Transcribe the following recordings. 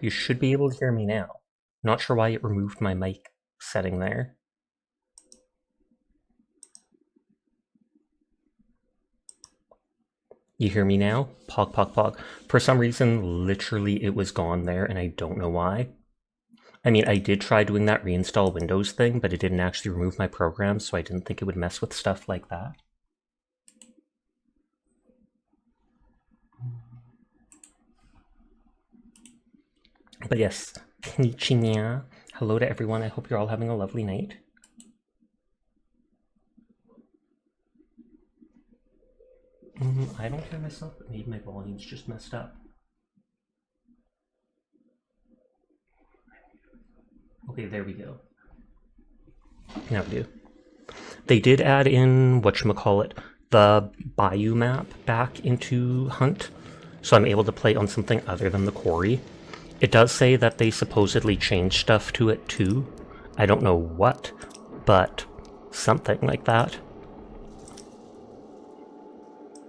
You should be able to hear me now. Not sure why it removed my mic setting there. You hear me now? Pog, pog, pog. For some reason, literally it was gone there, and I don't know why. I mean, I did try doing that reinstall Windows thing, but it didn't actually remove my programs, so I didn't think it would mess with stuff like that. But yes, konnichiwa. Hello to everyone. I hope you're all having a lovely night. I don't hear myself, but maybe my volume's just messed up. Okay, there we go. Now we do. They did add in, whatchamacallit, the Bayou map back into Hunt, so I'm able to play on something other than the quarry. It does say that they supposedly changed stuff to it too. I don't know what, but something like that.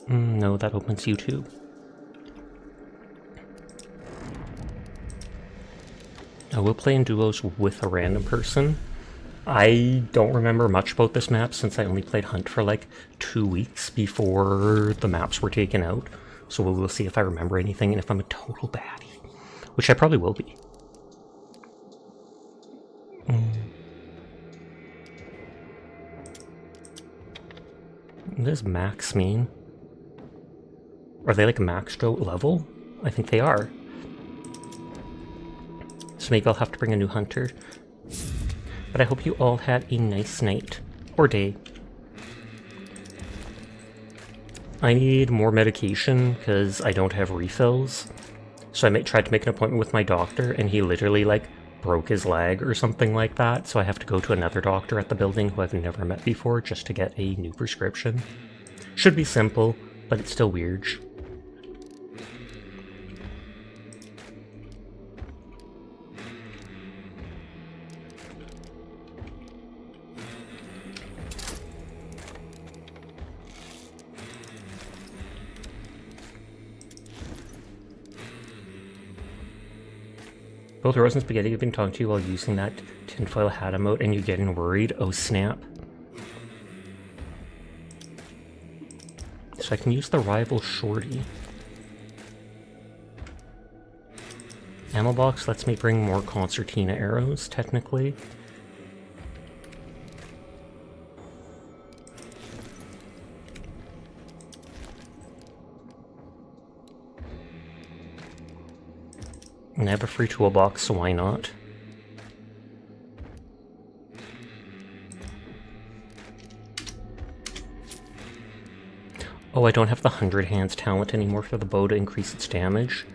No, that opens YouTube. I will play in duos with a random person. I don't remember much about this map since I only played Hunt for like 2 weeks before the maps were taken out. So we'll see if I remember anything and if I'm a total baddie, which I probably will be. What does max mean? Are they like maxed out level? I think they are. So maybe I'll have to bring a new hunter. But I hope you all had a nice night. Or day. I need more medication because I don't have refills. So I tried to make an appointment with my doctor and he literally like broke his leg or something like that. So I have to go to another doctor at the building who I've never met before just to get a new prescription. Should be simple, but it's still weird. Both Rose and Spaghetti have been talking to you while using that tinfoil hat emote and you're getting worried. Oh snap. So I can use the rival shorty. Ammo box lets me bring more concertina arrows, technically. And I have a free toolbox, so why not? Oh, I don't have the 100 hands talent anymore for the bow to increase its damage.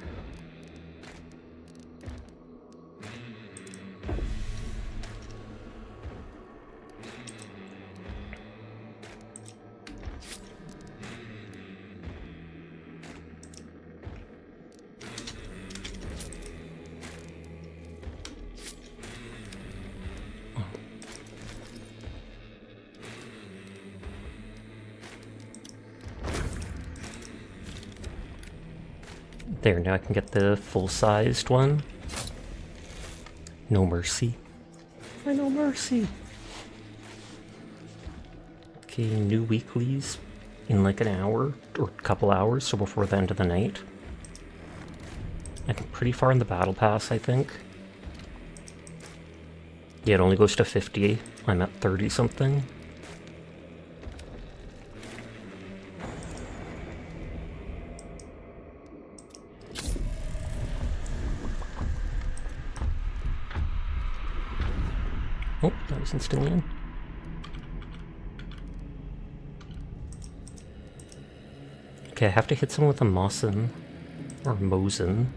There, now I can get the full-sized one. No mercy. No mercy. Okay, new weeklies in like an hour or a couple hours, so before the end of the night. I'm pretty far in the battle pass, I think. Yeah, it only goes to 50. I'm at 30 something. Oh, that was instantly in. Okay, I have to hit someone with a Mosin. Or Mosin.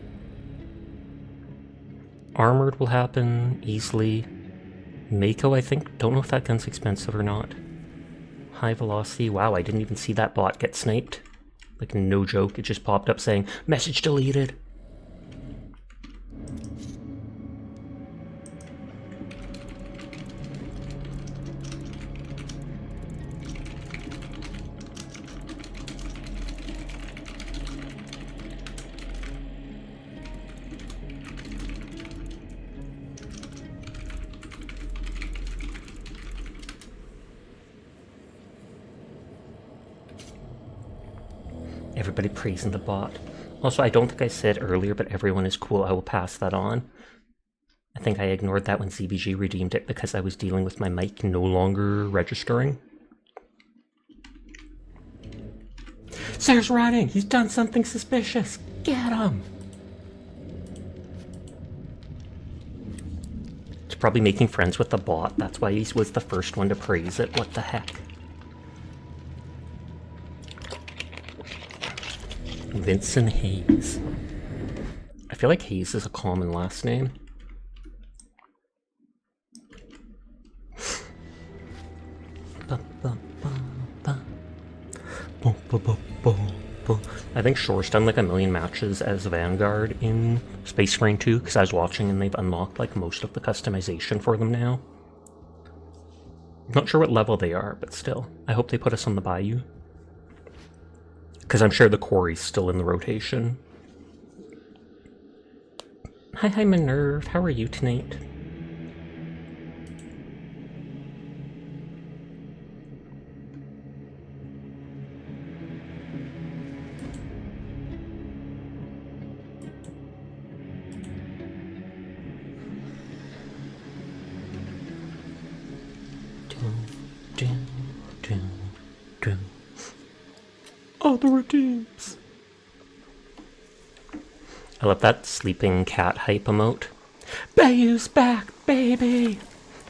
Armored will happen easily. Mako, I think. Don't know if that gun's expensive or not. High velocity. Wow, I didn't even see that bot get sniped. Like, no joke. It just popped up saying, message deleted. Everybody praising the bot. Also, I don't think I said earlier, but everyone is cool. I will pass that on. I think I ignored that when CBG redeemed it because I was dealing with my mic no longer registering. Sarah's running! He's done something suspicious! Get him! He's probably making friends with the bot. That's why he was the first one to praise it. What the heck? Vincent Hayes. I feel like Hayes is a common last name. I think Shore's done like a million matches as Vanguard in Space Marine 2 because I was watching and they've unlocked like most of the customization for them now. Not sure what level they are, but still. I hope they put us on the Bayou. Because I'm sure the quarry's still in the rotation. Hi Minerve, how are you tonight? Oh, the redeems! I love that sleeping cat hype emote. Bayou's back, baby!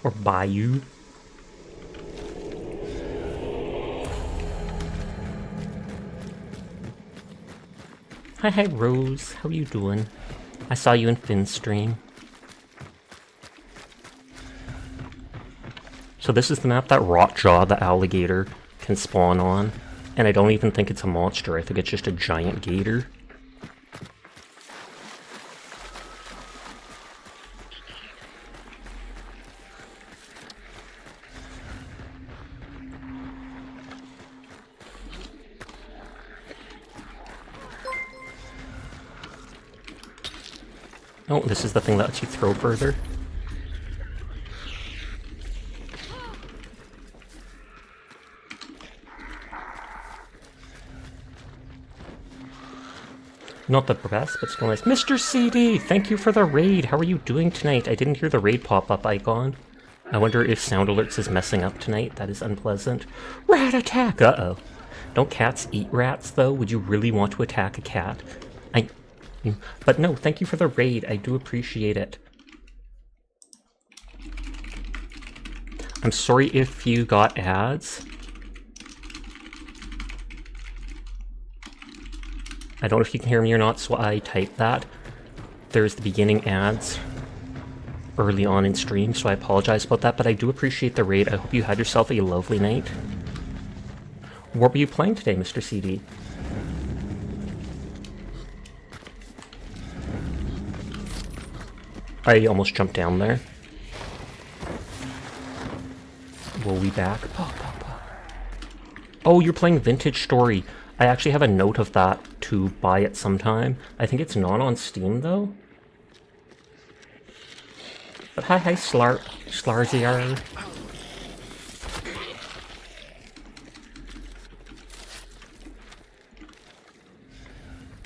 Or Bayou. Hi Rose, how are you doing? I saw you in Finn's stream. So this is the map that Rotjaw, the alligator, can spawn on. And I don't even think it's a monster, I think it's just a giant gator. Oh, this is the thing that lets you throw further. Not the best, but still nice. Mr. CD, thank you for the raid. How are you doing tonight? I didn't hear the raid pop-up icon. I wonder if Sound Alerts is messing up tonight. That is unpleasant. Rat attack! Uh-oh. Don't cats eat rats, though? Would you really want to attack a cat? But no, thank you for the raid. I do appreciate it. I'm sorry if you got ads. I don't know if you can hear me or not, so I typed that. There's the beginning ads early on in stream, so I apologize about that, but I do appreciate the raid. I hope you had yourself a lovely night. What were you playing today, Mr. CD? I almost jumped down there. Will we back? Oh, you're playing Vintage Story. I actually have a note of that to buy it sometime. I think it's not on Steam, though. But hi, Slarzier.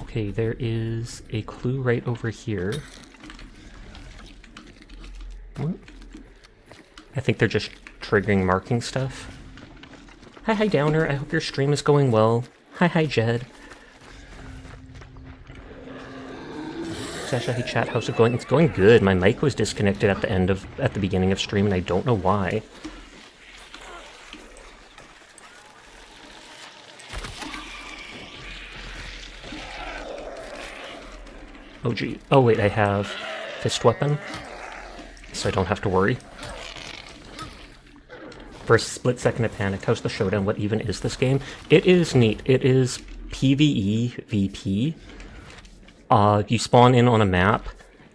Okay, there is a clue right over here. What? I think they're just triggering marking stuff. Hi, Downer. I hope your stream is going well. Hi, Jed. Sasha, hey chat, how's it going? It's going good. My mic was disconnected at the beginning of stream, and I don't know why. Oh gee. Oh wait, I have fist weapon, so I don't have to worry. For a split second I panicked. How's the showdown? What even is this game? It is neat. It is PvE VP. You spawn in on a map.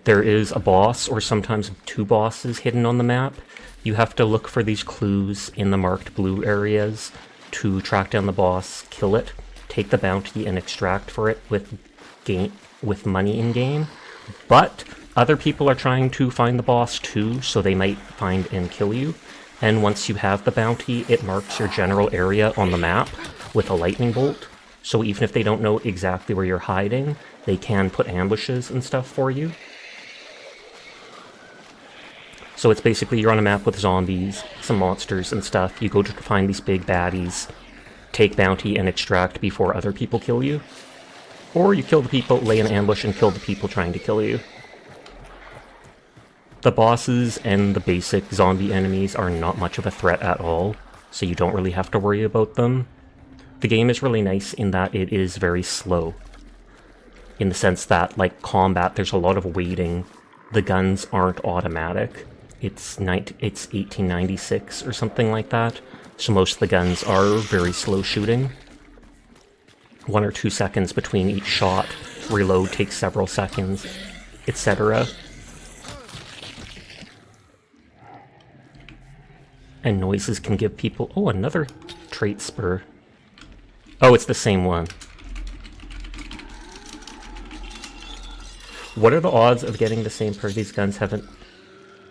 There is a boss, or sometimes two bosses hidden on the map. You have to look for these clues in the marked blue areas to track down the boss, kill it, take the bounty, and extract for it with money in game. But other people are trying to find the boss too, so they might find and kill you. And once you have the bounty, it marks your general area on the map with a lightning bolt. So even if they don't know exactly where you're hiding, they can put ambushes and stuff for you. So it's basically you're on a map with zombies, some monsters and stuff. You go to find these big baddies, take bounty, and extract before other people kill you. Or you kill the people, lay an ambush, and kill the people trying to kill you. The bosses and the basic zombie enemies are not much of a threat at all, so you don't really have to worry about them. The game is really nice in that it is very slow. In the sense that, like combat, there's a lot of waiting. The guns aren't automatic. It's 1896 or something like that, so most of the guns are very slow shooting. 1 or 2 seconds between each shot. Reload takes several seconds, etc. And noises can give people... Oh, another trait spur. Oh, it's the same one. What are the odds of getting the same perk? These guns haven't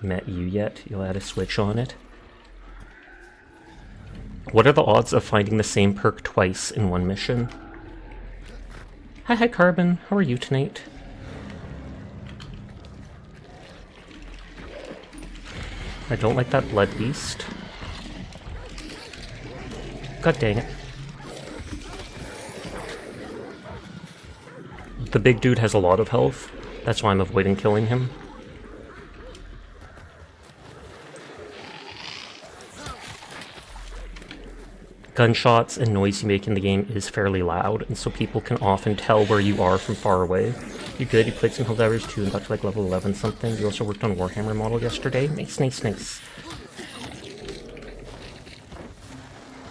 met you yet. You'll add a switch on it. What are the odds of finding the same perk twice in one mission? Hi, Carbon. How are you tonight? I don't like that blood beast. God dang it. The big dude has a lot of health. That's why I'm avoiding killing him. Gunshots and noise you make in the game is fairly loud, and so people can often tell where you are from far away. You good? You played some Helldivers 2 and got to like level 11 something. You also worked on Warhammer model yesterday. Nice, nice, nice.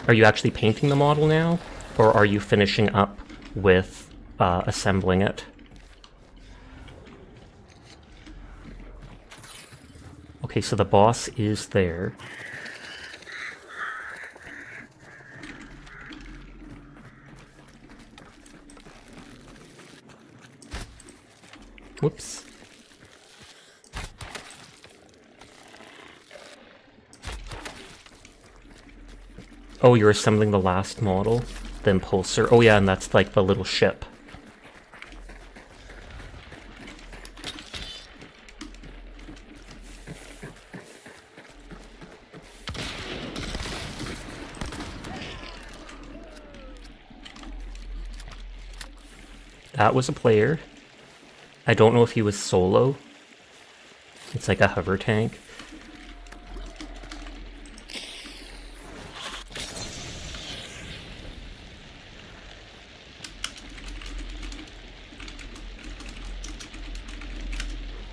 Are you actually painting the model now? Or are you finishing up with assembling it? Okay, so the boss is there. Whoops. Oh, you're assembling the last model? The Impulsor. Oh yeah, and that's like the little ship. That was a player. I don't know if he was solo. It's like a hover tank.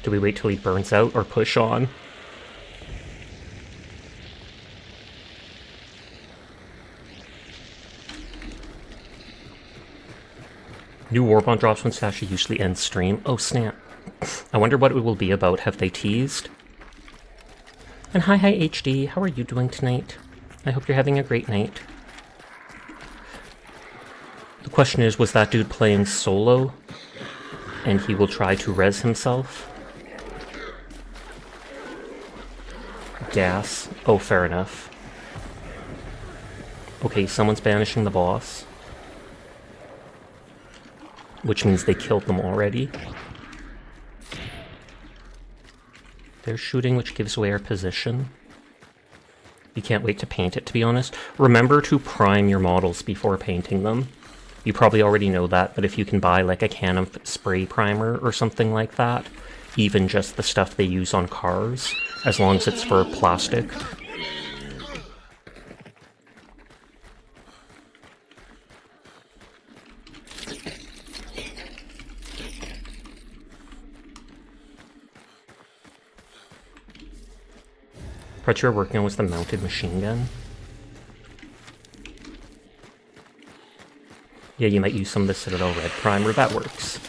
Do we wait till he burns out or push on? New Warbond drops when Sasha usually ends stream. Oh snap. I wonder what it will be about. Have they teased? And hi HD, how are you doing tonight? I hope you're having a great night. The question is, was that dude playing solo? And he will try to res himself? Gas. Oh, fair enough. Okay, someone's banishing the boss. Which means they killed them already. They're shooting, which gives away our position. You can't wait to paint it, to be honest. Remember to prime your models before painting them. You probably already know that, but if you can buy like a can of spray primer or something like that, even just the stuff they use on cars, as long as it's for plastic. Part you were working on was the mounted machine gun. Yeah, you might use some of the Citadel Red primer, that works.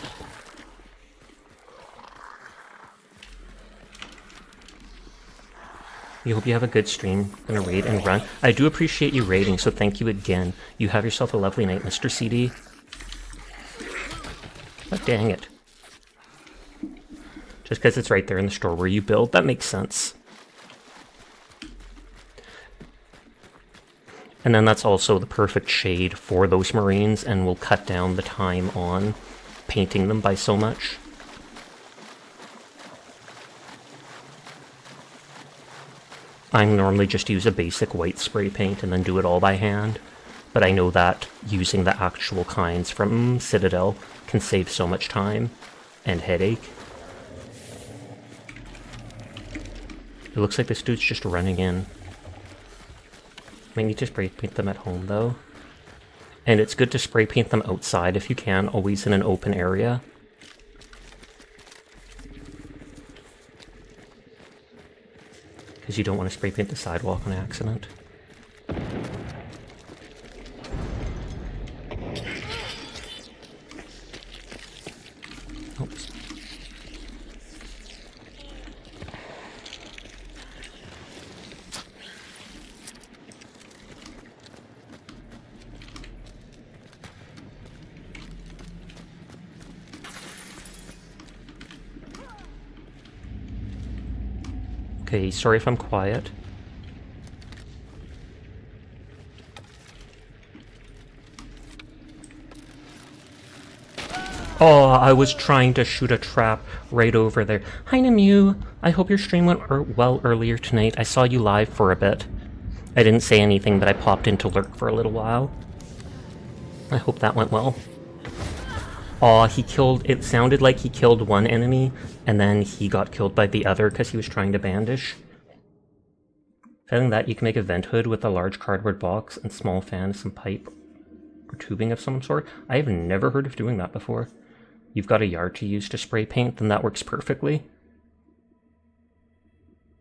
You hope you have a good stream. Gonna raid and run. I do appreciate you raiding, so thank you again. You have yourself a lovely night, Mr. CD. Oh, dang it. Just because it's right there in the store where you build, that makes sense. And then that's also the perfect shade for those marines and will cut down the time on painting them by so much. I normally just use a basic white spray paint and then do it all by hand, but I know that using the actual kinds from Citadel can save so much time and headache. It looks like this dude's just running in. Might need to spray paint them at home though. And it's good to spray paint them outside if you can, always in an open area. Because you don't want to spray paint the sidewalk on accident. Oops. Okay, sorry if I'm quiet. Oh, I was trying to shoot a trap right over there. Hi, Namu. I hope your stream went well earlier tonight. I saw you live for a bit. I didn't say anything, but I popped in to lurk for a little while. I hope that went well. Aw, it sounded like he killed one enemy, and then he got killed by the other because he was trying to bandish. Failing that, you can make a vent hood with a large cardboard box and small fan, some pipe or tubing of some sort. I have never heard of doing that before. You've got a yard to use to spray paint, then that works perfectly.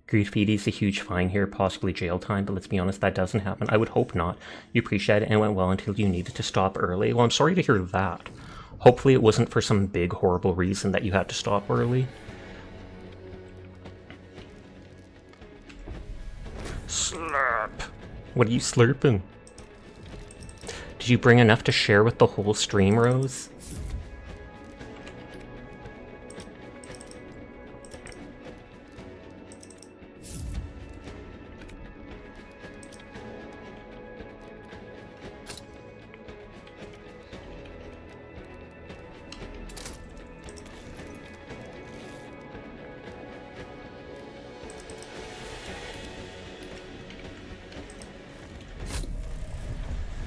Graffiti's a huge fine here, possibly jail time, but let's be honest, that doesn't happen. I would hope not. You appreciate it and it went well until you needed to stop early. Well, I'm sorry to hear that. Hopefully it wasn't for some big, horrible reason that you had to stop early. Slurp! What are you slurping? Did you bring enough to share with the whole stream, Rose?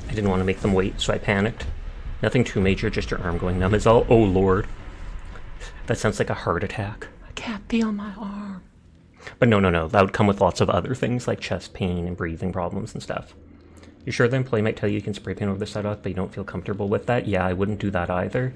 I didn't want to make them wait, so I panicked. Nothing too major, just your arm going numb is all. Oh lord. That sounds like a heart attack. I can't feel my arm. But no, that would come with lots of other things like chest pain and breathing problems and stuff. You sure the employee might tell you can spray paint over the sidewalk, but you don't feel comfortable with that? Yeah, I wouldn't do that either.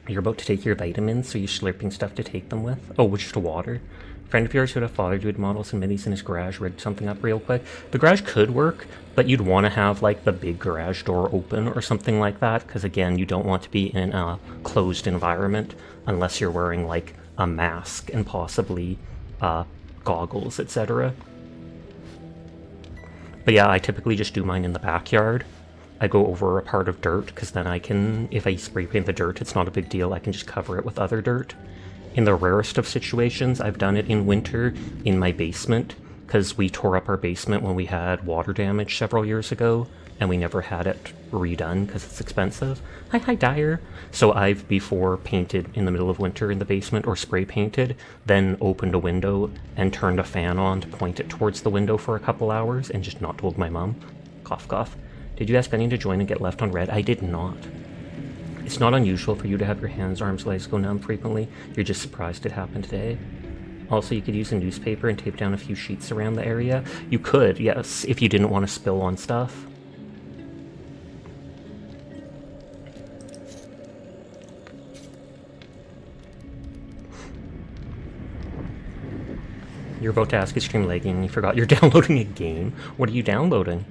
You're about to take your vitamins, so you're slurping stuff to take them with? Oh, just water? A friend of yours who had a father who had models and minis in his garage rigged something up real quick. The garage could work, but you'd want to have like the big garage door open or something like that, because again, you don't want to be in a closed environment unless you're wearing like a mask and possibly goggles, etc. But yeah, I typically just do mine in the backyard. I go over a part of dirt, because then I can, if I spray paint the dirt, it's not a big deal, I can just cover it with other dirt. In the rarest of situations, I've done it in winter in my basement, because we tore up our basement when we had water damage several years ago, and we never had it redone because it's expensive. Hi, Dyer. So I've before painted in the middle of winter in the basement, or spray painted, then opened a window and turned a fan on to point it towards the window for a couple hours, and just not told my mom. Cough, cough. Did you ask Onion to join and get left on red? I did not. It's not unusual for you to have your hands, arms, legs go numb frequently. You're just surprised it happened today. Also, you could use a newspaper and tape down a few sheets around the area. You could, yes, if you didn't want to spill on stuff. You're about to ask is stream lagging and you forgot you're downloading a game. What are you downloading?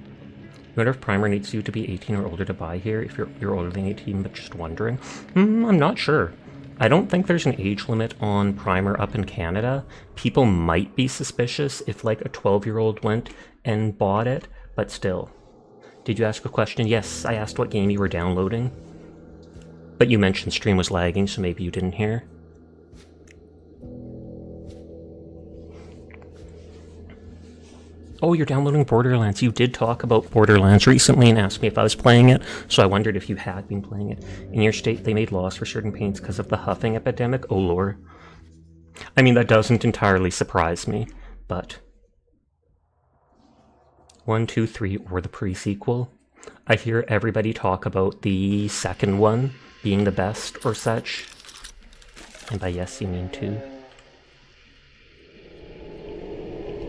I wonder if Primer needs you to be 18 or older to buy here, if you're older than 18, but just wondering. I'm not sure. I don't think there's an age limit on Primer up in Canada. People might be suspicious if like a 12-year-old went and bought it, but still. Did you ask a question? Yes, I asked what game you were downloading. But you mentioned stream was lagging, so maybe you didn't hear. Oh, you're downloading Borderlands. You did talk about Borderlands recently and asked me if I was playing it, so I wondered if you had been playing it. In your state, they made laws for certain paints because of the huffing epidemic? Oh, lord. I mean, that doesn't entirely surprise me, but... 1, 2, 3, or the pre-sequel. I hear everybody talk about the second one being the best or such. And by yes, you mean 2.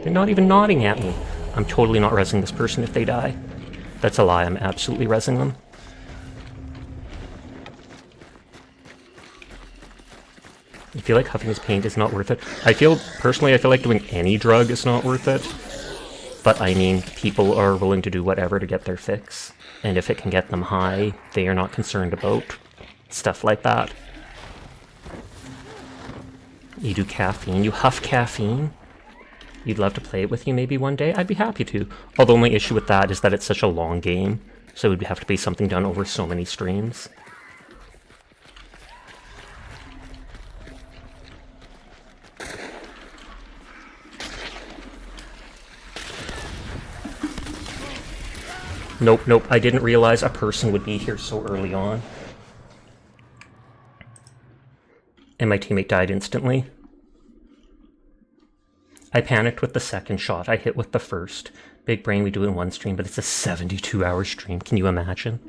They're not even nodding at me. I'm totally not rezzing this person if they die. That's a lie, I'm absolutely rezzing them. I feel like huffing his paint is not worth it. Personally, I feel like doing any drug is not worth it. But I mean, people are willing to do whatever to get their fix. And if it can get them high, they are not concerned about stuff like that. You do caffeine? You huff caffeine? You'd love to play it with you maybe one day? I'd be happy to. Although my issue with that is that it's such a long game, so it would have to be something done over so many streams. Nope, nope, I didn't realize a person would be here so early on. And my teammate died instantly. I panicked with the second shot. I hit with the first. Big brain, we do it in one stream, but it's a 72-hour stream. Can you imagine?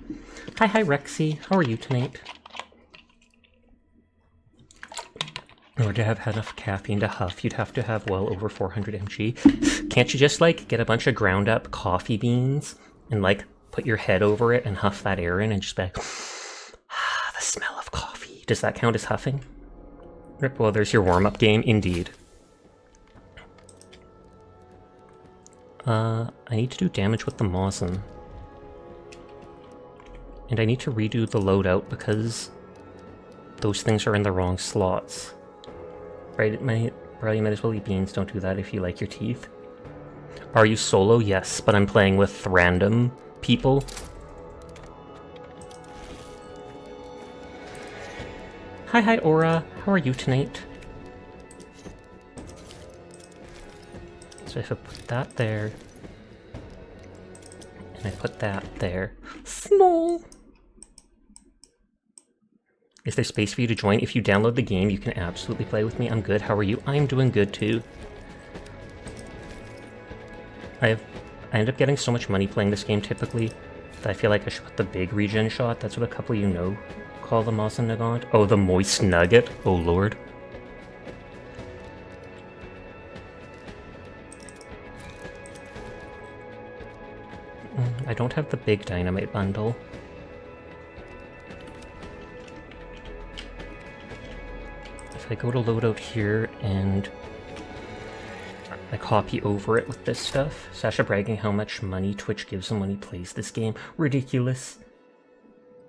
Hi, Rexy. How are you tonight? In order to have enough caffeine to huff, you'd have to have well over 400 mg. Can't you just, like, get a bunch of ground up coffee beans and, like, put your head over it and huff that air in and just be like, ah, the smell of coffee. Does that count as huffing? Rip, well, there's your warm-up game. Indeed. I need to do damage with the Mosin. And I need to redo the loadout because those things are in the wrong slots. Right, bro, you might as well eat beans. Don't do that if you like your teeth. Are you solo? Yes, but I'm playing with random people. Hi, Aura. How are you tonight? So if I put that there, and I put that there, small. Is there space for you to join? If you download the game, you can absolutely play with me. I'm good. How are you? I'm doing good too. I end up getting so much money playing this game typically that I feel like I should put the big regen shot. That's what a couple of you know call the Mosin Nagant. Oh, the moist nugget. Oh lord. I don't have the big dynamite bundle. If I go to loadout here and I copy over it with this stuff. Sasha bragging how much money Twitch gives him when he plays this game. Ridiculous.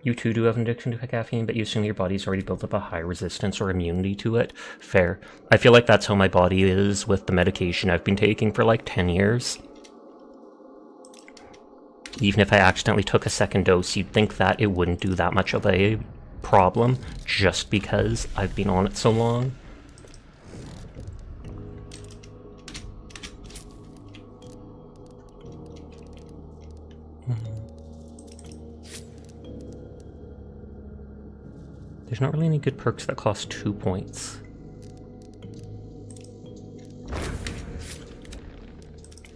You too do have an addiction to caffeine, but you assume your body's already built up a high resistance or immunity to it. Fair. I feel like that's how my body is with the medication I've been taking for like 10 years. Even if I accidentally took a second dose, you'd think that it wouldn't do that much of a problem just because I've been on it so long. There's not really any good perks that cost 2 points.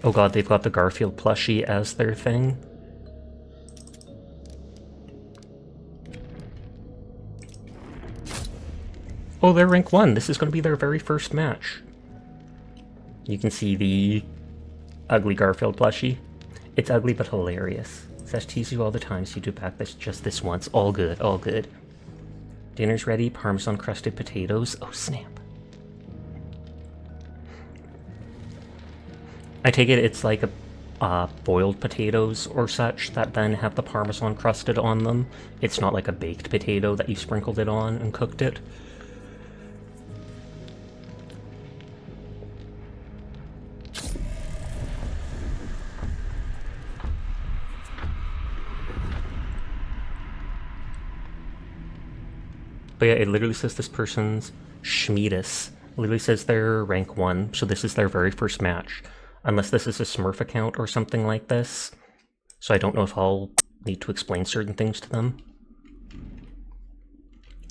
Oh god, they've got the Garfield plushie as their thing. Oh, they're rank 1. This is going to be their very first match. You can see the ugly Garfield plushie. It's ugly but hilarious. Says tease you all the time, so you do back this just this once. All good, all good. Dinner's ready, Parmesan crusted potatoes. Oh snap. I take it it's like a boiled potatoes or such that then have the Parmesan crusted on them. It's not like a baked potato that you sprinkled it on and cooked it. But yeah, it literally says this person's Schmiedus. It literally says they're rank 1, so this is their very first match. Unless this is a Smurf account or something like this. So I don't know if I'll need to explain certain things to them.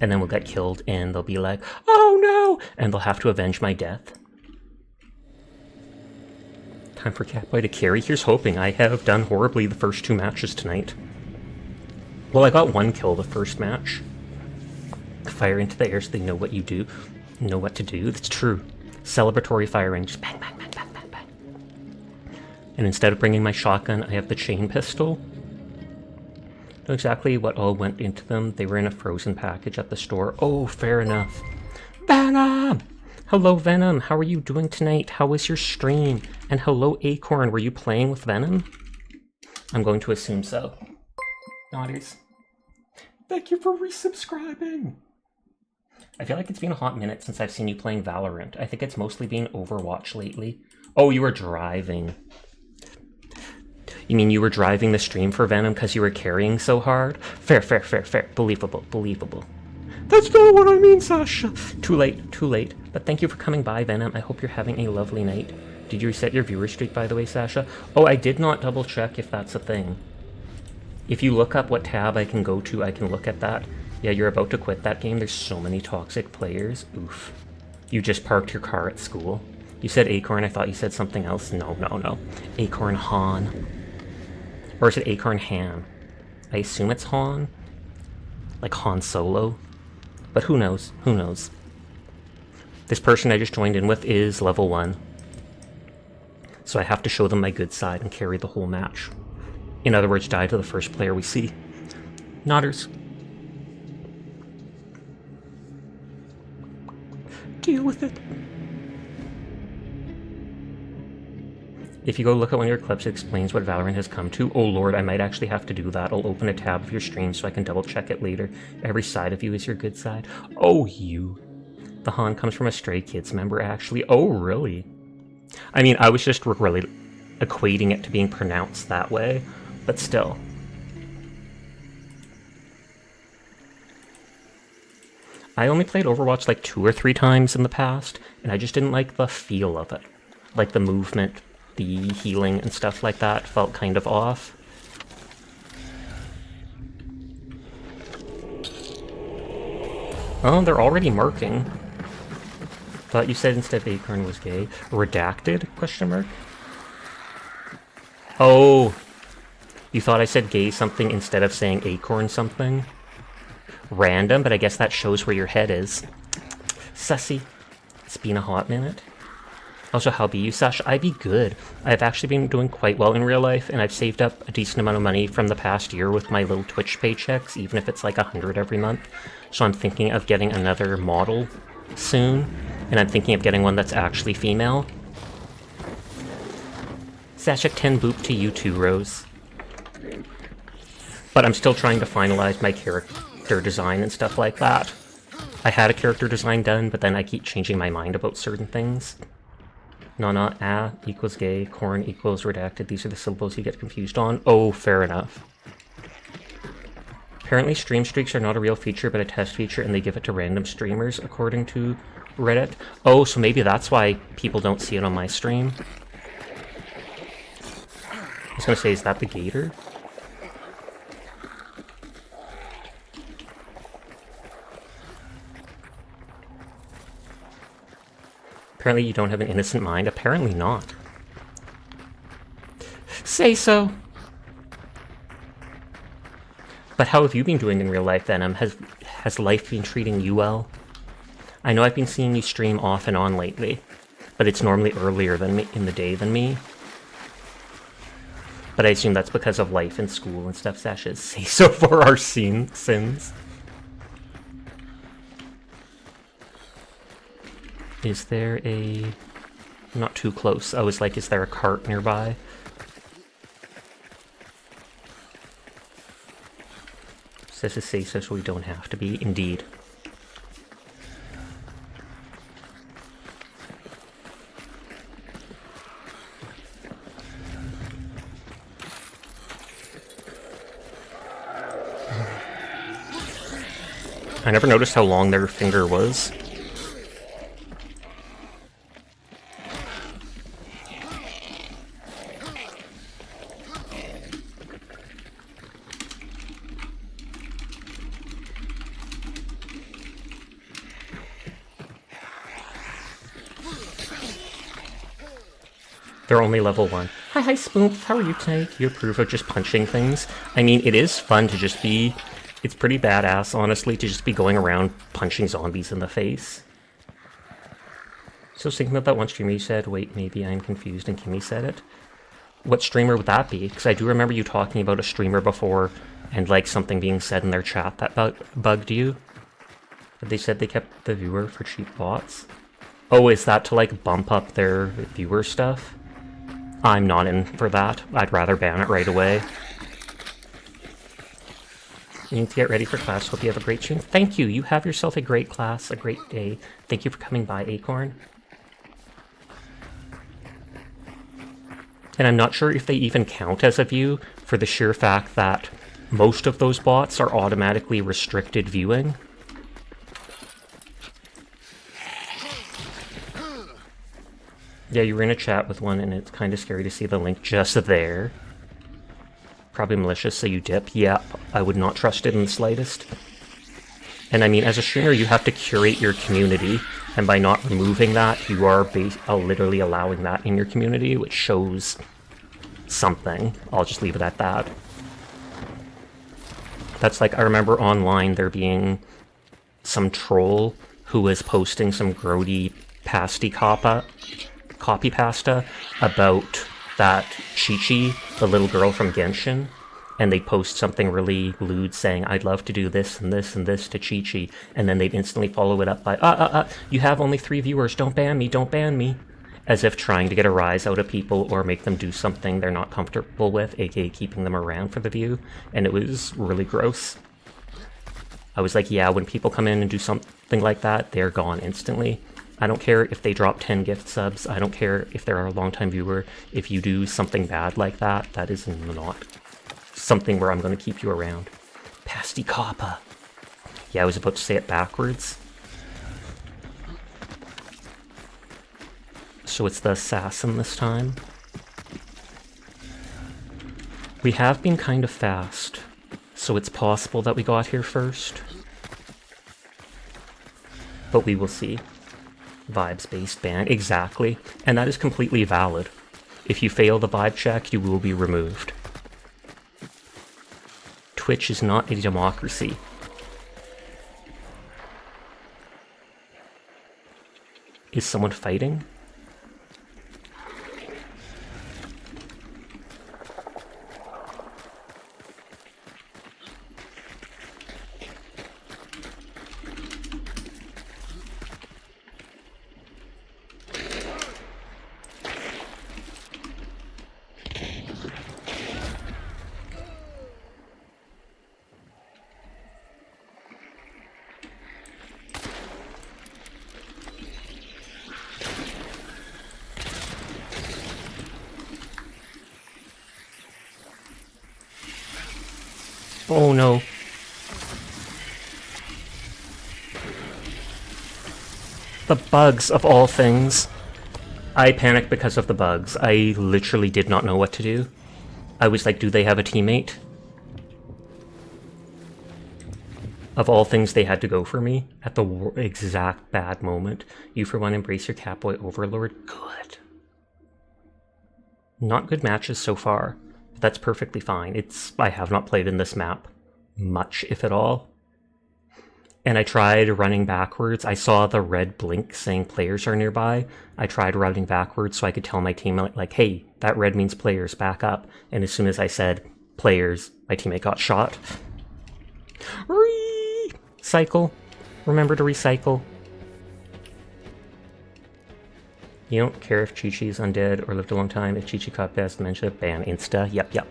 And then we'll get killed and they'll be like, oh no! And they'll have to avenge my death. Time for Catboy to carry. Here's hoping. I have done horribly the first 2 matches tonight. Well, I got 1 kill the first match. Fire into the air so they know what you do. Know what to do. That's true. Celebratory firing. Just bang, bang, bang, bang, bang, bang. And instead of bringing my shotgun, I have the chain pistol. Know exactly what all went into them. They were in a frozen package at the store. Oh, fair enough. Venom! Hello, Venom. How are you doing tonight? How was your stream? And hello, Acorn. Were you playing with Venom? I'm going to assume so. Naughties. Thank you for resubscribing. I feel like it's been a hot minute since I've seen you playing Valorant. I think it's mostly been Overwatch lately. Oh, you were driving. You mean you were driving the stream for Venom because you were carrying so hard? Fair, fair, fair, fair. Believable, believable. That's not what I mean, Sasha. Too late, too late. But thank you for coming by, Venom. I hope you're having a lovely night. Did you reset your viewer streak, by the way, Sasha? Oh, I did not double check if that's a thing. If you look up what tab I can go to, I can look at that. Yeah, you're about to quit that game. There's so many toxic players. Oof. You just parked your car at school. You said Acorn. I thought you said something else. No, no, no. Acorn Han. Or is it Acorn Han? I assume it's Han. Like Han Solo. But who knows? Who knows? This person I just joined in with is level 1. So I have to show them my good side and carry the whole match. In other words, die to the first player we see. Nodders. Deal with it. If you go look at one of your clips, it explains what Valorant has come to. Oh lord, I might actually have to do that. I'll open a tab of your stream so I can double check it later. Every side of you is your good side. Oh, you. The Han comes from a Stray Kids member, actually. Oh, really? I mean, I was just really equating it to being pronounced that way, but still. I only played Overwatch like 2 or 3 times in the past, and I just didn't like the feel of it. Like the movement, the healing and stuff like that felt kind of off. Oh, they're already marking. Thought you said instead of Acorn was gay. Redacted? Question mark? Oh, you thought I said gay something instead of saying Acorn something? Random, but I guess that shows where your head is. Sussy. It's been a hot minute. Also, how be you, Sasha? I be good. I've actually been doing quite well in real life, and I've saved up a decent amount of money from the past year with my little Twitch paychecks, even if it's like 100 every month. So I'm thinking of getting another model soon, and I'm thinking of getting one that's actually female. Sasha 10 boop to you too, Rose. But I'm still trying to finalize my character design and stuff like that. I had a character design done, but then I keep changing my mind about certain things. Nana, ah equals gay, corn equals redacted. These are the syllables you get confused on. Oh, fair enough. Apparently stream streaks are not a real feature, but a test feature, and they give it to random streamers, according to Reddit. Oh, so maybe that's why people don't see it on my stream. I was gonna say, is that the gator? Apparently you don't have an innocent mind. Apparently not. Say so. But how have you been doing in real life, Venom? Has life been treating you well? I know I've been seeing you stream off and on lately, but it's normally earlier than me, in the day than me. But I assume that's because of life and school and stuff, Sasha. Say so for our sins. Is there a... Not too close. I was like, is there a cart nearby? Says to say so we don't have to be. Indeed. I never noticed how long their finger was. They're only level 1. Hi, Spoomp. How are you tonight? You approve of just punching things? I mean, it is fun to just be... It's pretty badass, honestly, to just be going around punching zombies in the face. So I was thinking about that one streamer you said, wait, maybe I'm confused and Kimmy said it. What streamer would that be? Because I do remember you talking about a streamer before and like something being said in their chat that bugged you. But they said they kept the viewer for cheap bots. Oh, is that to like bump up their viewer stuff? I'm not in for that. I'd rather ban it right away. You need to get ready for class. Hope you have a great stream. Thank you. You have yourself a great class, a great day. Thank you for coming by, Acorn. And I'm not sure if they even count as a view for the sheer fact that most of those bots are automatically restricted viewing. Yeah, you were in a chat with one and it's kind of scary to see the link just there. Probably malicious, so you dip. Yep, I would not trust it in the slightest. And I mean, as a streamer, you have to curate your community, and by not removing that, you are literally allowing that in your community, which shows something. I'll just leave it at that. That's like, I remember online there being some troll who was posting some grody copy pasta about that Chi-Chi, the little girl from Genshin, and they'd post something really lewd saying, I'd love to do this and this and this to Chi-Chi, and then they'd instantly follow it up by, you have only 3 viewers, don't ban me, as if trying to get a rise out of people or make them do something they're not comfortable with, aka keeping them around for the view, and it was really gross. I was like, yeah, when people come in and do something like that, they're gone instantly. I don't care if they drop 10 gift subs, I don't care if they're a long-time viewer. If you do something bad like that, that is not something where I'm going to keep you around. Pasty Kappa. Yeah, I was about to say it backwards. So it's the assassin this time. We have been kind of fast, so it's possible that we got here first. But we will see. Vibes-based ban, exactly. And that is completely valid. If you fail the vibe check, you will be removed. Twitch is not a democracy. Is someone fighting? Oh no. The bugs of all things. I panicked because of the bugs. I literally did not know what to do. I was like, do they have a teammate? Of all things, they had to go for me at the exact bad moment. You for one, embrace your Catboy Overlord. Good. Not good matches so far. But that's perfectly fine. I have not played in this map much, if at all. And I tried running backwards. I saw the red blink saying players are nearby. I tried running backwards so I could tell my teammate, like, hey, that red means players, back up. And as soon as I said players, my teammate got shot. Recycle. Remember to recycle. You don't care if Chi-Chi's undead or lived a long time. If Chi-Chi caught past dementia, ban insta. Yep.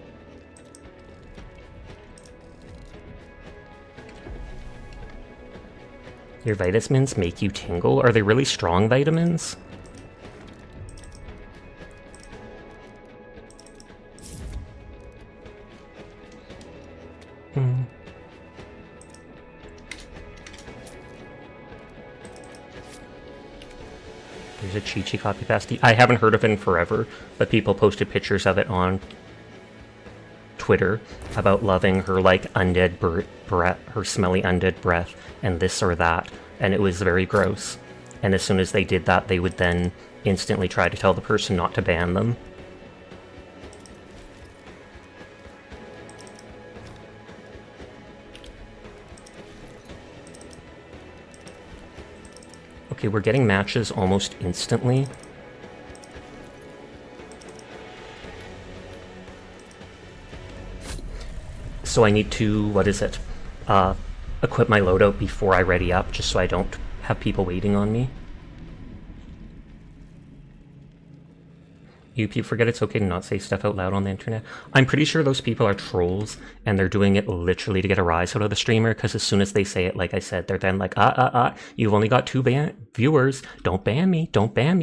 Your vitamins make you tingle? Are they really strong vitamins? There's a Chi-Chi copy pasty. I haven't heard of it in forever, but people posted pictures of it on Twitter about loving her like undead breath, her smelly undead breath, and this or that, and it was very gross. And as soon as they did that, they would then instantly try to tell the person not to ban them. Okay, we're getting matches almost instantly. So I need to, what is it, equip my loadout before I ready up, just so I don't have people waiting on me. You people forget it's okay to not say stuff out loud on the internet. I'm pretty sure those people are trolls, and they're doing it literally to get a rise out of the streamer, because as soon as they say it, like I said, they're then like, you've only got 2 viewers, don't ban me,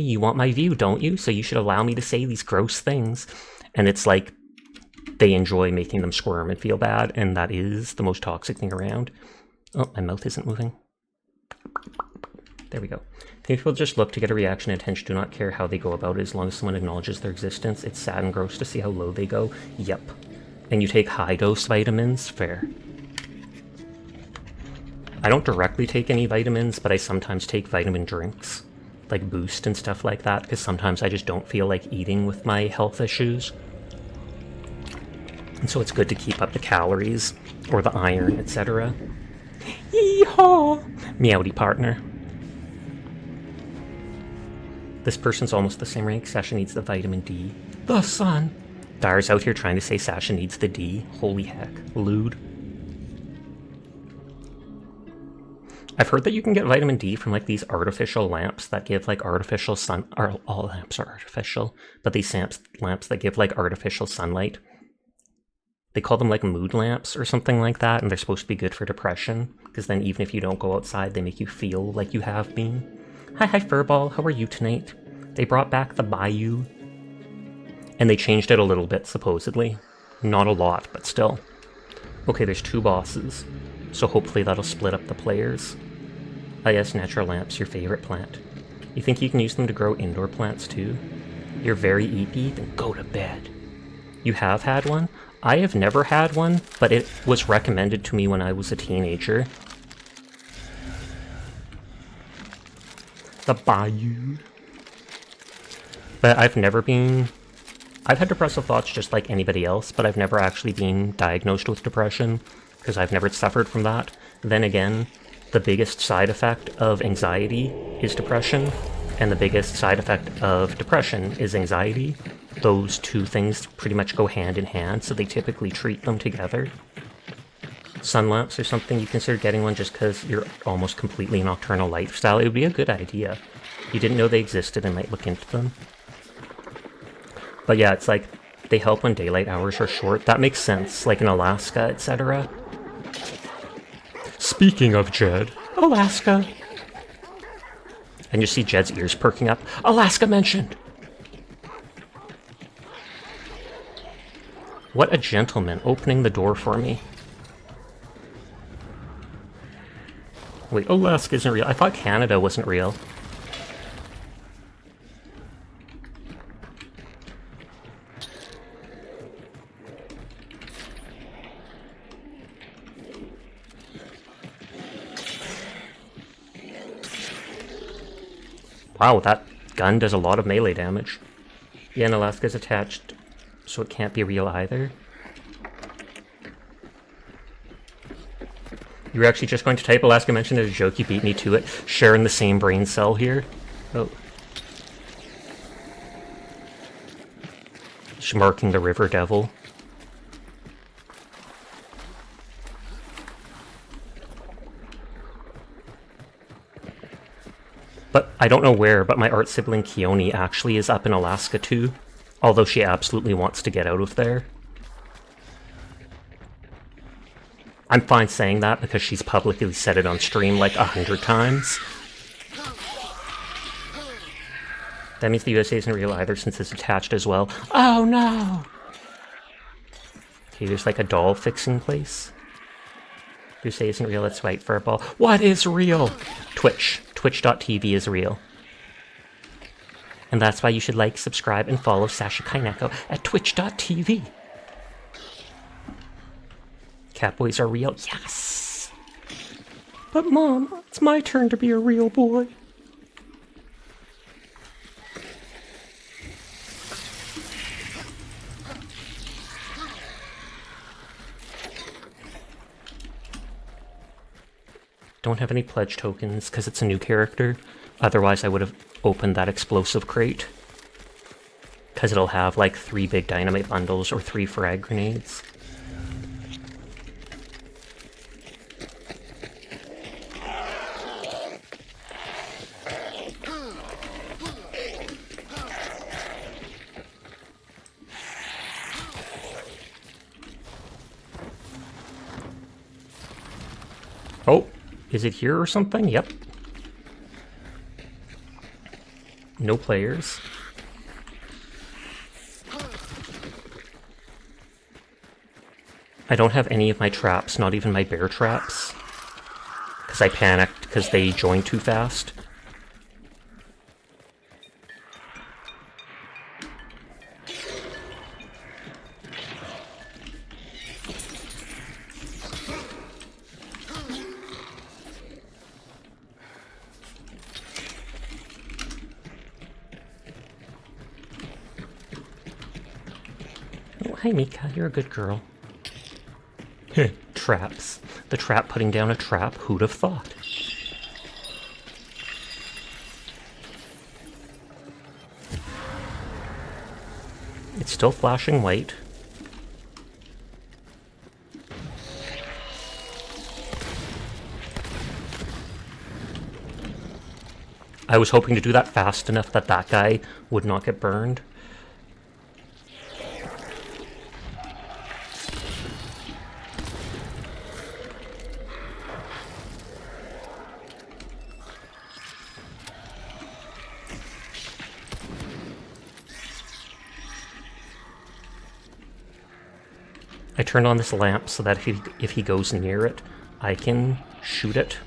you want my view, don't you? So you should allow me to say these gross things. And it's like, they enjoy making them squirm and feel bad, and that is the most toxic thing around. Oh, my mouth isn't moving. There we go. People just look to get a reaction and attention, do not care how they go about it as long as someone acknowledges their existence. It's sad and gross to see how low they go. Yep. And you take high-dose vitamins? Fair. I don't directly take any vitamins, but I sometimes take vitamin drinks, like Boost and stuff like that, because sometimes I just don't feel like eating with my health issues. And so it's good to keep up the calories, or the iron, etc. Yee-haw! Meowdy partner. This person's almost the same rank. Sasha needs the vitamin D. The sun! Dyer's out here trying to say Sasha needs the D. Holy heck. Lewd. I've heard that you can get vitamin D from like these artificial lamps that give like artificial sun... all lamps are artificial, but these lamps that give like artificial sunlight. They call them like mood lamps or something like that, and they're supposed to be good for depression, because then even if you don't go outside, they make you feel like you have been. Hi Furball, how are you tonight? They brought back the Bayou, and they changed it a little bit, supposedly. Not a lot, but still. Okay, there's 2 bosses, so hopefully that'll split up the players. Ah yes, natural lamps, your favorite plant. You think you can use them to grow indoor plants too? You're very eepy? Then go to bed. You have had one? I have never had one, but it was recommended to me when I was a teenager. The Bayou. But I've never been... I've had depressive thoughts just like anybody else, but I've never actually been diagnosed with depression, because I've never suffered from that. Then again, the biggest side effect of anxiety is depression, and the biggest side effect of depression is anxiety. Those 2 things pretty much go hand in hand, so they typically treat them together. Sun lamps or something, you consider getting one just because you're almost completely nocturnal lifestyle. It would be a good idea. You didn't know they existed and might look into them. But yeah, it's like, they help when daylight hours are short. That makes sense, like in Alaska, etc. Speaking of Jed, Alaska. And you see Jed's ears perking up. Alaska mentioned! What a gentleman, opening the door for me. Wait, Alaska isn't real. I thought Canada wasn't real. Wow, that gun does a lot of melee damage. Yeah, and Alaska's attached, so it can't be real either. You were actually just going to type Alaska mentioned as a joke, you beat me to it. Sharing the same brain cell here. Oh. Schmarking the river devil. But I don't know where, but my art sibling Keone actually is up in Alaska too. Although she absolutely wants to get out of there. I'm fine saying that because she's publicly said it on stream like 100 times. That means the USA isn't real either since it's attached as well. Oh no! Okay, there's like a doll fixing place. USA isn't real, that's right, Furball. What is real? Twitch. Twitch.tv is real. And that's why you should like, subscribe, and follow Sasha Kaineko at twitch.tv. Catboys are real? Yes! But Mom, it's my turn to be a real boy. Don't have any pledge tokens because it's a new character. Otherwise, I would have opened that explosive crate. Because it'll have like 3 big dynamite bundles or 3 frag grenades. Oh, is it here or something? Yep. No players. I don't have any of my traps, not even my bear traps. Because I panicked because they joined too fast. Oh, hi Mika, you're a good girl. Traps. The trap putting down a trap, who'd have thought? It's still flashing white. I was hoping to do that fast enough that that guy would not get burned. I turned on this lamp so that if he goes near it, I can shoot it.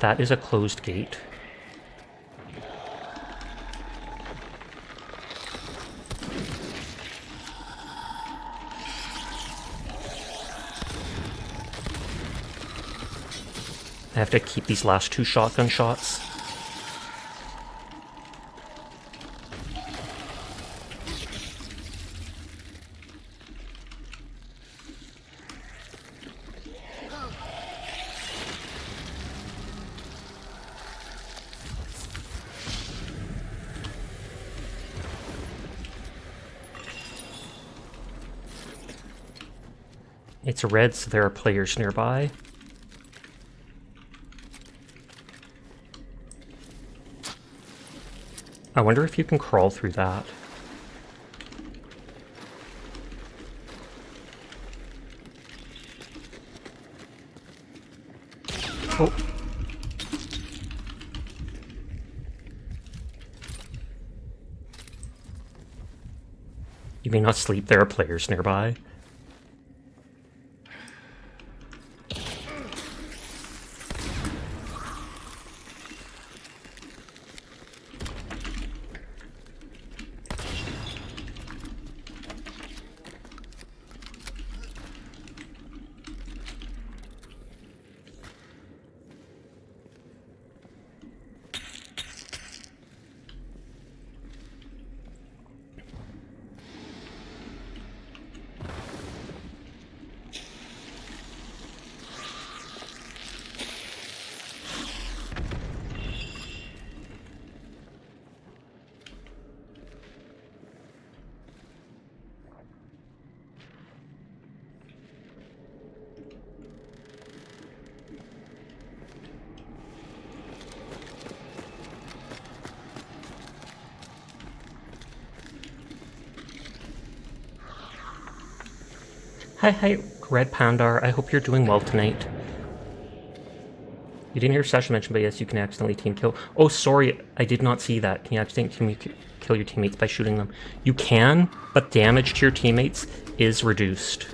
That is a closed gate. I have to keep these last 2 shotgun shots. It's red, so there are players nearby. I wonder if you can crawl through that. Oh. You may not sleep, there are players nearby. Hi, Red Pandar. I hope you're doing well tonight. You didn't hear Sasha mention, but yes, you can accidentally team kill. Oh, sorry, I did not see that. Can you accidentally kill your teammates by shooting them? You can, but damage to your teammates is reduced.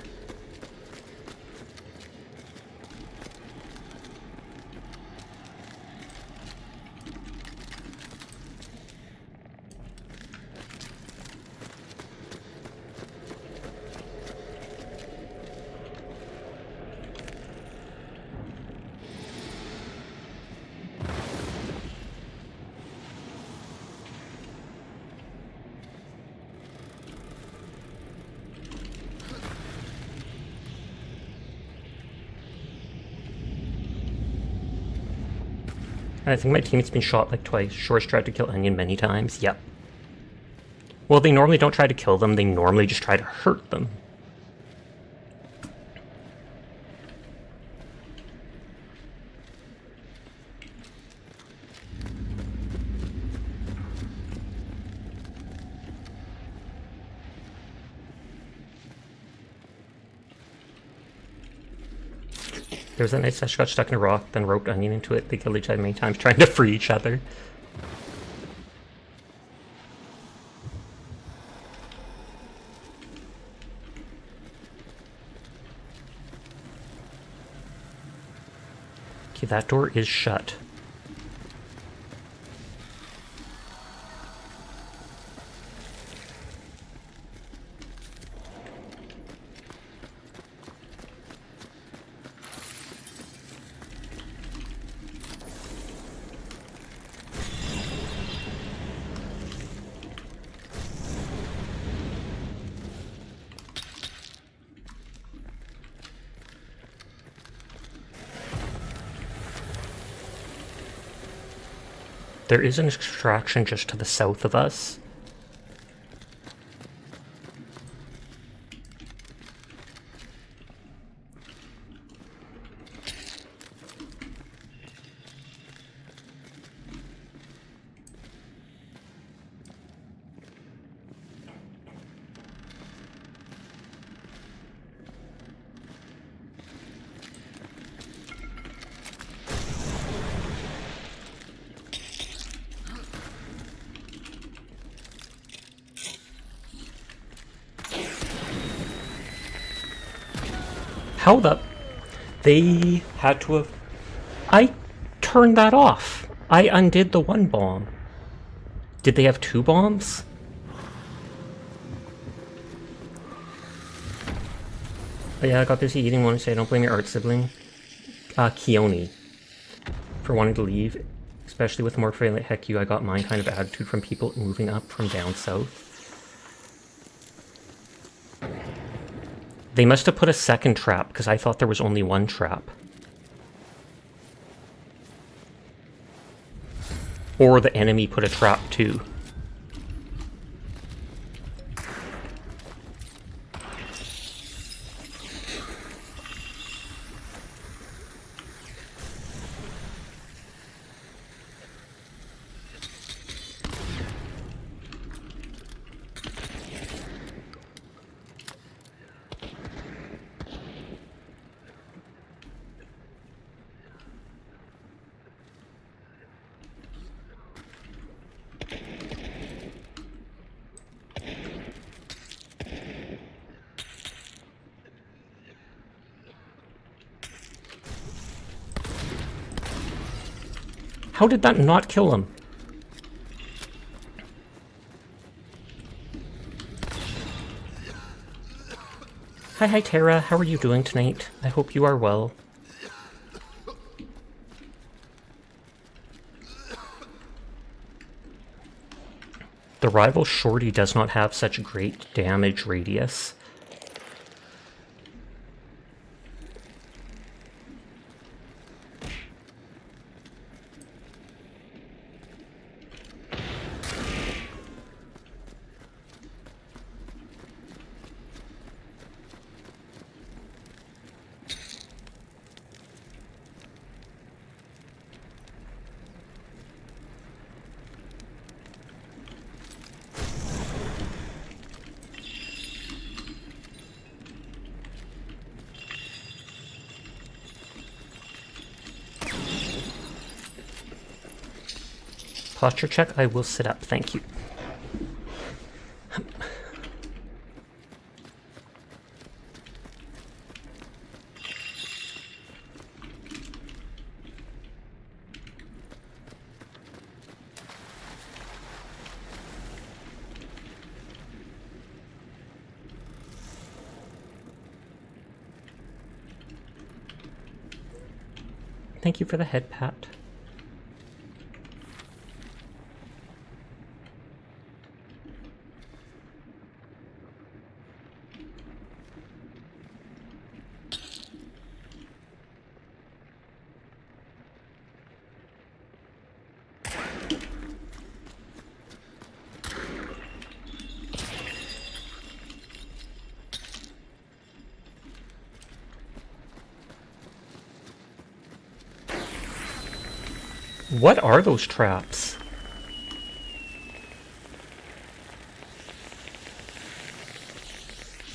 I think my teammate's been shot like twice. Shore's tried to kill Onion many times. Yep. Well, they normally don't try to kill them. They normally just try to hurt them. There was that nice sesh got stuck in a rock, then roped Onion into it. They killed each other many times, trying to free each other. Okay, that door is shut. There is an extraction just to the south of us. How the... They had to have... I turned that off. I undid the one bomb. Did they have two bombs? Oh yeah, I got busy eating one to say don't blame your art sibling. Keone. For wanting to leave. Especially with more friendly heck you, I got mine kind of attitude from people moving up from down south. They must have put a second trap, because I thought there was only one trap. Or the enemy put a trap too. How did that not kill him? Hi Tara, how are you doing tonight? I hope you are well. The rival Shorty does not have such great damage radius. Posture check, I will sit up, thank you. Thank you for the head pat. What are those traps?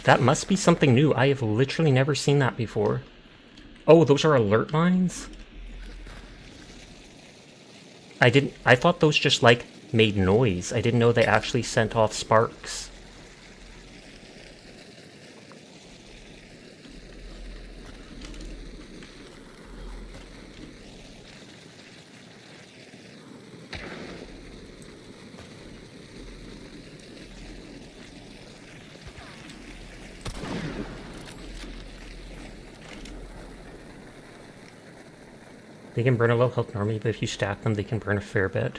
That must be something new. I have literally never seen that before. Oh, those are alert mines? I thought those just, like, made noise. I didn't know they actually sent off sparks. They can burn a low health normally, but if you stack them, they can burn a fair bit.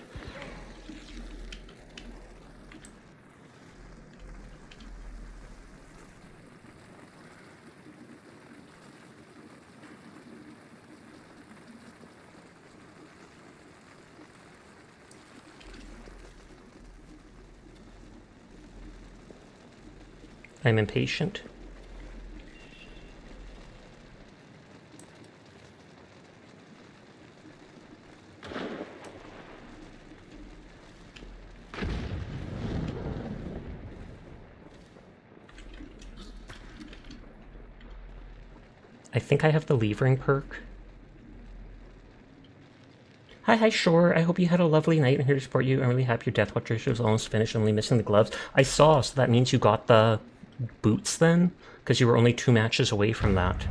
I'm impatient. I think I have the levering perk. Hi, Shore. I hope you had a lovely night. I'm here to support you. I'm really happy your Death Watch was almost finished, only missing the gloves. I saw, so that means you got the boots then? Because you were only 2 matches away from that.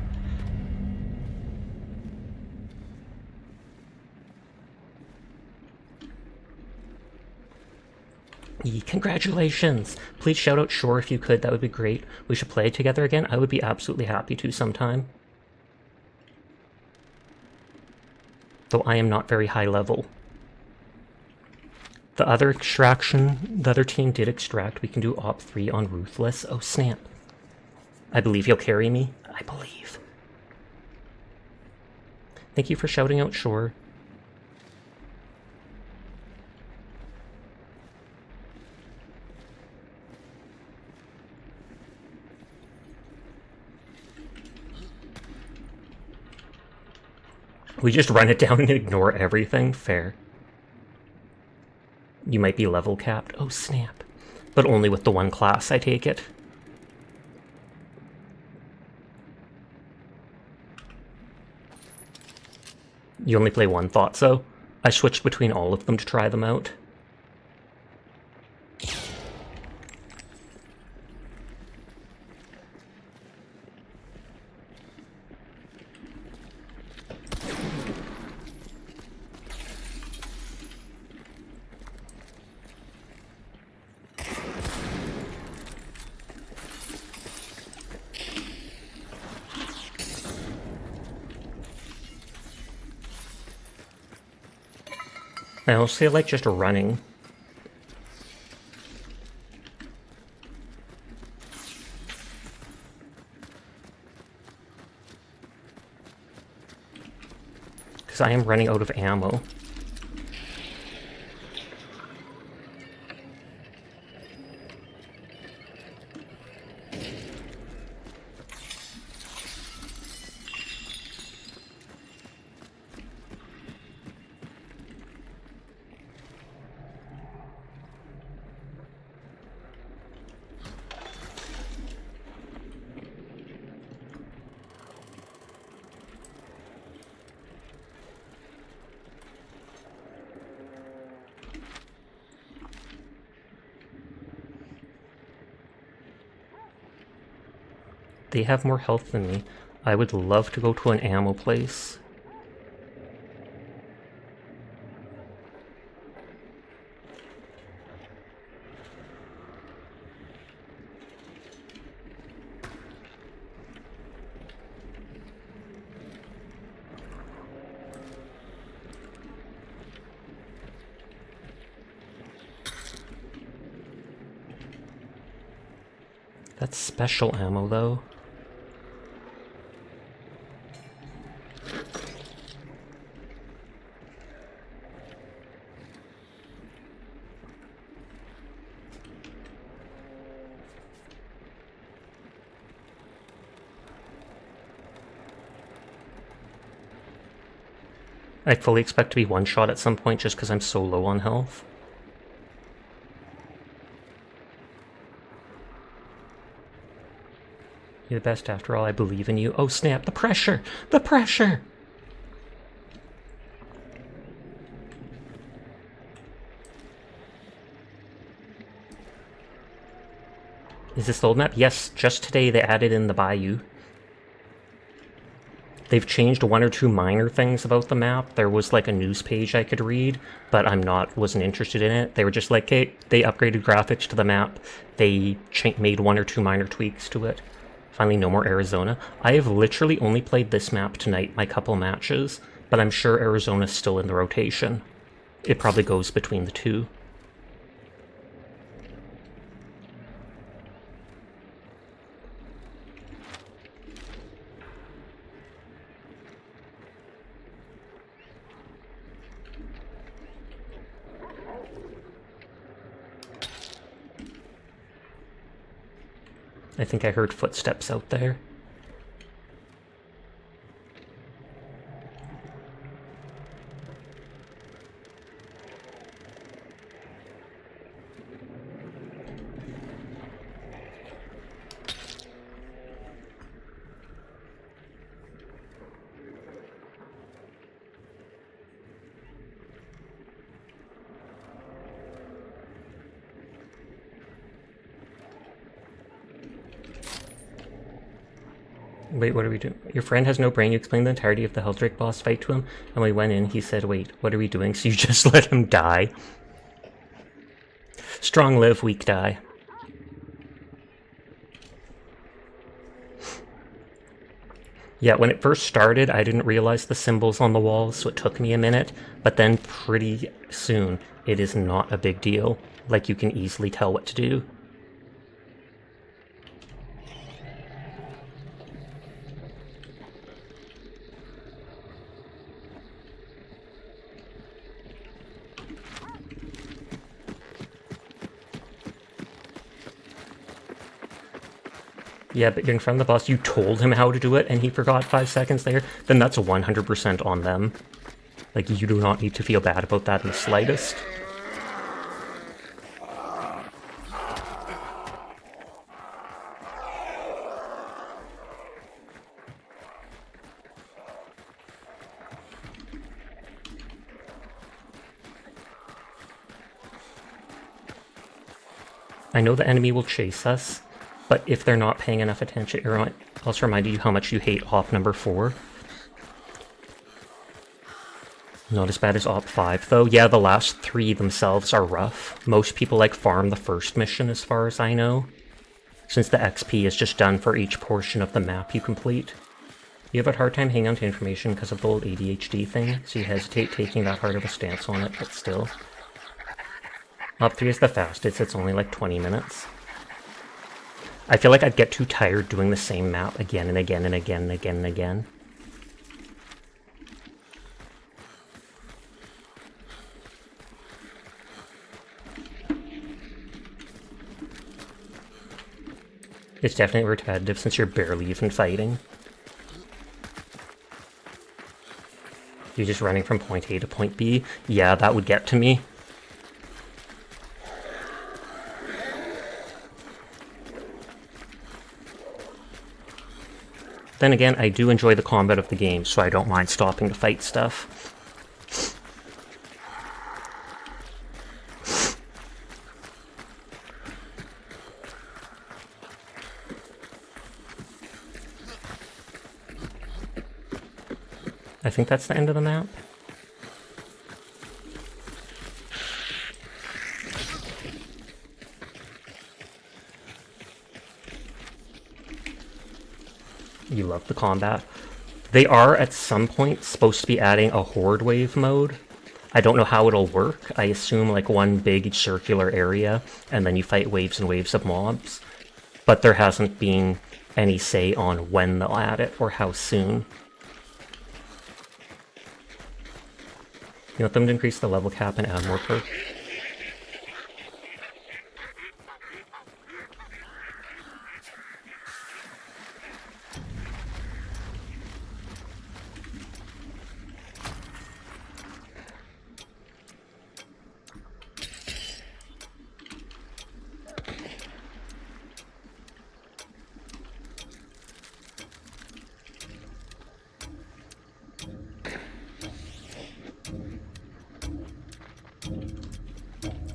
Congratulations! Please shout out Shore if you could, that would be great. We should play together again. I would be absolutely happy to sometime. Though I am not very high level. The other team did extract. We can do Op 3 on Ruthless. Oh snap. I believe you'll carry me. I believe. Thank you for shouting out Shore. We just run it down and ignore everything? Fair. You might be level capped. Oh snap. But only with the one class, I take it. You only play one thought, so I switched between all of them to try them out. I honestly like just running. Because I am running out of ammo. They have more health than me. I would love to go to an ammo place. That's special ammo, though. I fully expect to be one-shot at some point just because I'm so low on health. You're the best after all, I believe in you. Oh snap, the pressure! The pressure! Is this the old map? Yes, just today they added in the bayou. They've changed one or two minor things about the map. There was like a news page I could read, but wasn't interested in it. They were just like, hey, they upgraded graphics to the map. They made one or two minor tweaks to it. Finally, no more Arizona. I have literally only played this map tonight, my couple matches, but I'm sure Arizona's still in the rotation. It probably goes between the two. I think I heard footsteps out there. Wait, what are we doing? Your friend has no brain. You explained the entirety of the Helldrake boss fight to him, and when we went in, he said, wait, what are we doing? So you just let him die. Strong live, weak die. Yeah, when it first started, I didn't realize the symbols on the walls, so it took me a minute, but then pretty soon, it is not a big deal. Like, you can easily tell what to do. Yeah, but you're in front of the boss, you told him how to do it, and he forgot 5 seconds there, then that's 100% on them. Like, you do not need to feel bad about that in the slightest. I know the enemy will chase us, but if they're not paying enough attention, I'll also remind you how much you hate op number 4. Not as bad as op 5, though. Yeah, the last 3 themselves are rough. Most people, like, farm the first mission, as far as I know, since the XP is just done for each portion of the map you complete. You have a hard time hanging on to information because of the old ADHD thing, so you hesitate taking that hard of a stance on it, but still. Op 3 is the fastest, it's only like 20 minutes. I feel like I'd get too tired doing the same map again and again and again and again and again. It's definitely repetitive since you're barely even fighting. You're just running from point A to point B. Yeah, that would get to me. Then again, I do enjoy the combat of the game, so I don't mind stopping to fight stuff. I think that's the end of the map. You love the combat. They are, at some point, supposed to be adding a horde wave mode. I don't know how it'll work. I assume like one big circular area, and then you fight waves and waves of mobs. But there hasn't been any say on when they'll add it, or how soon. You want them to increase the level cap and add more perks?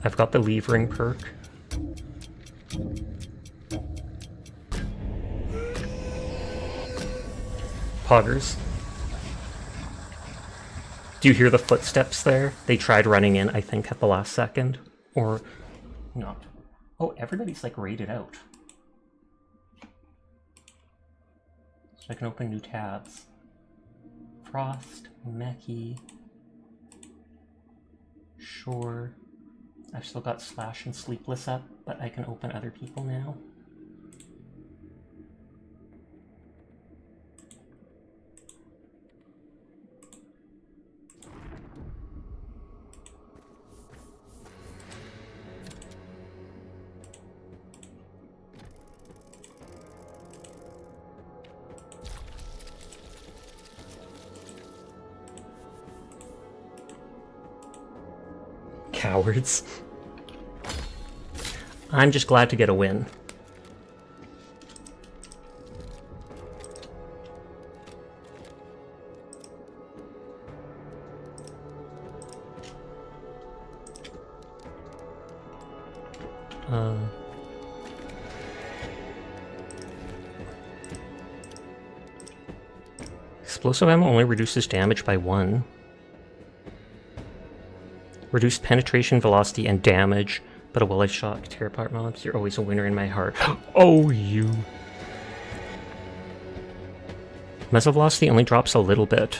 I've got the levering perk. Poggers. Do you hear the footsteps there? They tried running in, I think, at the last second. Or not. Oh, everybody's like raided out. So I can open new tabs. Frost, Mechie, Shore. I've still got Slash and Sleepless up, but I can open other people now. Cowards. I'm just glad to get a win. Explosive ammo only reduces damage by 1. Reduced penetration, velocity, and damage, but a well-edged shot can tear apart mobs. You're always a winner in my heart. Oh, you. Muzzle velocity only drops a little bit.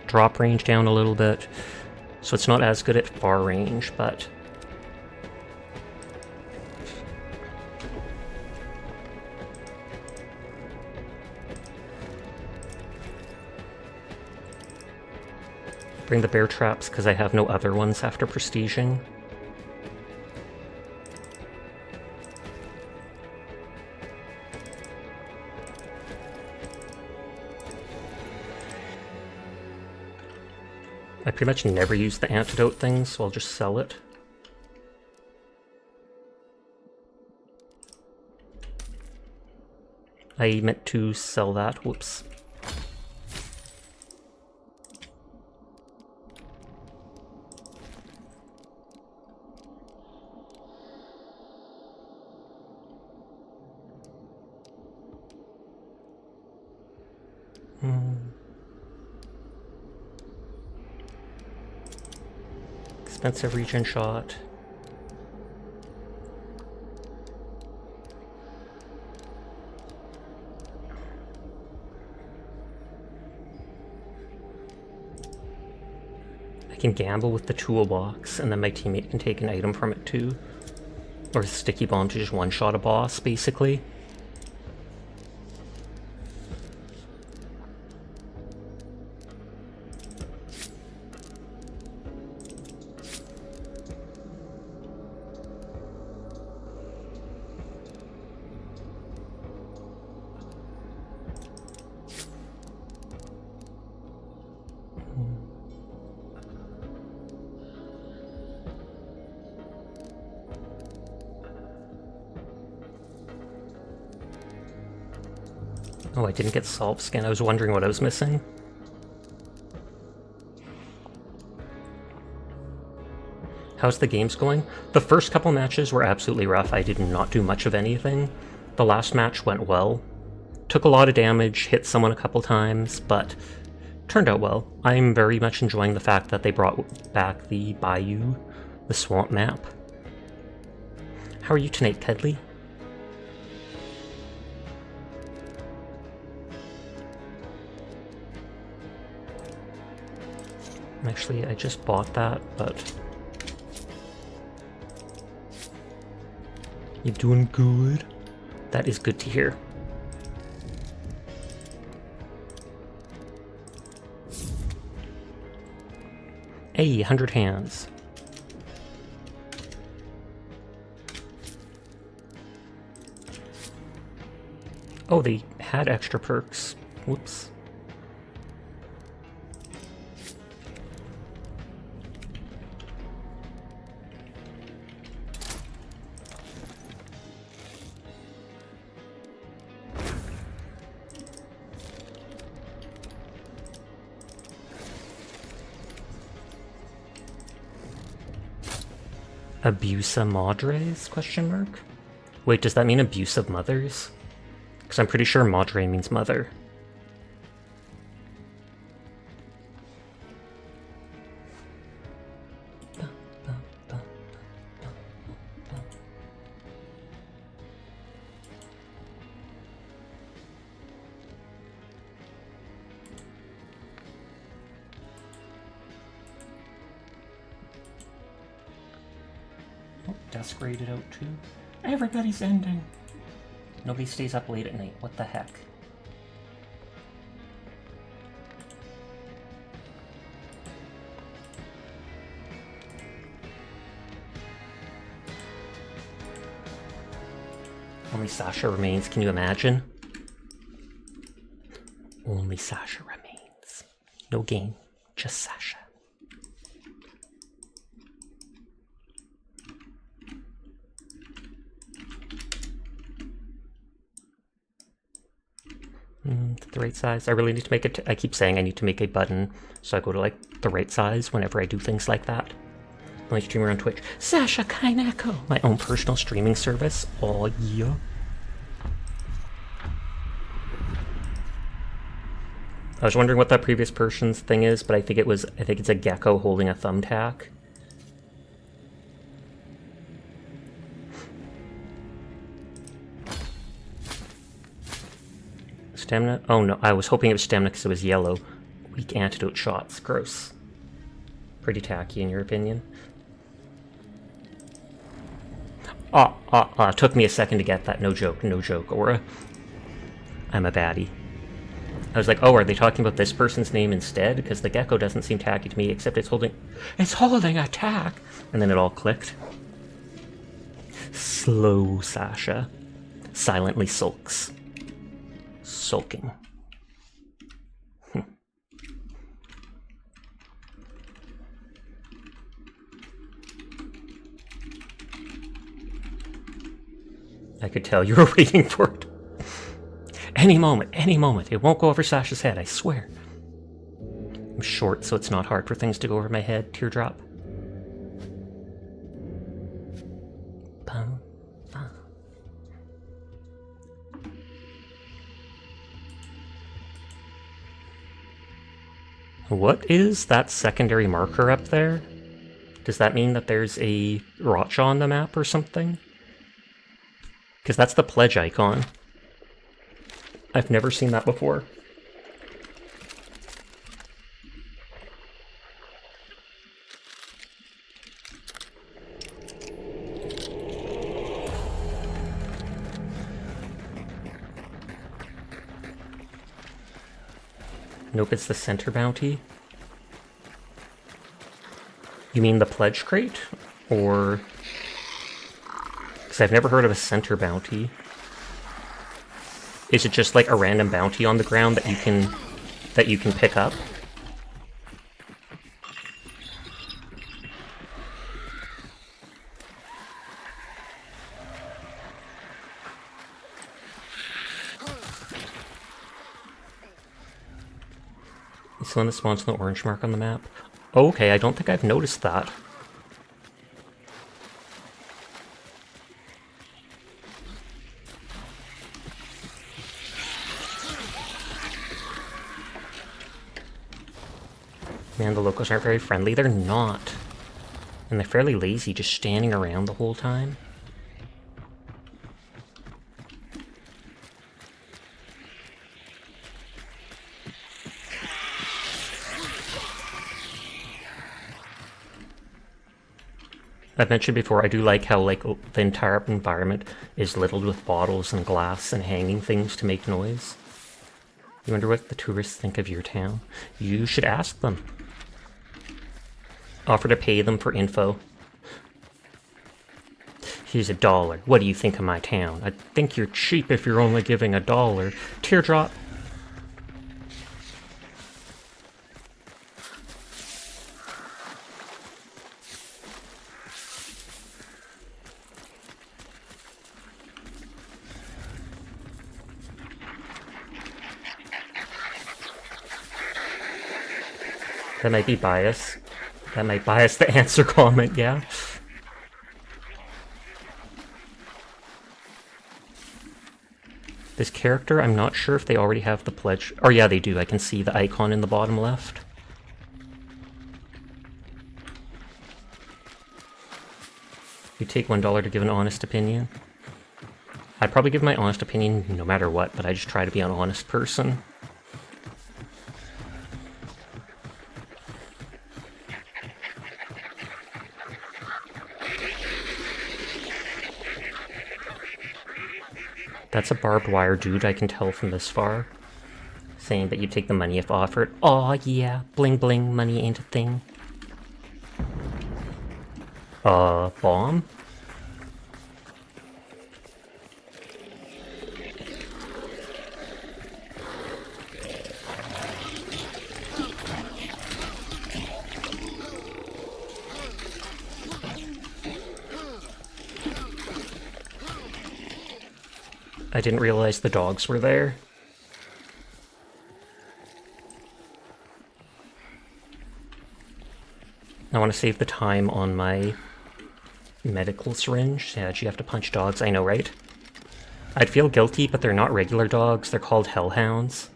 Drop range down a little bit. So it's not as good at far range, but... Bring the bear traps because I have no other ones after prestiging. I pretty much never use the antidote thing, so I'll just sell it. I meant to sell that, whoops. Expensive regen shot. I can gamble with the toolbox, and then my teammate can take an item from it too. Or sticky bomb to just one-shot a boss, basically. Oh, I didn't get Salt Skin. I was wondering what I was missing. How's the games going? The first couple matches were absolutely rough. I did not do much of anything. The last match went well. Took a lot of damage, hit someone a couple times, but turned out well. I'm very much enjoying the fact that they brought back the Bayou, the swamp map. How are you tonight, Kedley? Actually, I just bought that, but... You doing good? That is good to hear. Hey, 100 hands. Oh, they had extra perks. Whoops. Abusa madres? Question mark. Wait, does that mean abusive mothers? Because I'm pretty sure madre means mother. Desk rated out too. Everybody's ending. Nobody stays up late at night. What the heck? Only Sasha remains. Can you imagine? Only Sasha remains. No game. Just Sasha. The right size. I really need to make it. I keep saying I need to make a button, so I go to like the right size whenever I do things like that. My streamer on Twitch, Sasha Kaineko, my own personal streaming service. Oh yeah. I was wondering what that previous person's thing is, but I think it's a gecko holding a thumbtack. Stamina? Oh no, I was hoping it was stamina because it was yellow. Weak antidote shots. Gross. Pretty tacky in your opinion. Took me a second to get that. No joke, Aura. I'm a baddie. I was like, oh, are they talking about this person's name instead? Because the gecko doesn't seem tacky to me, except it's holding attack! And then it all clicked. Slow Sasha. Silently sulks. Sulking. I could tell you were waiting for it. Any moment. It won't go over Sasha's head, I swear. I'm short, so it's not hard for things to go over my head. Teardrop. Bum, bum. What is that secondary marker up there? Does that mean that there's a Rocha on the map or something? Because that's the pledge icon. I've never seen that before. Nope, it's the center bounty. You mean the pledge crate? Or... because I've never heard of a center bounty. Is it just like a random bounty on the ground that you can pick up? Is the one that spawns on the orange mark on the map? Okay, I don't think I've noticed that. Man, the locals aren't very friendly. They're not. And they're fairly lazy, just standing around the whole time. I've mentioned before, I do like how the entire environment is littered with bottles and glass and hanging things to make noise. You wonder what the tourists think of your town? You should ask them. Offer to pay them for info. Here's $1. What do you think of my town? I think you're cheap if you're only giving $1. Teardrop. That might be bias. That might bias the answer comment, yeah. This character, I'm not sure if they already have the pledge. Or yeah, they do. I can see the icon in the bottom left. You take $1 to give an honest opinion. I'd probably give my honest opinion no matter what, but I just try to be an honest person. That's a barbed wire dude, I can tell from this far. Saying that you take the money if offered. Aw, yeah, bling bling, money ain't a thing. Bomb? I didn't realize the dogs were there. I want to save the time on my medical syringe. Yeah, you have to punch dogs, I know, right? I'd feel guilty, but they're not regular dogs, they're called hellhounds.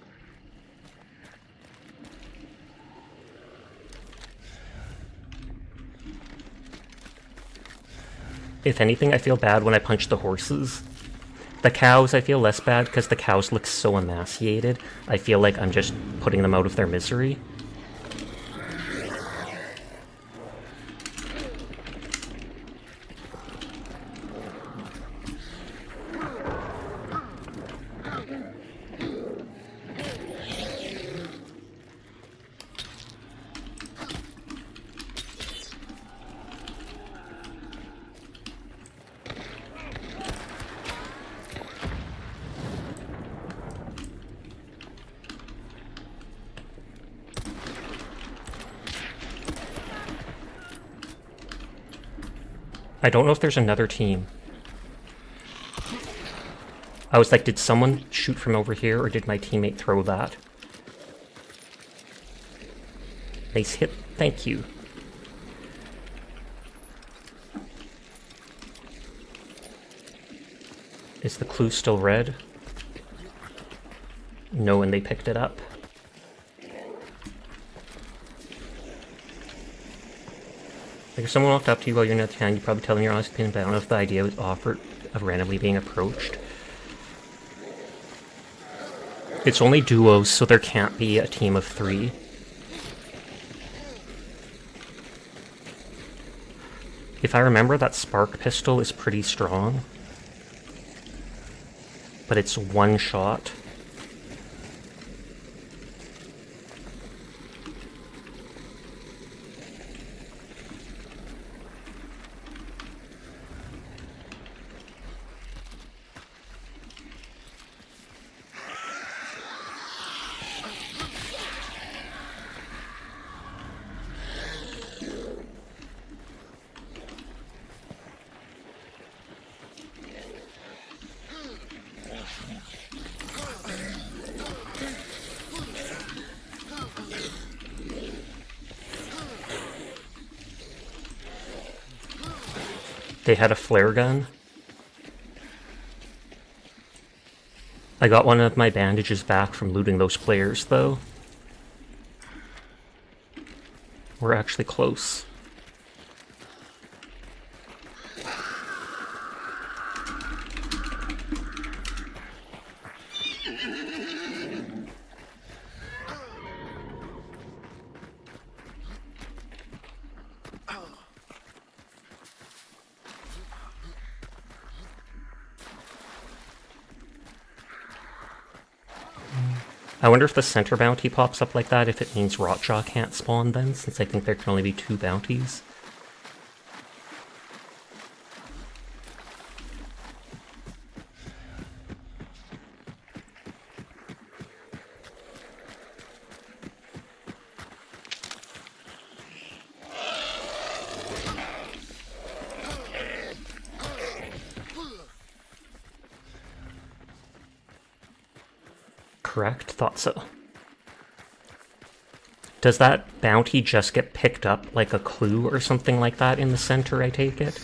If anything, I feel bad when I punch the horses. The cows, I feel less bad because the cows look so emaciated. I feel like I'm just putting them out of their misery. I don't know if there's another team. I was like, did someone shoot from over here, or did my teammate throw that? Nice hit, thank you. Is the clue still red? No, and they picked it up. Like if someone walked up to you while you're in the town, you'd probably tell them your honest opinion, but I don't know if the idea was offered of randomly being approached. It's only duos, so there can't be a team of 3. If I remember, that spark pistol is pretty strong. But it's one shot. They had a flare gun. I got one of my bandages back from looting those players, though. We're actually close. I wonder if the center bounty pops up like that, if it means Rotjaw can't spawn then, since I think there can only be 2 bounties. Correct? Thought so. Does that bounty just get picked up like a clue or something like that in the center, I take it?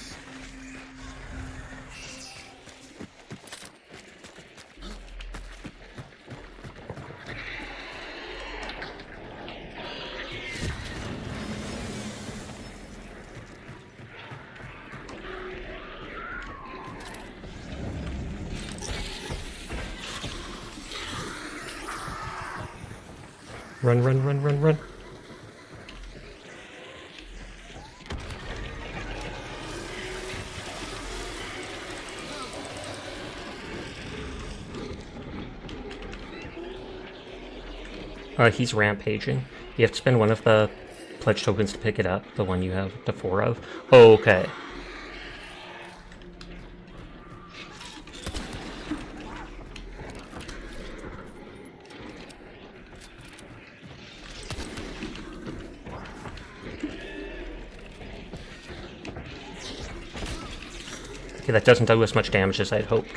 Run, run, run, run, run. He's rampaging. You have to spend one of the pledge tokens to pick it up, the one you have the 4 of. Okay. Okay, that doesn't do as much damage as I'd hoped.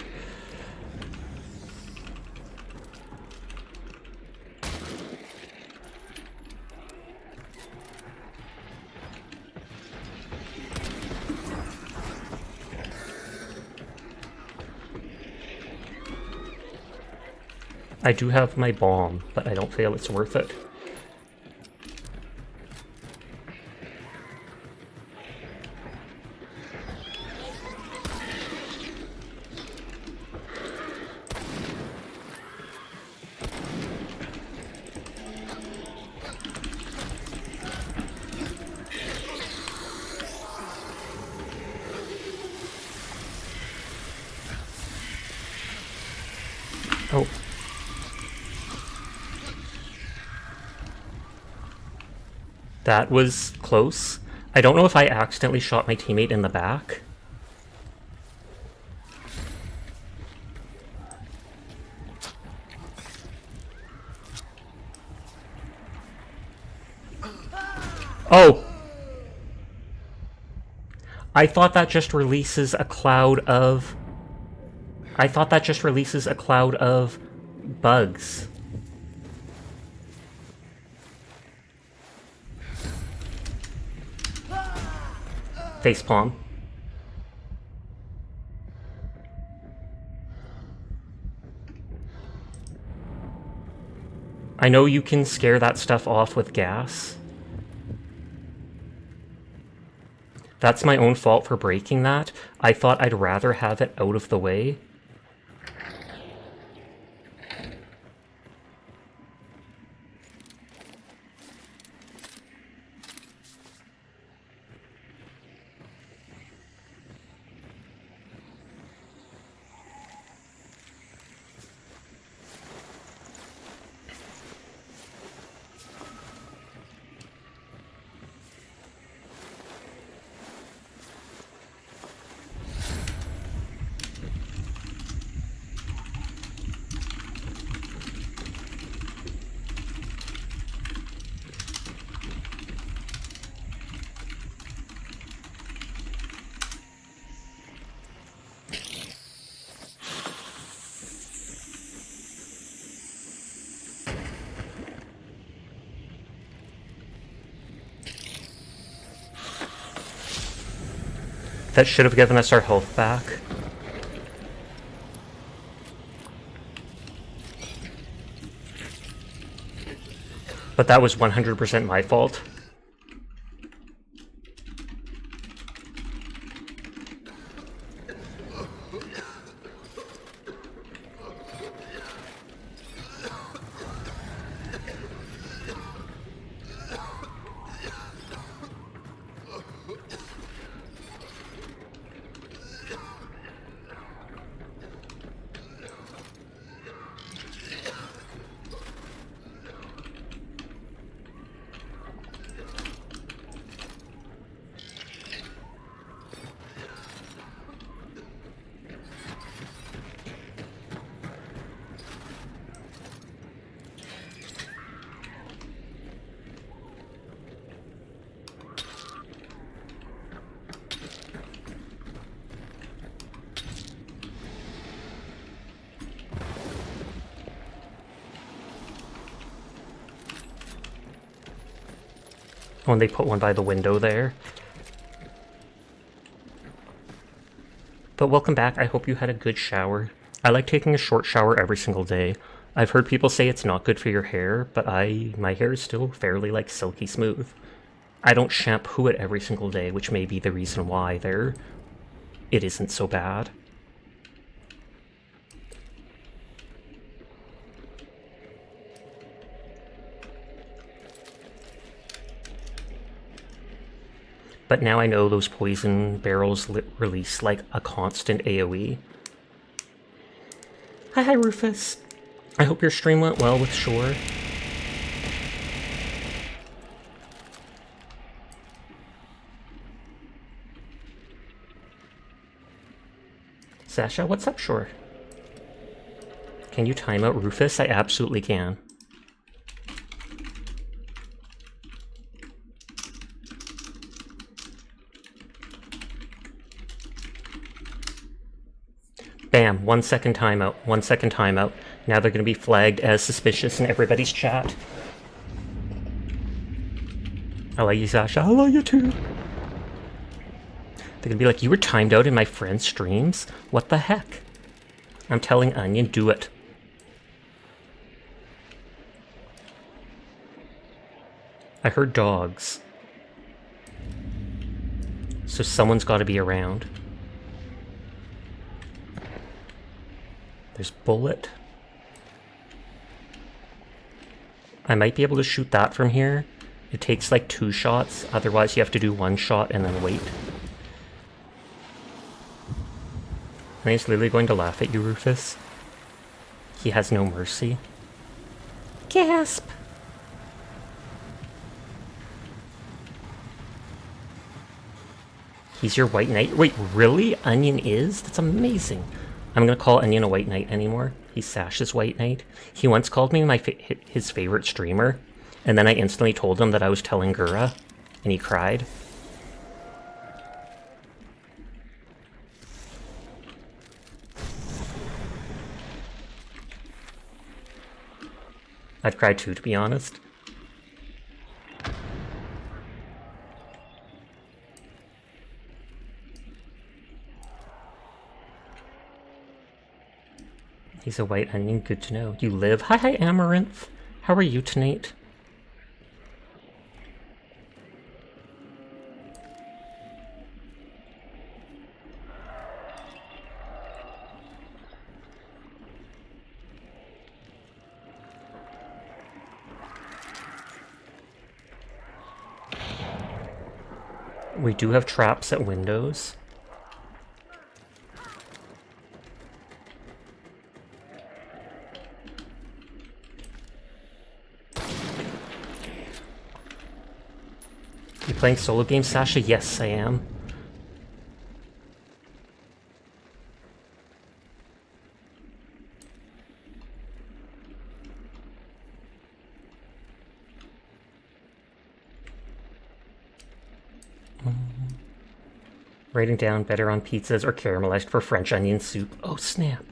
I do have my bomb, but I don't feel it's worth it. Oh. That was close. I don't know if I accidentally shot my teammate in the back. Oh! I thought that just releases a cloud of... I thought that just releases a cloud of bugs. Facepalm. I know you can scare that stuff off with gas. That's my own fault for breaking that. I thought I'd rather have it out of the way. That should have given us our health back. But that was 100% my fault. Oh, and they put one by the window there. But welcome back. I hope you had a good shower. I like taking a short shower every single day. I've heard people say it's not good for your hair, but my hair is still fairly, like, silky smooth. I don't shampoo it every single day, which may be the reason why it isn't so bad. But now I know those poison barrels release like a constant AoE. Hi, Rufus. I hope your stream went well with Shore. Sasha, what's up, Shore? Can you time out Rufus? I absolutely can. Bam, 1 second timeout, 1 second timeout. Now they're going to be flagged as suspicious in everybody's chat. I like you, Sasha. I love you too. They're going to be like, you were timed out in my friend's streams? What the heck? I'm telling Onion, do it. I heard dogs. So someone's got to be around. There's Bullet. I might be able to shoot that from here. It takes like 2 shots, otherwise you have to do 1 shot and then wait. And he's literally going to laugh at you, Rufus. He has no mercy. Gasp! He's your white knight? Wait, really? Onion is? That's amazing. I'm gonna call Onion a white knight anymore. He's Sash's white knight. He once called me his favorite streamer, and then I instantly told him that I was telling Gura, and he cried. I'd cry too, to be honest. He's a white onion, good to know. You live? Hi, Amaranth. How are you tonight? We do have traps at windows. You playing solo games, Sasha? Yes, I am. Writing down better on pizzas or caramelized for French onion soup. Oh, snap.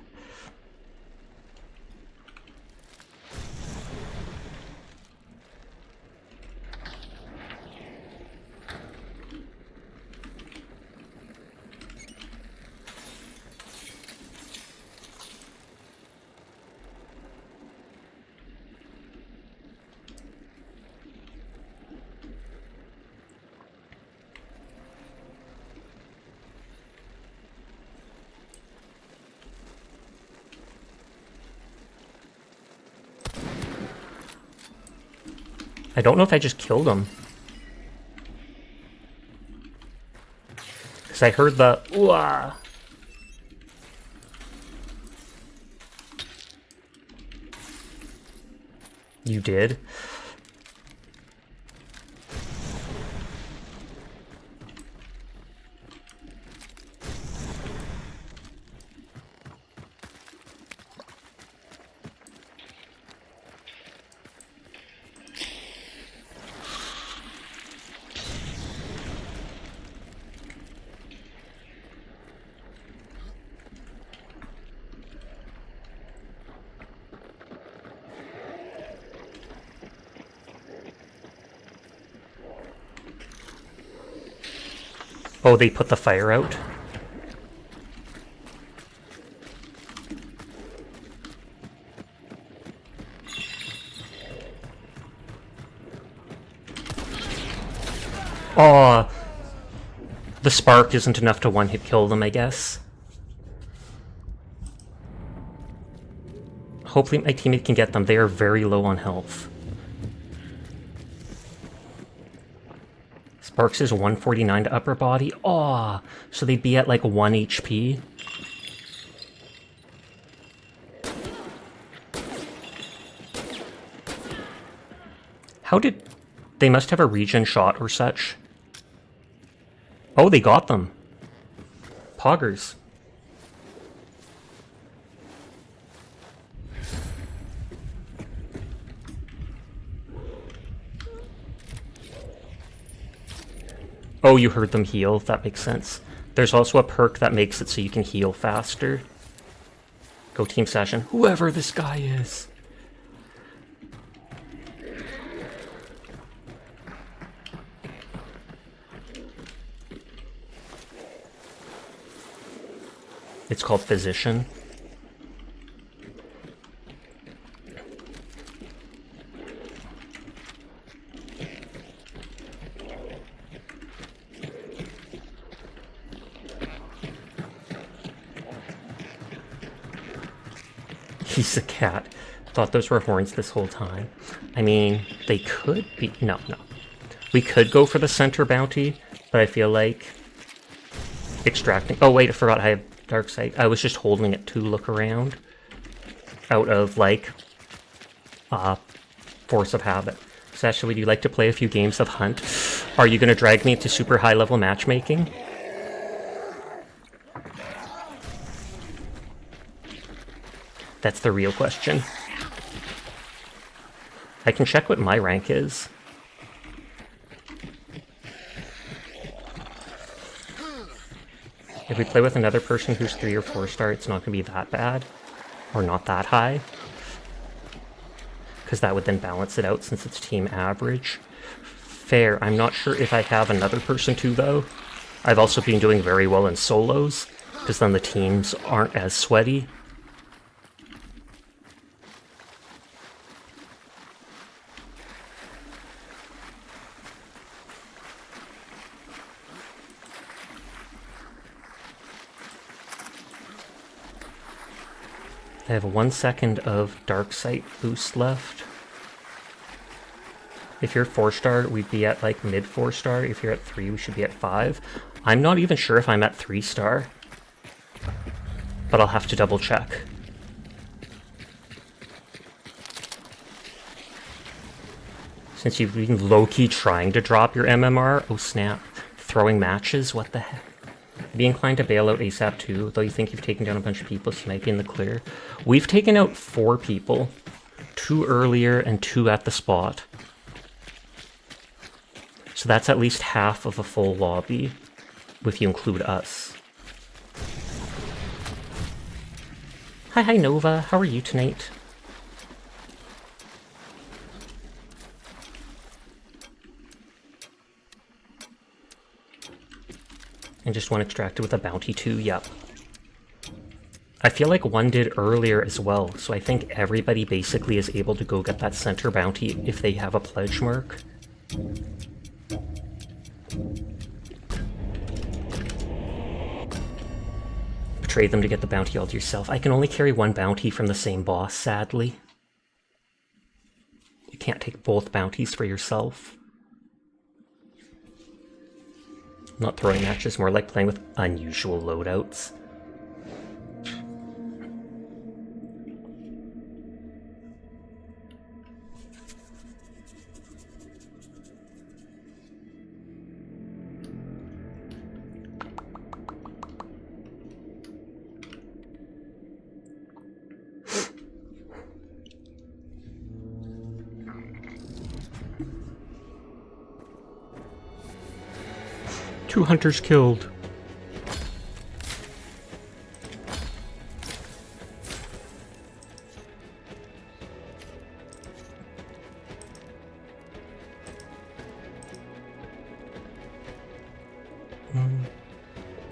I don't know if I just killed him. Because I heard the ooh-ah. You did? Oh, they put the fire out? Oh, the spark isn't enough to one-hit kill them, I guess. Hopefully my teammate can get them. They are very low on health. Sparks is 149 to upper body. Aw, so they'd be at like 1 HP. How did... They must have a regen shot or such. Oh, they got them. Poggers. Oh, you heard them heal. That makes sense. There's also a perk that makes it so you can heal faster. Go team session. Whoever this guy is. It's called Physician. He's a cat. Thought those were horns this whole time. I mean, they could be... No. We could go for the center bounty, but I feel like extracting... Oh wait, I forgot I have Dark Sight. I was just holding it to look around out of, like, force of habit. Sasha, would you like to play a few games of Hunt? Are you going to drag me into super high-level matchmaking? That's the real question. I can check what my rank is. If we play with another person who's 3 or 4 star, it's not going to be that bad. Or not that high. Because that would then balance it out since it's team average. Fair. I'm not sure if I have another person too, though. I've also been doing very well in solos, because then the teams aren't as sweaty. I have 1 second of Dark Sight boost left. If you're 4 star, we'd be at like mid 4 star. If you're at 3, we should be at 5. I'm not even sure if I'm at 3 star, but I'll have to double check. Since you've been low-key trying to drop your MMR, oh snap, throwing matches, what the heck? Be inclined to bail out ASAP too, though you think you've taken down a bunch of people, so you might be in the clear. We've taken out 4 people. 2 earlier and 2 at the spot. So that's at least half of a full lobby, if you include us. Hi Nova, how are you tonight? And just one extracted with a bounty too, yep. I feel like one did earlier as well, so I think everybody basically is able to go get that center bounty if they have a pledge mark. Betray them to get the bounty all to yourself. I can only carry 1 bounty from the same boss, sadly. You can't take both bounties for yourself. Not throwing matches, more like playing with unusual loadouts. Two hunters killed.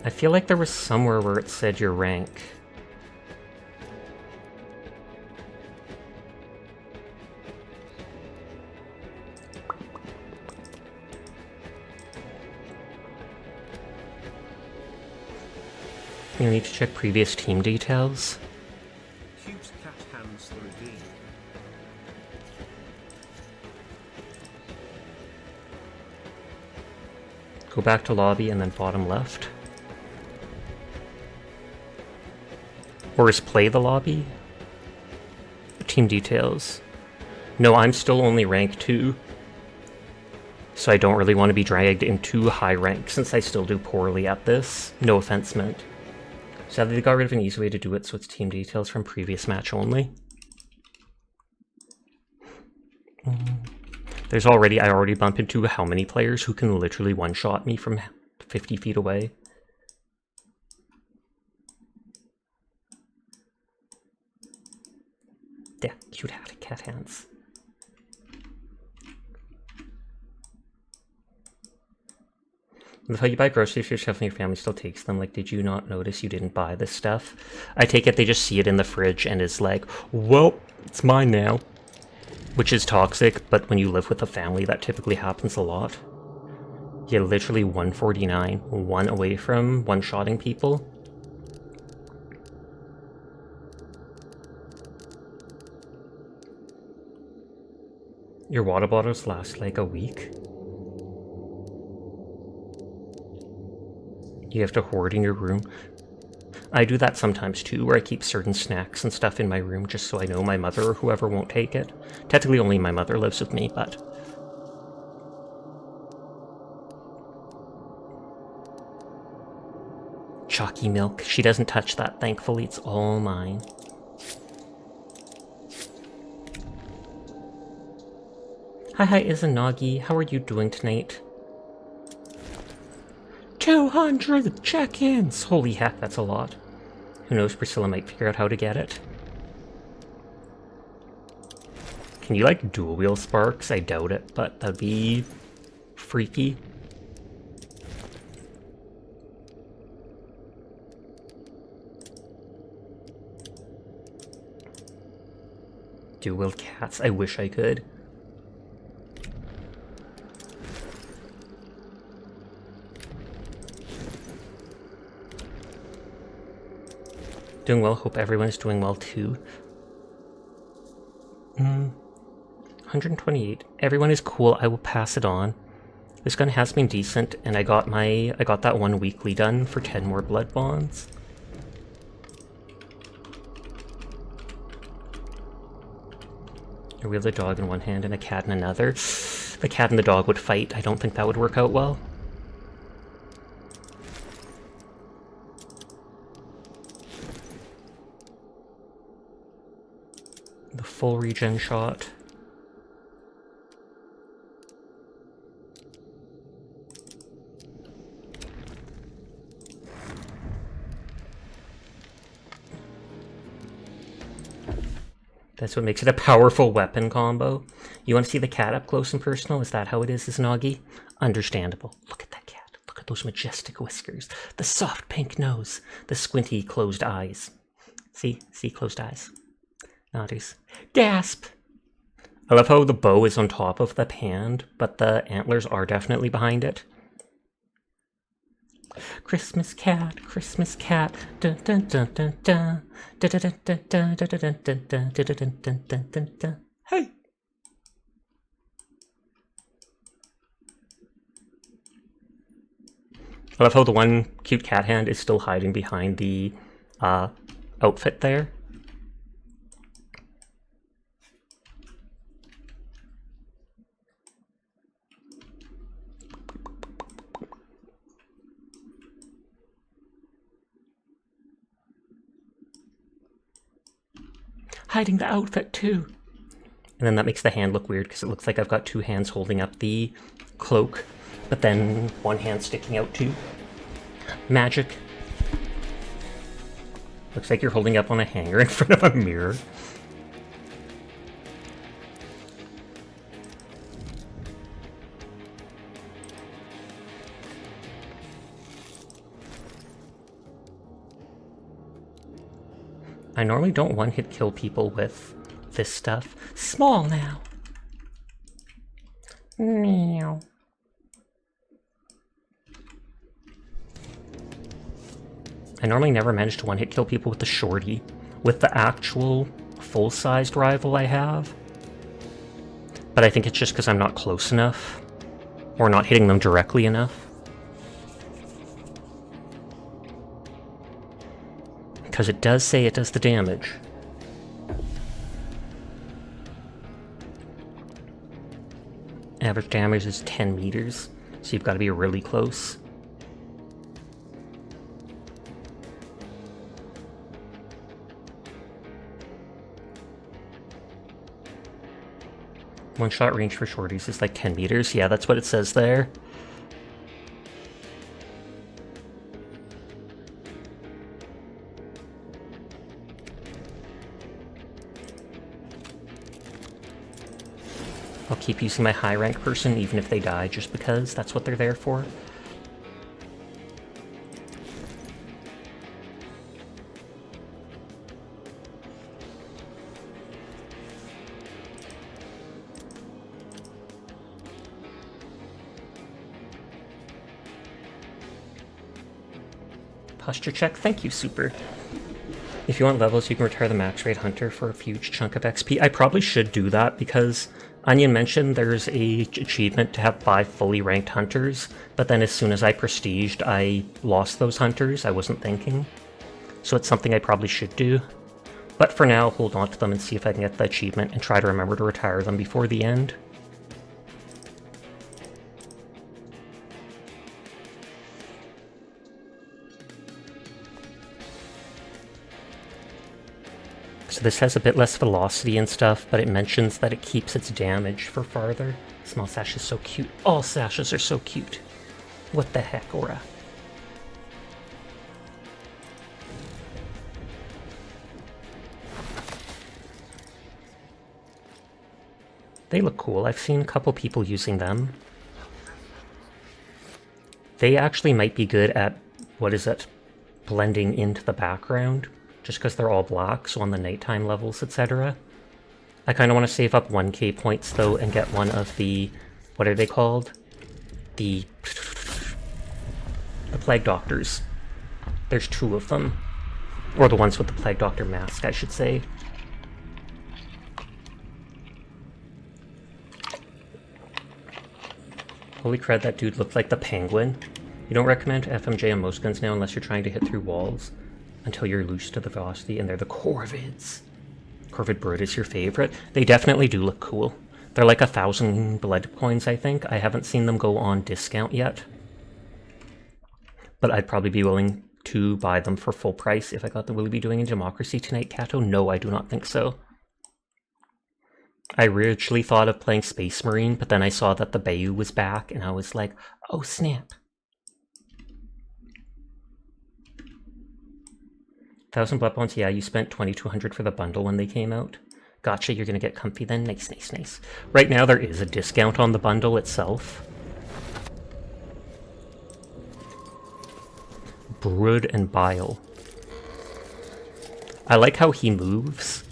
I feel like there was somewhere where it said your rank. You need to check previous team details. Cute cat hands the redeem. Go back to lobby and then bottom left. Or is play the lobby? Team details. No, I'm still only rank 2. So I don't really want to be dragged into high rank since I still do poorly at this. No offense meant. Sadly, they got rid of an easy way to do it, so it's team details from previous match only. I already bump into how many players who can literally one-shot me from 50 feet away. Yeah, cute cat hands. With how you buy groceries for yourself and your family still takes them. Like, did you not notice you didn't buy this stuff? I take it they just see it in the fridge and is like, well, it's mine now. Which is toxic, but when you live with a family, that typically happens a lot. You're literally 149, one away from one-shotting people. Your water bottles last like a week. You have to hoard in your room. I do that sometimes too, where I keep certain snacks and stuff in my room just so I know my mother or whoever won't take it. Technically only my mother lives with me, but... Chalky milk. She doesn't touch that, thankfully. It's all mine. Hi, Izanagi. How are you doing tonight? 200 check-ins! Holy heck, that's a lot. Who knows, Priscilla might figure out how to get it. Can you, like, dual-wheel sparks? I doubt it, but that'd be... freaky. Dual-wheel cats? I wish I could. Doing well, hope everyone is doing well too. 128. Everyone is cool, I will pass it on. This gun has been decent, and I got that one weekly done for 10 more blood bonds. I wield a dog in one hand and a cat in another. The cat and the dog would fight. I don't think that would work out well. The full regen shot. That's what makes it a powerful weapon combo. You want to see the cat up close and personal? Is that how it is Nagi? Understandable. Look at that cat. Look at those majestic whiskers. The soft pink nose. The squinty closed eyes. See? See closed eyes. Nodders. Gasp! I love how the bow is on top of the hand, but the antlers are definitely behind it. Christmas cat, dun dun dun dun dun, dun dun dun dun dun dun dun dun dun dun dun dun. Hey! I love how the one cute cat hand is still hiding behind the outfit there. Hiding the outfit too. And then that makes the hand look weird because it looks like I've got two hands holding up the cloak, but then one hand sticking out too. Magic. Looks like you're holding up on a hanger in front of a mirror. I normally don't one-hit kill people with this stuff. Small now. Meow. I normally never manage to one-hit kill people with the shorty. With the actual full-sized rival I have. But I think it's just because I'm not close enough. Or not hitting them directly enough. Because it does say it does the damage. Average damage is 10 meters, so you've got to be really close. One shot range for shorties is like 10 meters. Yeah, that's what it says there. I'll keep using my high rank person even if they die, just because that's what they're there for. Posture check, thank you, Super. If you want levels, you can retire the max rate hunter for a huge chunk of XP. I probably should do that because Onion mentioned there's a achievement to have 5 fully ranked hunters, but then as soon as I prestiged, I lost those hunters. I wasn't thinking. So it's something I probably should do. But for now, hold on to them and see if I can get the achievement and try to remember to retire them before the end. So this has a bit less velocity and stuff, but it mentions that it keeps its damage for farther. Small sash is so cute. All sashes are so cute. What the heck, Aura? They look cool. I've seen a couple people using them. They actually might be good at, what is it, blending into the background. Just because they're all black, so on the nighttime levels, etc. I kind of want to save up 1k points, though, and get one of the... what are they called? The Plague Doctors. There's 2 of them. Or the ones with the Plague Doctor mask, I should say. Holy crud, that dude looked like the Penguin. You don't recommend FMJ on most guns now unless you're trying to hit through walls. Until you're loose to the velocity, and they're the Corvids. Corvid Brood is your favorite. They definitely do look cool. They're like 1,000 blood coins, I think. I haven't seen them go on discount yet. But I'd probably be willing to buy them for full price if I got them. Will we be doing a democracy tonight, Kato? No, I do not think so. I originally thought of playing Space Marine, but then I saw that the Bayou was back, and I was like, oh snap. 1,000 blood bones, yeah, you spent 2,200 for the bundle when they came out. Gotcha, you're gonna get comfy then? Nice, nice, nice. Right now there is a discount on the bundle itself. Brood and Bile. I like how he moves,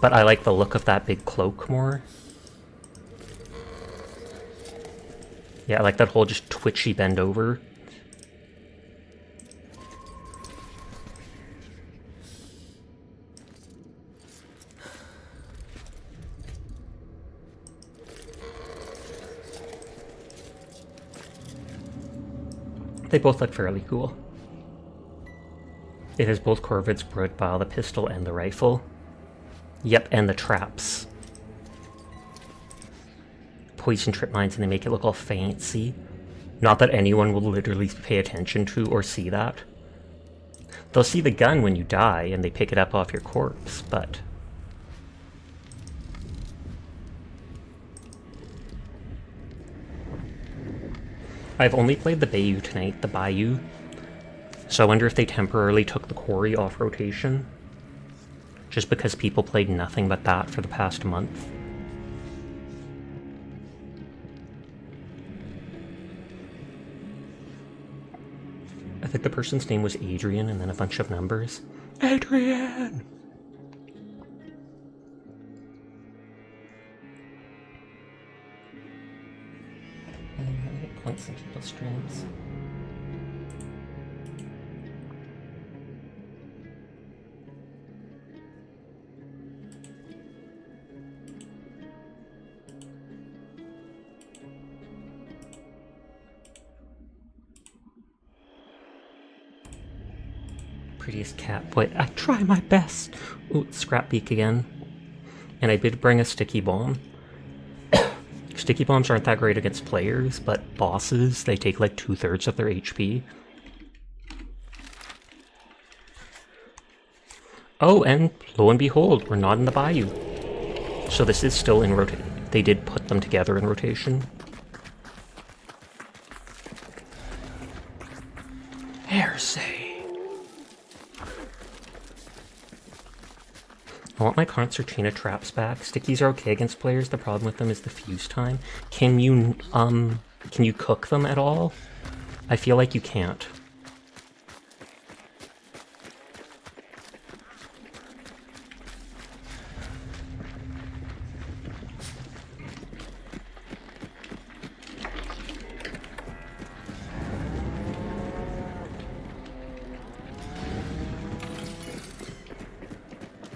but I like the look of that big cloak more. Yeah, I like that whole just twitchy bend over. They both look fairly cool. It has both Corvid's Brood Bile, the pistol, and the rifle. Yep, and the traps. Poison trip mines, and they make it look all fancy. Not that anyone will literally pay attention to or see that. They'll see the gun when you die, and they pick it up off your corpse, but... I've only played the Bayou tonight, the Bayou. So I wonder if they temporarily took the quarry off rotation. Just because people played nothing but that for the past month. I think the person's name was Adrian and then a bunch of numbers. Adrian! Points in people's streams. Prettiest cat boy. I try my best. Ooh, scrap beak again. And I did bring a sticky bomb. Sticky bombs aren't that great against players, but bosses, they take like 2/3 of their HP. Oh, and lo and behold, we're not in the bayou. So this is still in rotation. They did put them together in rotation. Heresy. I want my concertina traps back. Stickies are okay against players. The problem with them is the fuse time. Can you cook them at all? I feel like you can't.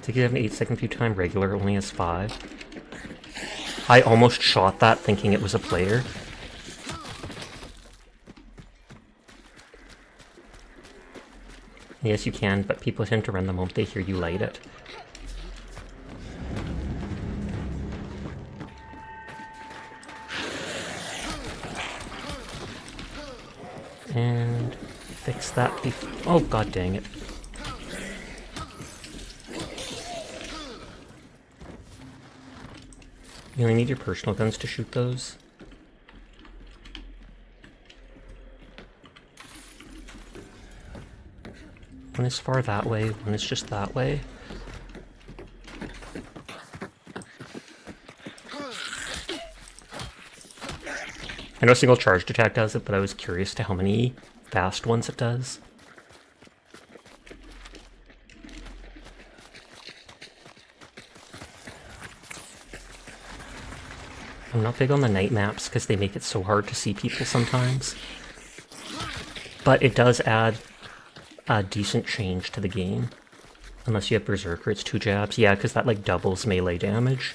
Did you have an 8-second view time? Regular only has 5. I almost shot that thinking it was a player. Yes, you can, but people tend to run the moment they hear you light it. And fix that before. Oh, god dang it. You only need your personal guns to shoot those. One is far that way, one is just that way. I know single charged attack does it, but I was curious to how many fast ones it does. I'm not big on the night maps because they make it so hard to see people sometimes. But it does add a decent change to the game. Unless you have Berserker, it's 2 jabs. Yeah, because that like doubles melee damage.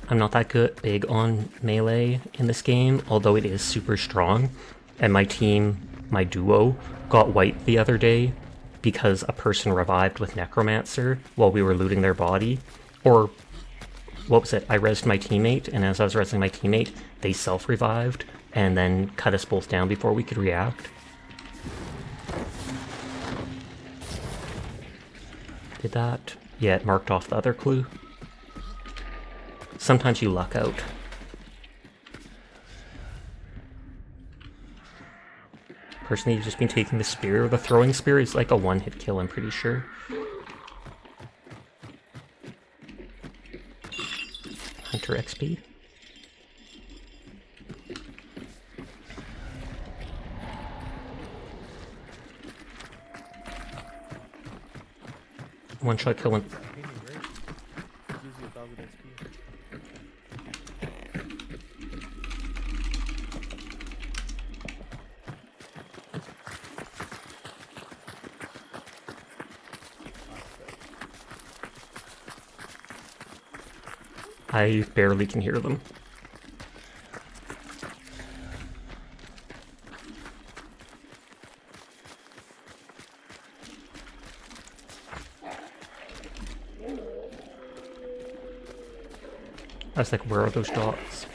I'm not that big on melee in this game, although it is super strong. And my team, my duo, got wiped the other day because a person revived with Necromancer while we were looting their body. Or, what was it? I rezzed my teammate, and as I was rezzing my teammate, they self-revived, and then cut us both down before we could react. Did that? Yeah, it marked off the other clue. Sometimes you luck out. Personally, you've just been taking the spear. The throwing spear is like a one-hit kill, I'm pretty sure. Hunter XP. One-shot kill one. I barely can hear them. I was like, where are those dots?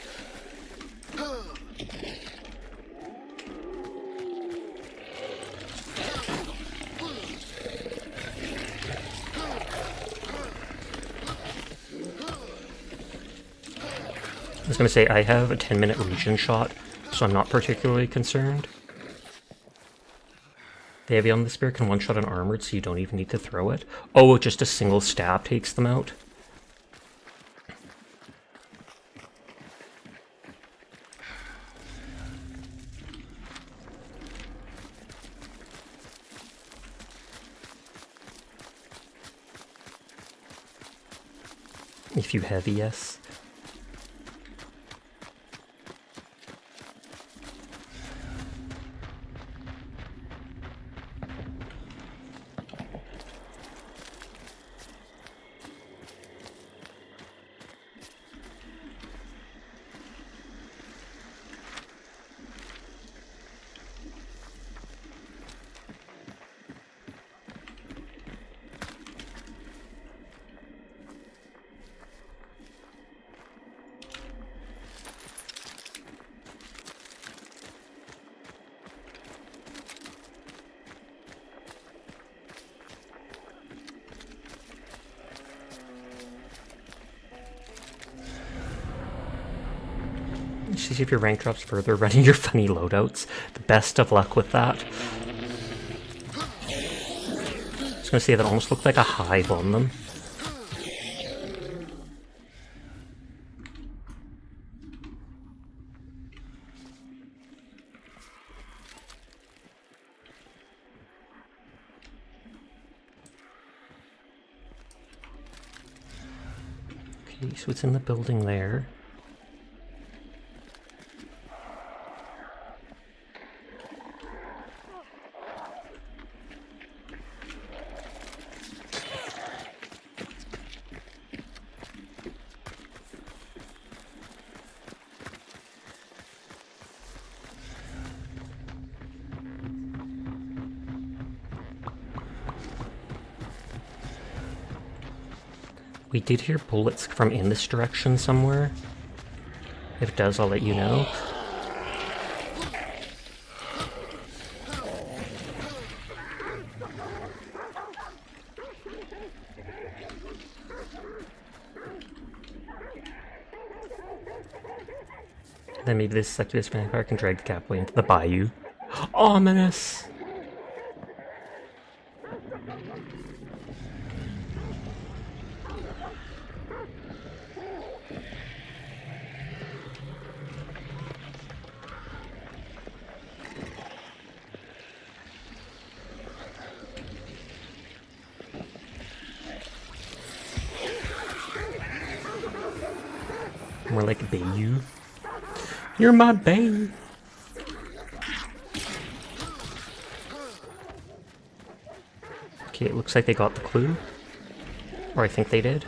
I was going to say, I have a 10-minute regen shot, so I'm not particularly concerned. The heavy on the spear can one-shot an armored, so you don't even need to throw it. Oh, just a single stab takes them out. If you heavy, yes. see if your rank drops further running your funny loadouts. The best of luck with that. I was gonna say that almost looked like a hive on them. Okay, so it's in the building there. We did hear bullets from in this direction somewhere. If it does, I'll let you know. Then maybe this succubus vampire can drag the capway into the bayou. Ominous! More like bayou. You're my bae. Okay, it looks like they got the clue. Or I think they did.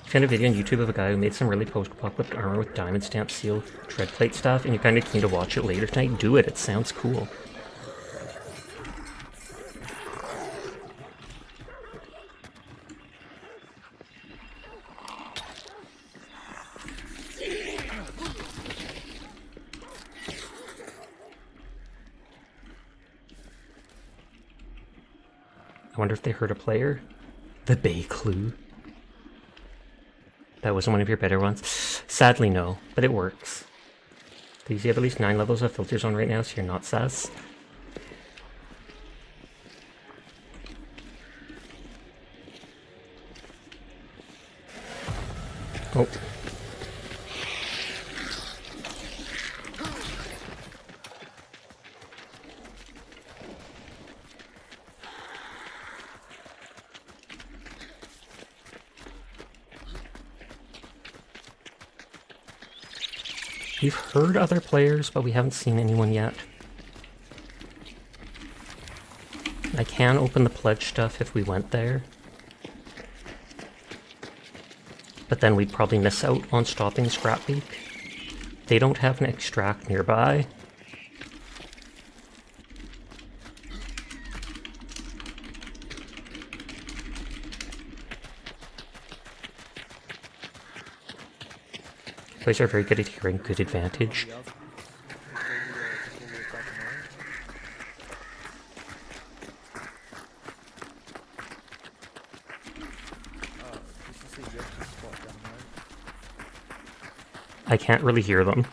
I found a video on YouTube of a guy who made some really post-apocalyptic armor with diamond stamp seal tread plate stuff, and you're kind of keen to watch it later tonight. Do it, it sounds cool. I wonder if they heard a player. The Bay clue. That wasn't one of your better ones. Sadly, no, but it works. These have at least 9 levels of filters on right now, so you're not sus. Oh. We've heard other players, but we haven't seen anyone yet. I can open the pledge stuff if we went there. But then we'd probably miss out on stopping Scrap Beak. They don't have an extract nearby. Players are very good at hearing good advantage. I can't really hear them.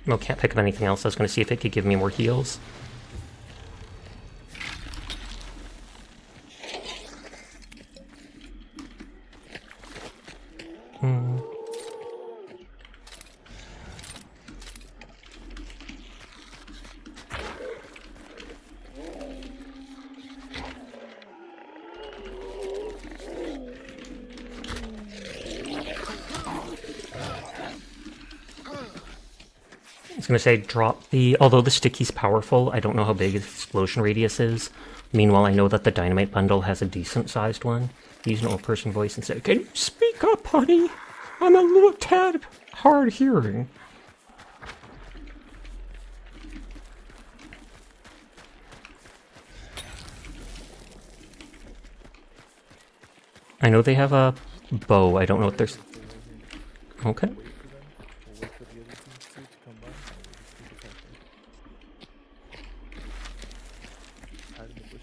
Oh, can't pick up anything else. I was going to see if it could give me more heals. I was going to say, drop the... Although the sticky's powerful, I don't know how big its explosion radius is. Meanwhile, I know that the dynamite bundle has a decent-sized one. Use an old person voice and say, "Can you speak up, honey? I'm a little tad hard hearing." I know they have a bow. I don't know if there's... Okay. Wait for them. We'll wait for the other team to come by. And we'll just take attack them. Hide in the bushes.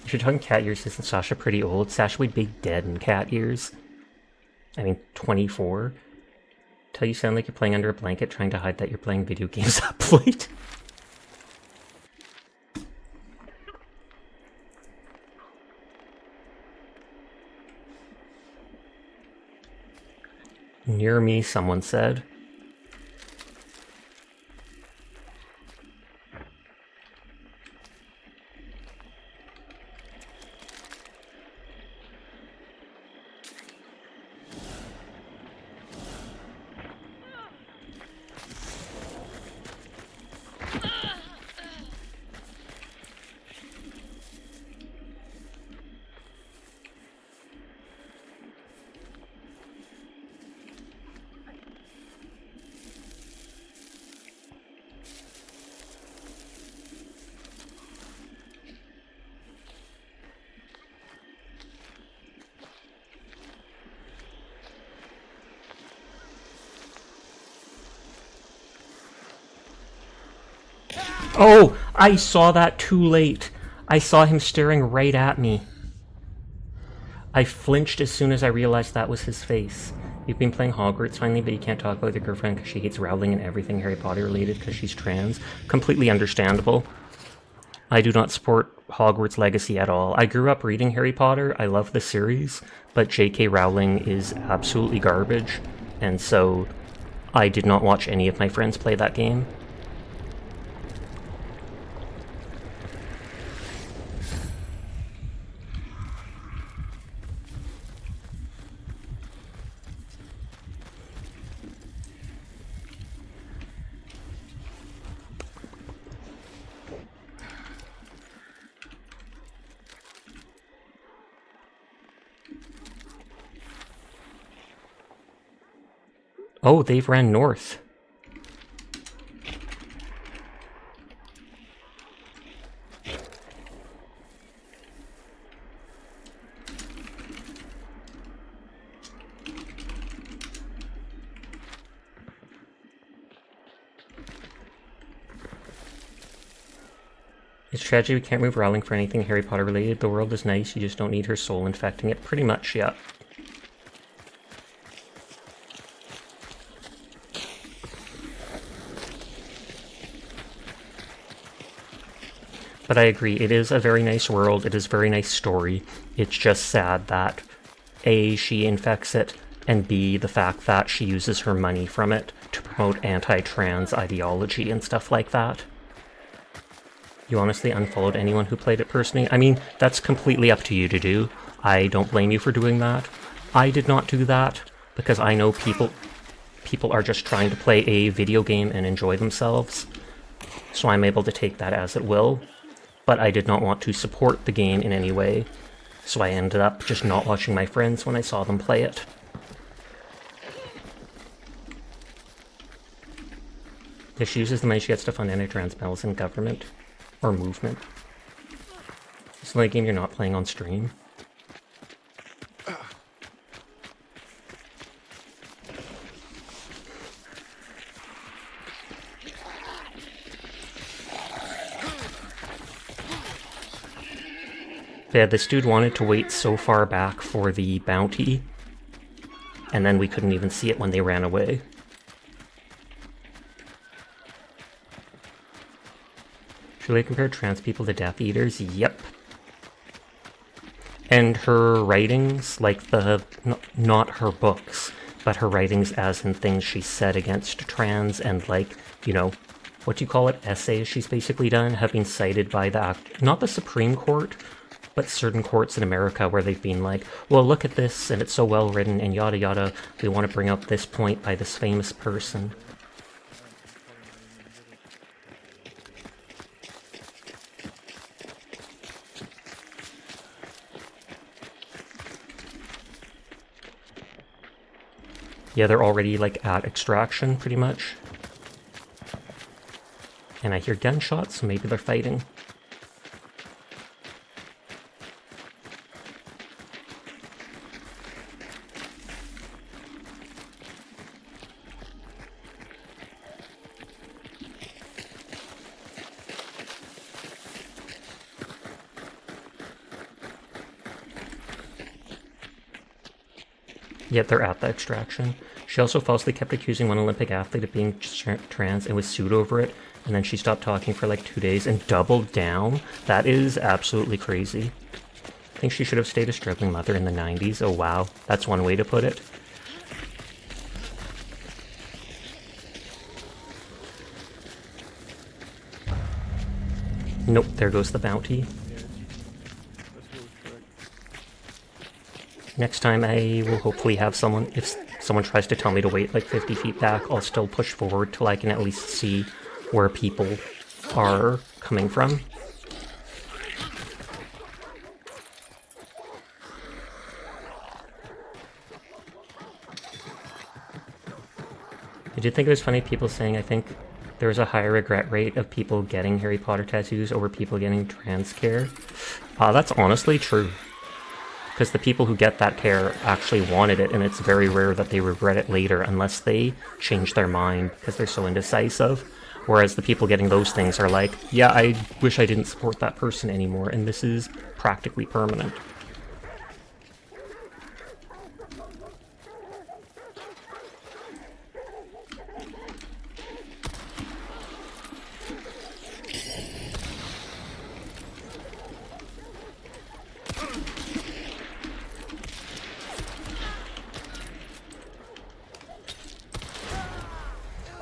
If you're talking cat years, isn't Sasha pretty old? Sasha would be dead in cat years. I mean, 24. Till you sound like you're playing under a blanket trying to hide that you're playing video games up late. Near me, someone said. Oh, I saw that too late. I saw him staring right at me. I flinched as soon as I realized that was his face. You've been playing Hogwarts finally, but you can't talk about your girlfriend because she hates Rowling and everything Harry Potter related because she's trans. Completely understandable. I do not support Hogwarts Legacy at all. I grew up reading Harry Potter. I love the series, but J.K. Rowling is absolutely garbage, and so I did not watch any of my friends play that game. Oh, they've ran north. It's tragic we can't move Rowling for anything Harry Potter related. The world is nice, you just don't need her soul infecting it. Pretty much, yeah. But I agree, it is a very nice world, it is a very nice story. It's just sad that A, she infects it, and B, the fact that she uses her money from it to promote anti-trans ideology and stuff like that. You honestly unfollowed anyone who played it personally? I mean, that's completely up to you to do. I don't blame you for doing that. I did not do that because I know people are just trying to play a video game and enjoy themselves. So I'm able to take that as it will. But I did not want to support the game in any way, so I ended up just not watching my friends when I saw them play it. If she uses the money she gets to fund anti-trans bills in government or movement. It's the only game you're not playing on stream. Yeah, this dude wanted to wait so far back for the bounty, and then we couldn't even see it when they ran away. Should we compare trans people to Death Eaters? Yep. And her writings, like not her books, but her writings as in things she said against trans and like, you know, what do you call it, essays she's basically done, have been cited by not the Supreme Court, but certain courts in America where they've been like, well, look at this, and it's so well written, and yada yada, we want to bring up this point by this famous person. Yeah, they're already like at extraction pretty much. And I hear gunshots, so maybe they're fighting. Yet they're at the extraction. She also falsely kept accusing one Olympic athlete of being trans and was sued over it, and then she stopped talking for like 2 days and doubled down. That is absolutely crazy. I think she should have stayed a struggling mother in the 90s. Oh wow, that's one way to put it. Nope, there goes the bounty. Yeah, that's really correct. Next time I will hopefully have someone, if someone tries to tell me to wait like 50 feet back, I'll still push forward till I can at least see where people are coming from. I did think it was funny people saying, I think there was a higher regret rate of people getting Harry Potter tattoos over people getting trans care. That's honestly true. Because the people who get that care actually wanted it, and it's very rare that they regret it later unless they change their mind because they're so indecisive. Whereas the people getting those things are like, yeah, I wish I didn't support that person anymore, and this is practically permanent.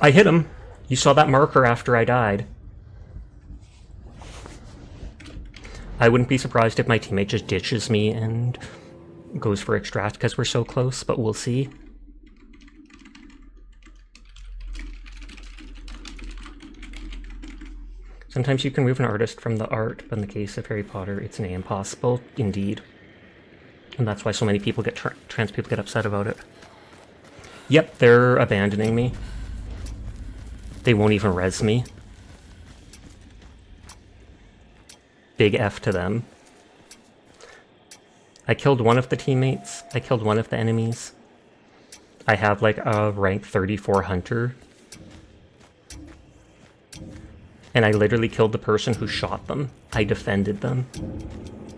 I hit him. You saw that marker after I died. I wouldn't be surprised if my teammate just ditches me and goes for extract because we're so close, but we'll see. Sometimes you can remove an artist from the art, but in the case of Harry Potter, it's near impossible, indeed. And that's why so many people get trans people get upset about it. Yep, they're abandoning me. They won't even res me. Big F to them. I killed one of the teammates. I killed one of the enemies. I have like a rank 34 hunter. And I literally killed the person who shot them. I defended them.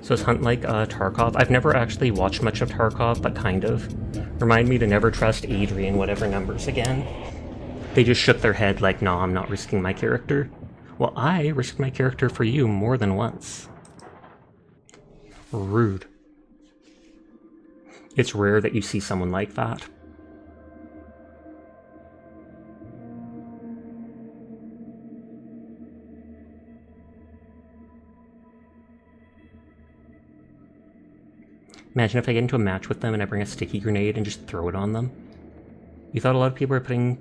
So is Hunt like Tarkov? I've never actually watched much of Tarkov, but kind of. Remind me to never trust Adrian, whatever numbers again. They just shook their head like, nah, I'm not risking my character. Well, I risked my character for you more than once. Rude. It's rare that you see someone like that. Imagine if I get into a match with them and I bring a sticky grenade and just throw it on them. You thought a lot of people were putting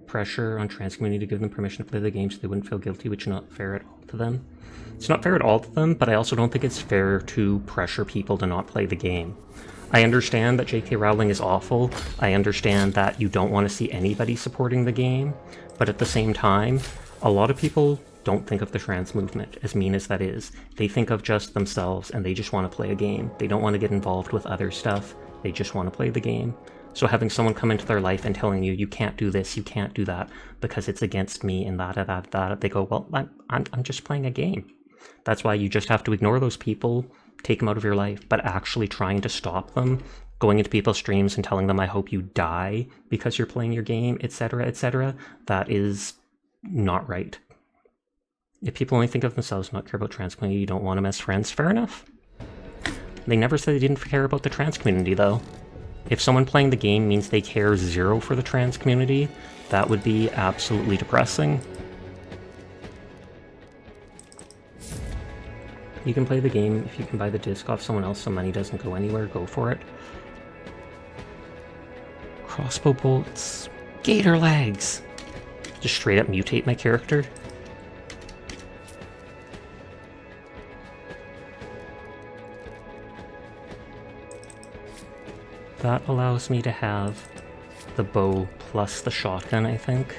pressure on trans community to give them permission to play the game so they wouldn't feel guilty, which is not fair at all to them. It's not fair at all to them, but I also don't think it's fair to pressure people to not play the game. I understand that J.K. Rowling is awful. I understand that you don't want to see anybody supporting the game, but at the same time, a lot of people don't think of the trans movement, as mean as that is. They think of just themselves and they just want to play a game. They don't want to get involved with other stuff. They just want to play the game. So having someone come into their life and telling you, you can't do this, you can't do that, because it's against me and that, they go, well, I'm just playing a game. That's why you just have to ignore those people, take them out of your life, but actually trying to stop them, going into people's streams and telling them, I hope you die because you're playing your game, etc., that is not right. If people only think of themselves, not care about trans community, you don't want them as friends, fair enough. They never said they didn't care about the trans community, though. If someone playing the game means they care zero for the trans community, that would be absolutely depressing. You can play the game if you can buy the disc off someone else so money doesn't go anywhere, go for it. Crossbow bolts. Gator legs! Just straight up mutate my character. That allows me to have the bow plus the shotgun, I think.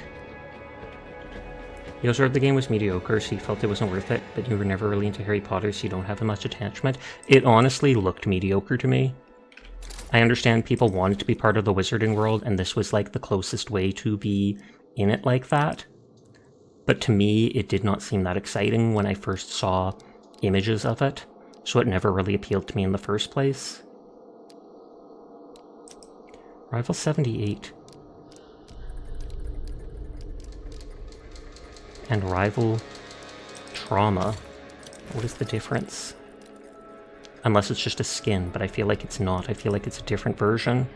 He also heard the game was mediocre, so he felt it wasn't worth it, but you were never really into Harry Potter, so you don't have much attachment. It honestly looked mediocre to me. I understand people wanted to be part of the wizarding world, and this was like the closest way to be in it like that. But to me, it did not seem that exciting when I first saw images of it, so it never really appealed to me in the first place. Rival 78. And Rival Trauma. What is the difference? Unless it's just a skin, but I feel like it's not. I feel like it's a different version.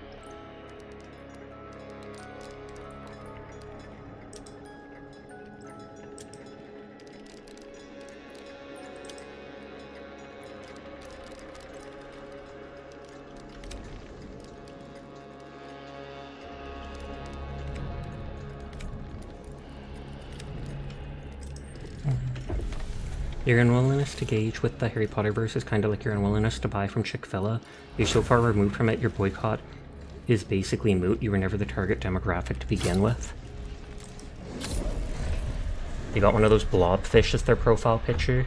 Your unwillingness to gauge with the Harry Potter verse is kind of like your unwillingness to buy from Chick-fil-A. You're so far removed from it, your boycott is basically moot. You were never the target demographic to begin with. They got one of those blobfish as their profile picture.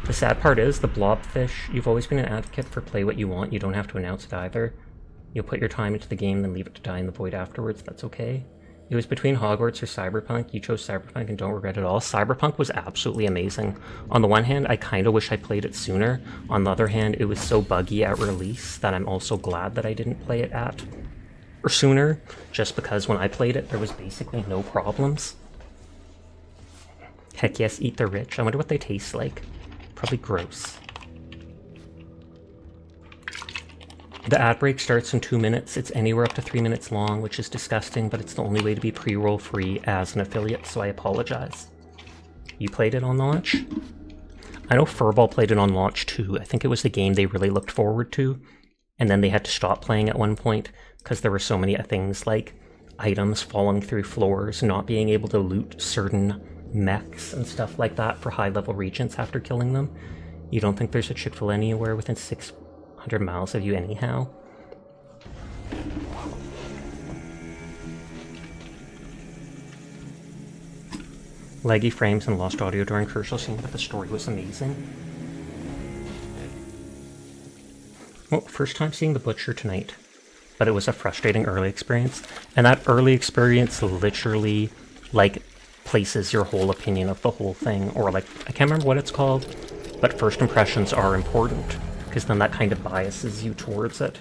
The sad part is, the blobfish, you've always been an advocate for play what you want. You don't have to announce it either. You'll put your time into the game, then leave it to die in the void afterwards. That's okay. It was between Hogwarts or Cyberpunk. You chose Cyberpunk and don't regret it at all. Cyberpunk was absolutely amazing. On the one hand, I kind of wish I played it sooner. On the other hand, it was so buggy at release that I'm also glad that I didn't play it sooner, just because when I played it, there was basically no problems. Heck yes, eat the rich. I wonder what they taste like. Probably gross. The ad break starts in 2 minutes. It's anywhere up to 3 minutes long, which is disgusting, but it's the only way to be pre-roll free as an affiliate, so I apologize. You played it on launch? I know Furball played it on launch too. I think it was the game they really looked forward to, and then they had to stop playing at one point because there were so many things like items falling through floors, not being able to loot certain mechs and stuff like that for high-level regents after killing them. You don't think there's a Chick-fil-A anywhere within 600 miles of you anyhow? Laggy frames and lost audio during crucial scene, but the story was amazing. Well, first time seeing The Butcher tonight, but it was a frustrating early experience, and that early experience literally, like, places your whole opinion of the whole thing, or like, I can't remember what it's called, but first impressions are important, because then that kind of biases you towards it.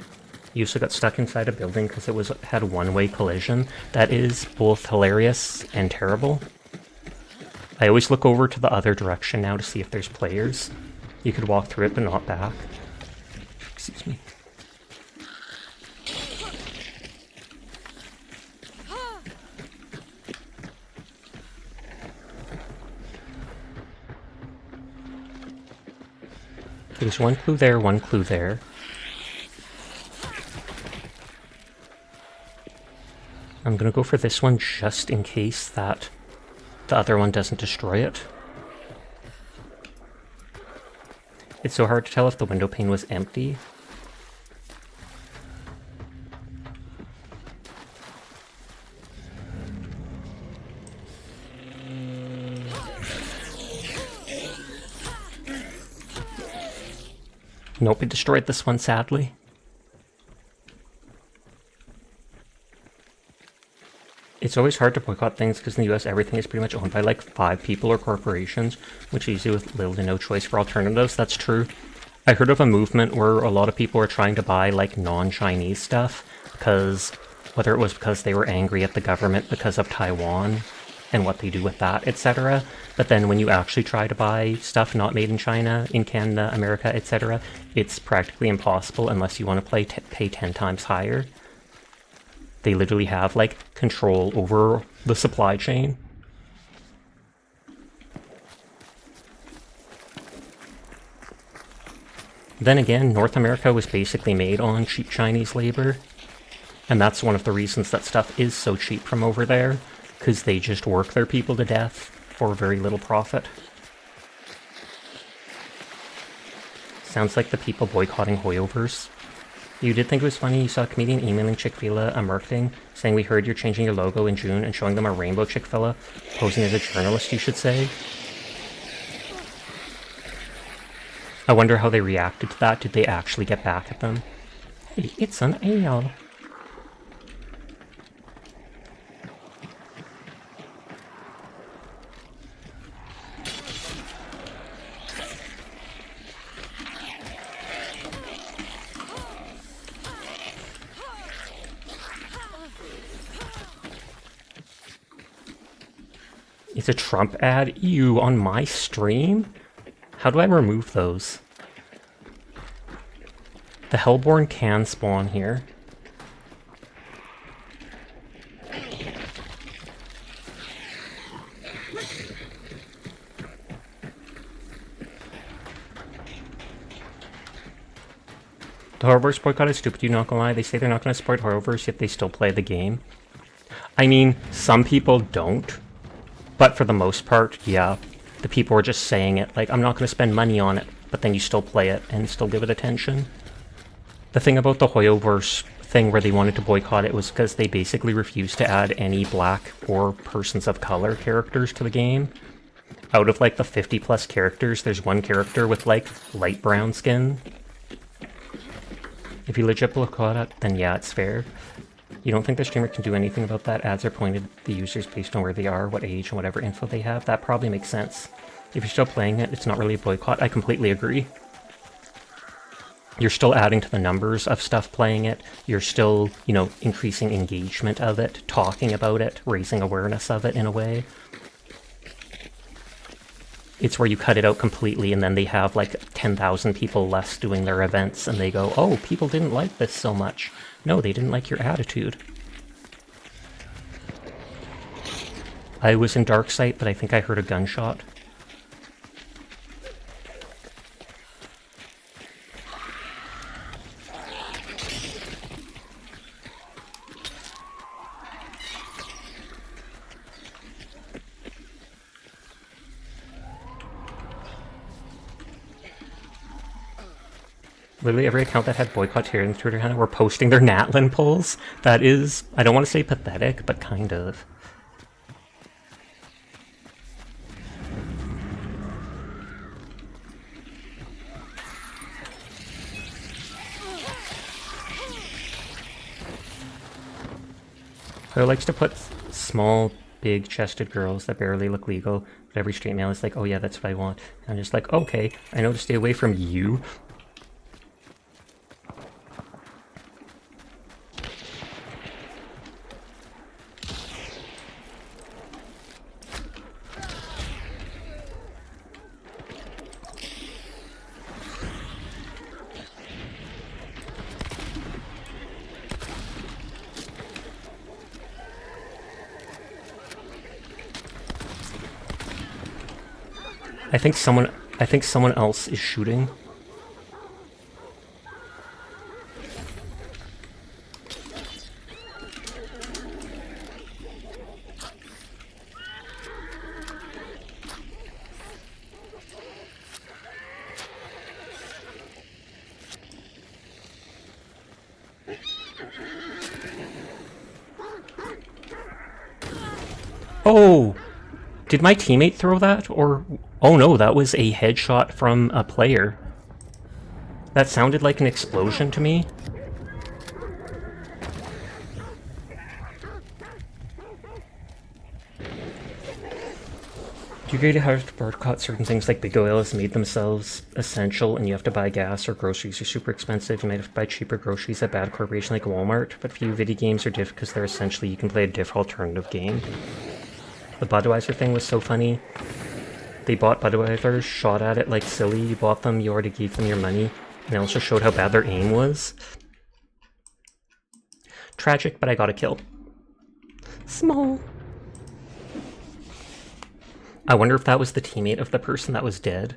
You also got stuck inside a building because it had one-way collision. That is both hilarious and terrible. I always look over to the other direction now to see if there's players. You could walk through it, but not back. Excuse me. There's one clue there, one clue there. I'm gonna go for this one just in case that the other one doesn't destroy it. It's so hard to tell if the window pane was empty. Nope, it destroyed this one, sadly. It's always hard to boycott things because in the US everything is pretty much owned by like 5 people or corporations, which leaves you with little to no choice for alternatives. That's true. I heard of a movement where a lot of people are trying to buy like non-Chinese stuff because, whether it was because they were angry at the government because of Taiwan and what they do with that, etc. But then when you actually try to buy stuff not made in China, in Canada, America, etc., it's practically impossible unless you want to pay 10 times higher. They literally have, like, control over the supply chain. Then again, North America was basically made on cheap Chinese labor. And that's one of the reasons that stuff is so cheap from over there, because they just work their people to death for very little profit. Sounds like the people boycotting Hoyoverse. You did think it was funny you saw a comedian emailing Chick-fil-A a marketing saying we heard you're changing your logo in June and showing them a rainbow Chick-fil-A, posing as a journalist, you should say. I wonder how they reacted to that. Did they actually get back at them? Hey, it's an ale. It's a Trump ad? Ew, on my stream? How do I remove those? The Hellborn can spawn here. The Horrorverse boycott is stupid, you're not gonna lie. They say they're not gonna support Horrorverse, yet they still play the game. I mean, some people don't. But for the most part, yeah, the people are just saying it, like, I'm not going to spend money on it, but then you still play it and still give it attention. The thing about the Hoyoverse thing where they wanted to boycott it was because they basically refused to add any black or persons of color characters to the game. Out of, like, the 50 plus characters, there's one character with, like, light brown skin. If you legit boycott it, then yeah, it's fair. You don't think the streamer can do anything about that? Ads are pointed at the users based on where they are, what age, and whatever info they have. That probably makes sense. If you're still playing it, it's not really a boycott. I completely agree. You're still adding to the numbers of stuff playing it. You're still, you know, increasing engagement of it, talking about it, raising awareness of it in a way. It's where you cut it out completely and then they have like 10,000 people less doing their events and they go, oh, people didn't like this so much. No, they didn't like your attitude. I was in dark sight, but I think I heard a gunshot. Literally every account that had boycott here in Twitter handle were posting their Natlin polls. That is, I don't want to say pathetic, but kind of. Who likes to put small, big-chested girls that barely look legal, but every straight male is like, oh yeah, that's what I want. And I'm just like, okay, I know to stay away from you. I think someone else is shooting. Oh! Did my teammate throw that? Or... oh no, that was a headshot from a player. That sounded like an explosion to me. Do you agree to have to boycott certain things like Big Oil has made themselves essential and you have to buy gas or groceries are super expensive? You might have to buy cheaper groceries at bad corporation like Walmart, but few video games are diff because they're essentially you can play a diff alternative game. The Budweiser thing was so funny. They bought Budweiser, shot at it like silly. You bought them, you already gave them your money. And they also showed how bad their aim was. Tragic, but I got a kill. Small. I wonder if that was the teammate of the person that was dead.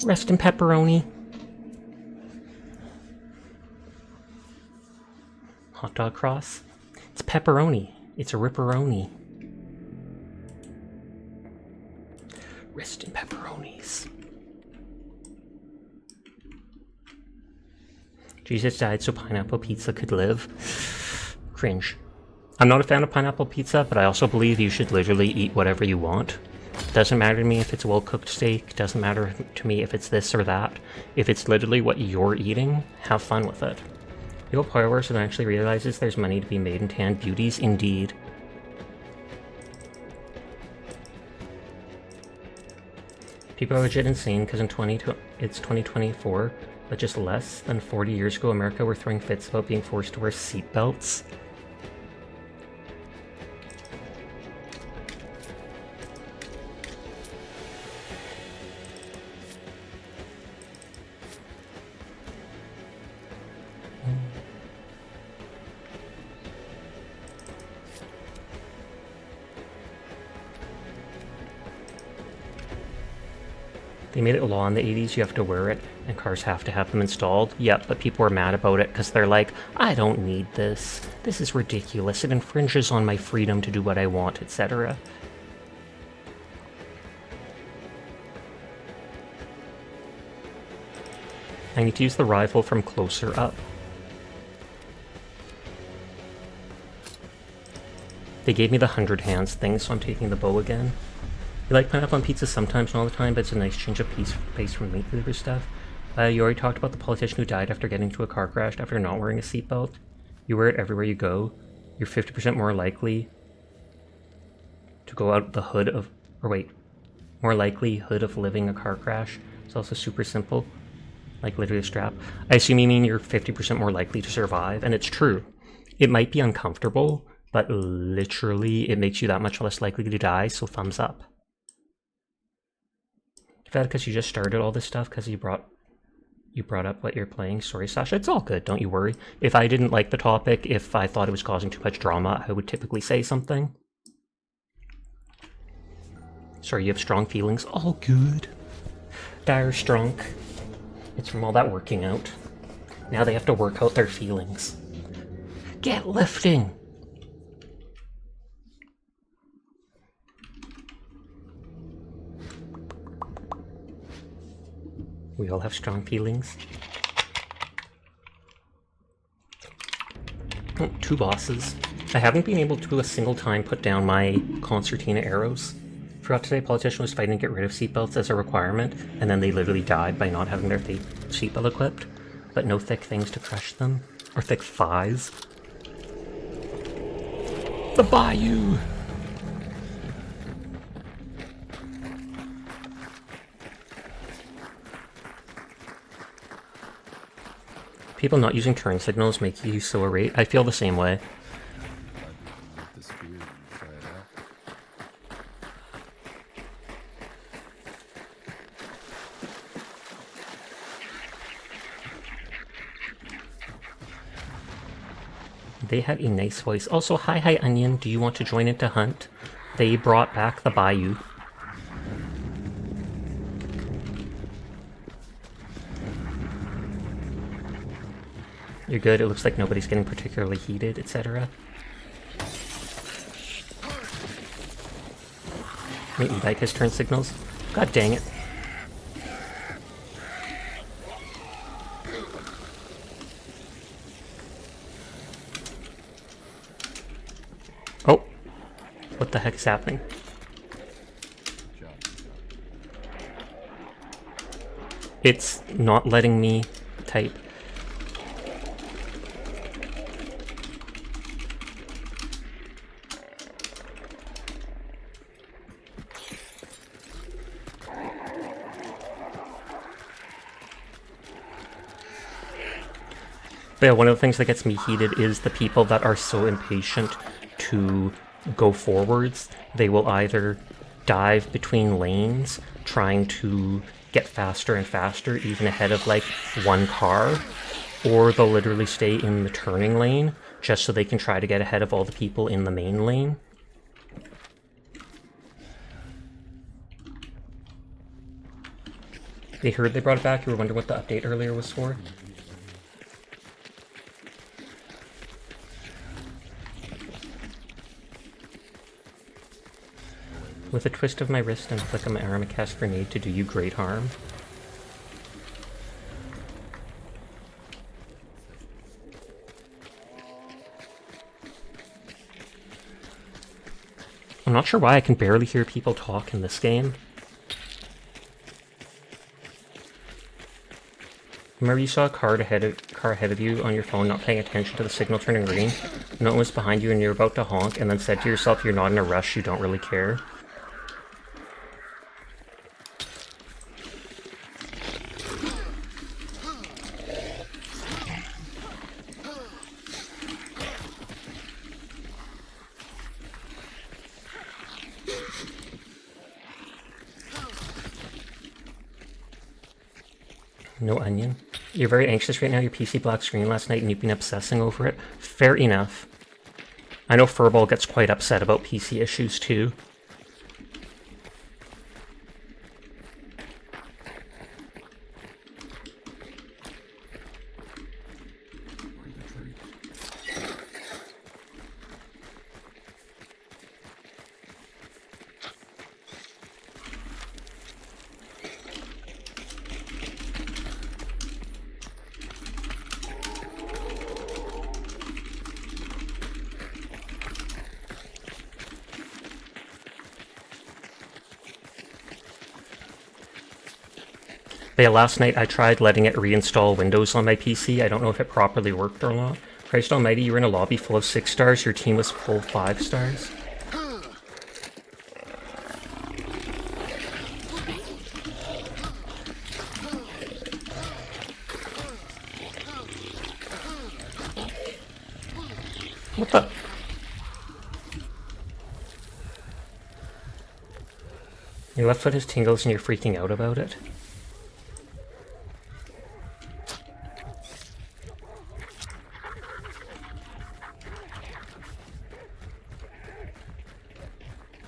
Rest in pepperoni. Hot dog cross. It's pepperoni. It's a ripperoni. Rest in pepperonis. Jesus died so pineapple pizza could live. Cringe. I'm not a fan of pineapple pizza, but I also believe you should literally eat whatever you want. Doesn't matter to me if it's a well-cooked steak, doesn't matter to me if it's this or that. If it's literally what you're eating, have fun with it. People power worse and actually realizes there's money to be made in tan beauties, indeed. People are legit insane because it's 2024, but just less than 40 years ago, America were throwing fits about being forced to wear seatbelts. They made it a law in the 80s, you have to wear it, and cars have to have them installed. Yep, but people were mad about it because they're like, I don't need this. This is ridiculous. It infringes on my freedom to do what I want, etc. I need to use the rifle from closer up. They gave me the 100 hands thing, so I'm taking the bow again. You like pineapple on pizza sometimes, not all the time, but it's a nice change of pace from meat cleaver stuff. You already talked about the politician who died after getting into a car crash after not wearing a seatbelt. You wear it everywhere you go. You're 50% more likely to go out the hood of... Or wait. More likelihood of living a car crash. It's also super simple. Like literally a strap. I assume you mean you're 50% more likely to survive, and it's true. It might be uncomfortable, but literally it makes you that much less likely to die, so thumbs up. Is that because you just started all this stuff because you brought up what you're playing? Sorry, Sasha. It's all good. Don't you worry. If I didn't like the topic, if I thought it was causing too much drama, I would typically say something. Sorry, you have strong feelings. All good. Dire strong. It's from all that working out. Now they have to work out their feelings. Get lifting! We all have strong feelings. Oh, 2 bosses. I haven't been able to a single time put down my concertina arrows. Forgot today, politician was fighting to get rid of seatbelts as a requirement, and then they literally died by not having their seatbelt equipped. But no thick things to crush them. Or thick thighs. The bayou! People not using turn signals make you so irate. I feel the same way. They had a nice voice. Also, hi Onion, do you want to join into Hunt? They brought back the Bayou. You're good, it looks like nobody's getting particularly heated, etc. My e-bike has turn signals. God dang it. Oh! What the heck is happening? It's not letting me type. But yeah, one of the things that gets me heated is the people that are so impatient to go forwards. They will either dive between lanes, trying to get faster and faster, even ahead of like one car, or they'll literally stay in the turning lane just so they can try to get ahead of all the people in the main lane. They heard they brought it back. You were wondering what the update earlier was for? With a twist of my wrist and a flick of my arm, I cast grenade to do you great harm. not sure why I can barely hear people talk in this game. Remember you saw a car ahead of you on your phone not paying attention to the signal turning green? No one was behind you and you're about to honk and then said to yourself you're not in a rush, you don't really care. No onion. You're very anxious right now, your PC black screen last night and you've been obsessing over it. Fair enough. I know Furball gets quite upset about PC issues too. But yeah, last night I tried letting it reinstall Windows on my PC. I don't know if it properly worked or not. Christ almighty, you were in a lobby full of 6 stars, your team was full 5 stars. What the? Your left foot has tingles and you're freaking out about it.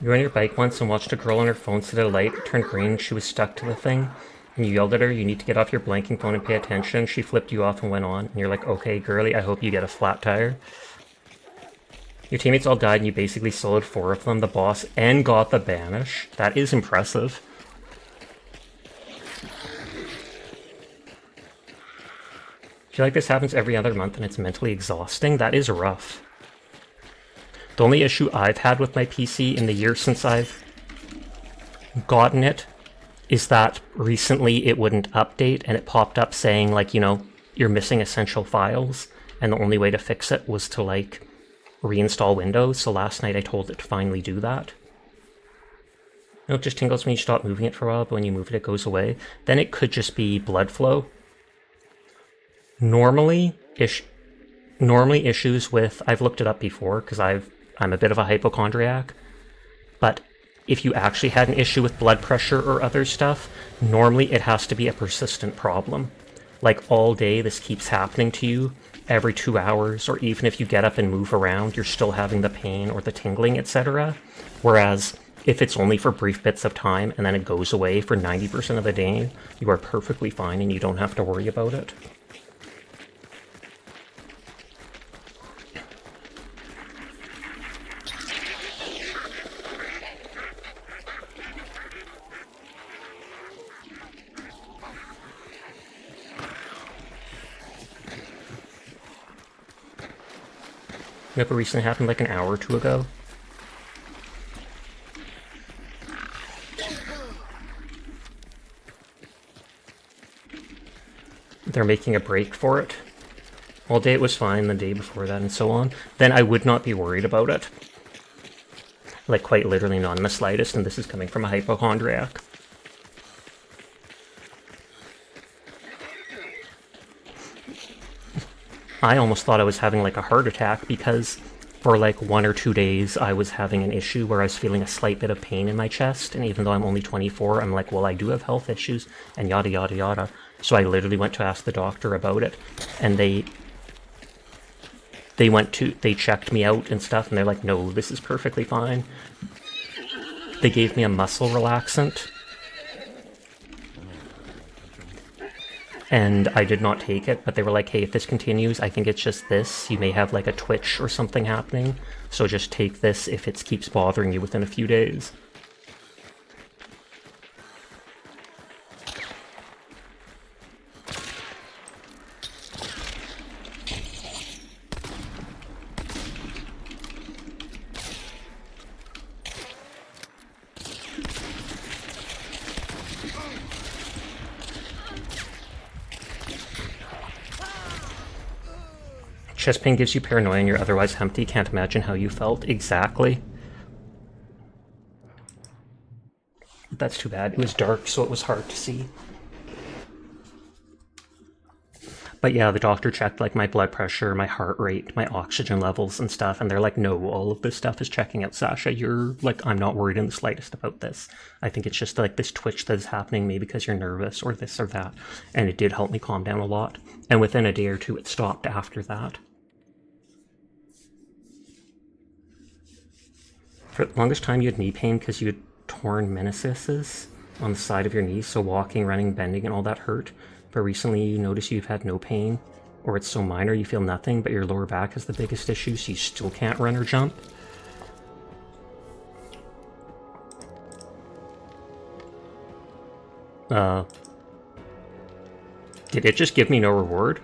You were on your bike once and watched a girl on her phone sit at a light, it turned green, she was stuck to the thing, and you yelled at her, you need to get off your blanking phone and pay attention. She flipped you off and went on, and you're like, okay, girly, I hope you get a flat tire. Your teammates all died and you basically soloed 4 of them, the boss, and got the banish. That is impressive. I feel like this happens every other month and it's mentally exhausting. That is rough. The only issue I've had with my PC in the year since I've gotten it is that recently it wouldn't update and it popped up saying, like, you know, you're missing essential files, and the only way to fix it was to, like, reinstall Windows. So last night I told it to finally do that. No, it just tingles when you stop moving it for a while, but when you move it, it goes away. Then it could just be blood flow. Normally issues with, I've looked it up before because I'm a bit of a hypochondriac, but if you actually had an issue with blood pressure or other stuff, normally it has to be a persistent problem. Like all day this keeps happening to you, every 2 hours, or even if you get up and move around, you're still having the pain or the tingling, etc. Whereas if it's only for brief bits of time and then it goes away for 90% of the day, you are perfectly fine and you don't have to worry about it. Remember recently happened like an hour or 2 ago? They're making a break for it. All day it was fine, the day before that and so on. Then I would not be worried about it. Like quite literally not in the slightest, and this is coming from a hypochondriac. I almost thought I was having like a heart attack because for like 1 or 2 days I was having an issue where I was feeling a slight bit of pain in my chest, and even though I'm only 24, I'm like, well, I do have health issues, and yada yada yada. So I literally went to ask the doctor about it, and they checked me out and stuff, and they're like, no, this is perfectly fine. They gave me a muscle relaxant, and I did not take it, but they were like, hey, if this continues, I think it's just this. You may have like a twitch or something happening, so just take this if it keeps bothering you within a few days. Chest pain gives you paranoia and you're otherwise empty. Can't imagine how you felt. Exactly. That's too bad. It was dark, so it was hard to see. But yeah, the doctor checked like my blood pressure, my heart rate, my oxygen levels and stuff, and they're like, no, all of this stuff is checking out, Sasha. You're like, I'm not worried in the slightest about this. I think it's just like this twitch that is happening, maybe because you're nervous or this or that. And it did help me calm down a lot. And within a day or two, it stopped after that. For the longest time, you had knee pain because you had torn meniscuses on the side of your knees, so walking, running, bending, and all that hurt. But recently you notice you've had no pain, or it's so minor you feel nothing, but your lower back is the biggest issue, so you still can't run or jump. Did it just give me no reward?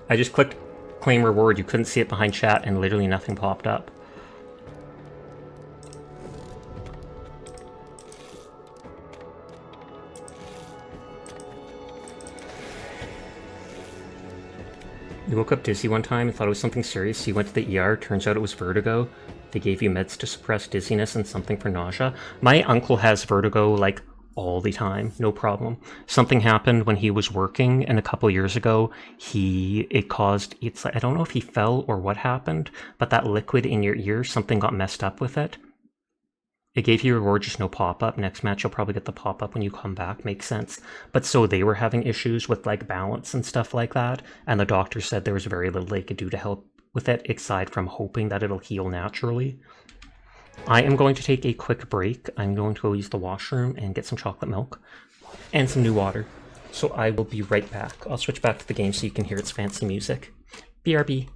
I just clicked claim reward, you couldn't see it behind chat, and literally nothing popped up. You woke up dizzy one time and thought it was something serious, so you went to the ER. Turns out it was vertigo. They gave you meds to suppress dizziness and something for nausea. My uncle has vertigo like all the time, no problem. Something happened when he was working, and a couple years ago, I don't know if he fell or what happened, but that liquid in your ear, something got messed up with it. It gave you a reward, just no pop-up. Next match, you'll probably get the pop-up when you come back. Makes sense. But so they were having issues with like balance and stuff like that, and the doctor said there was very little they could do to help with it, aside from hoping that it'll heal naturally. I am going to take a quick break. I'm going to go use the washroom and get some chocolate milk and some new water. So I will be right back. I'll switch back to the game so you can hear its fancy music. BRB.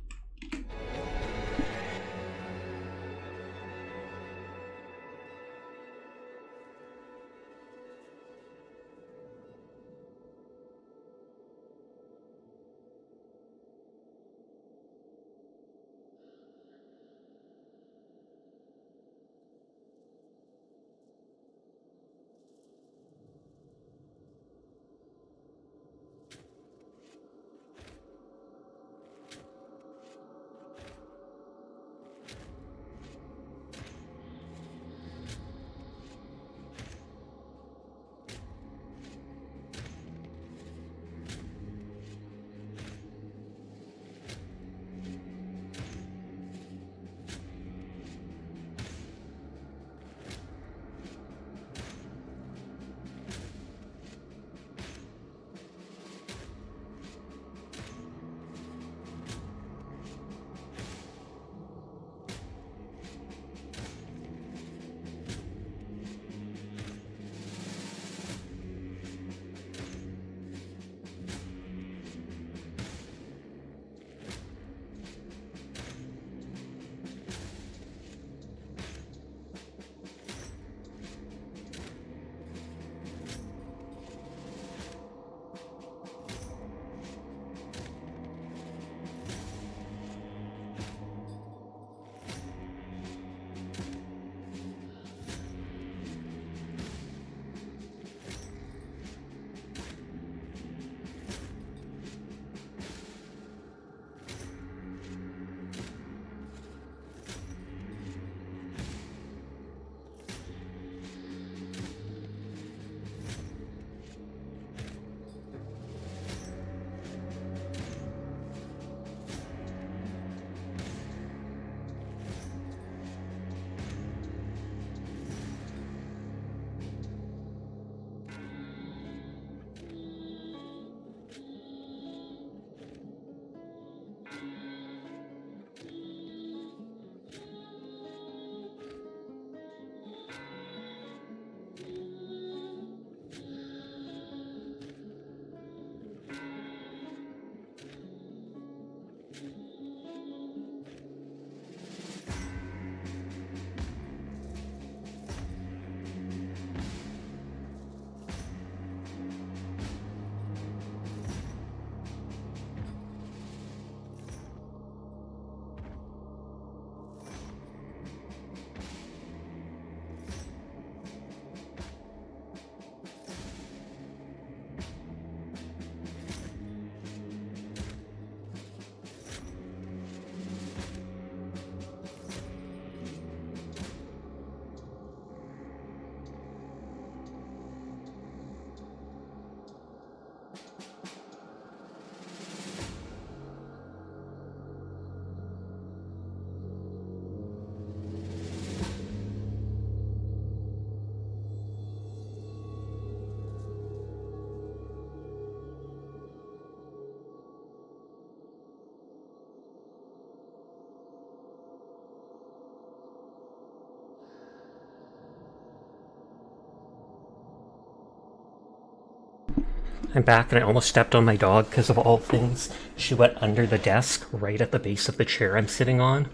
I'm back and I almost stepped on my dog because of all things. She went under the desk right at the base of the chair I'm sitting on.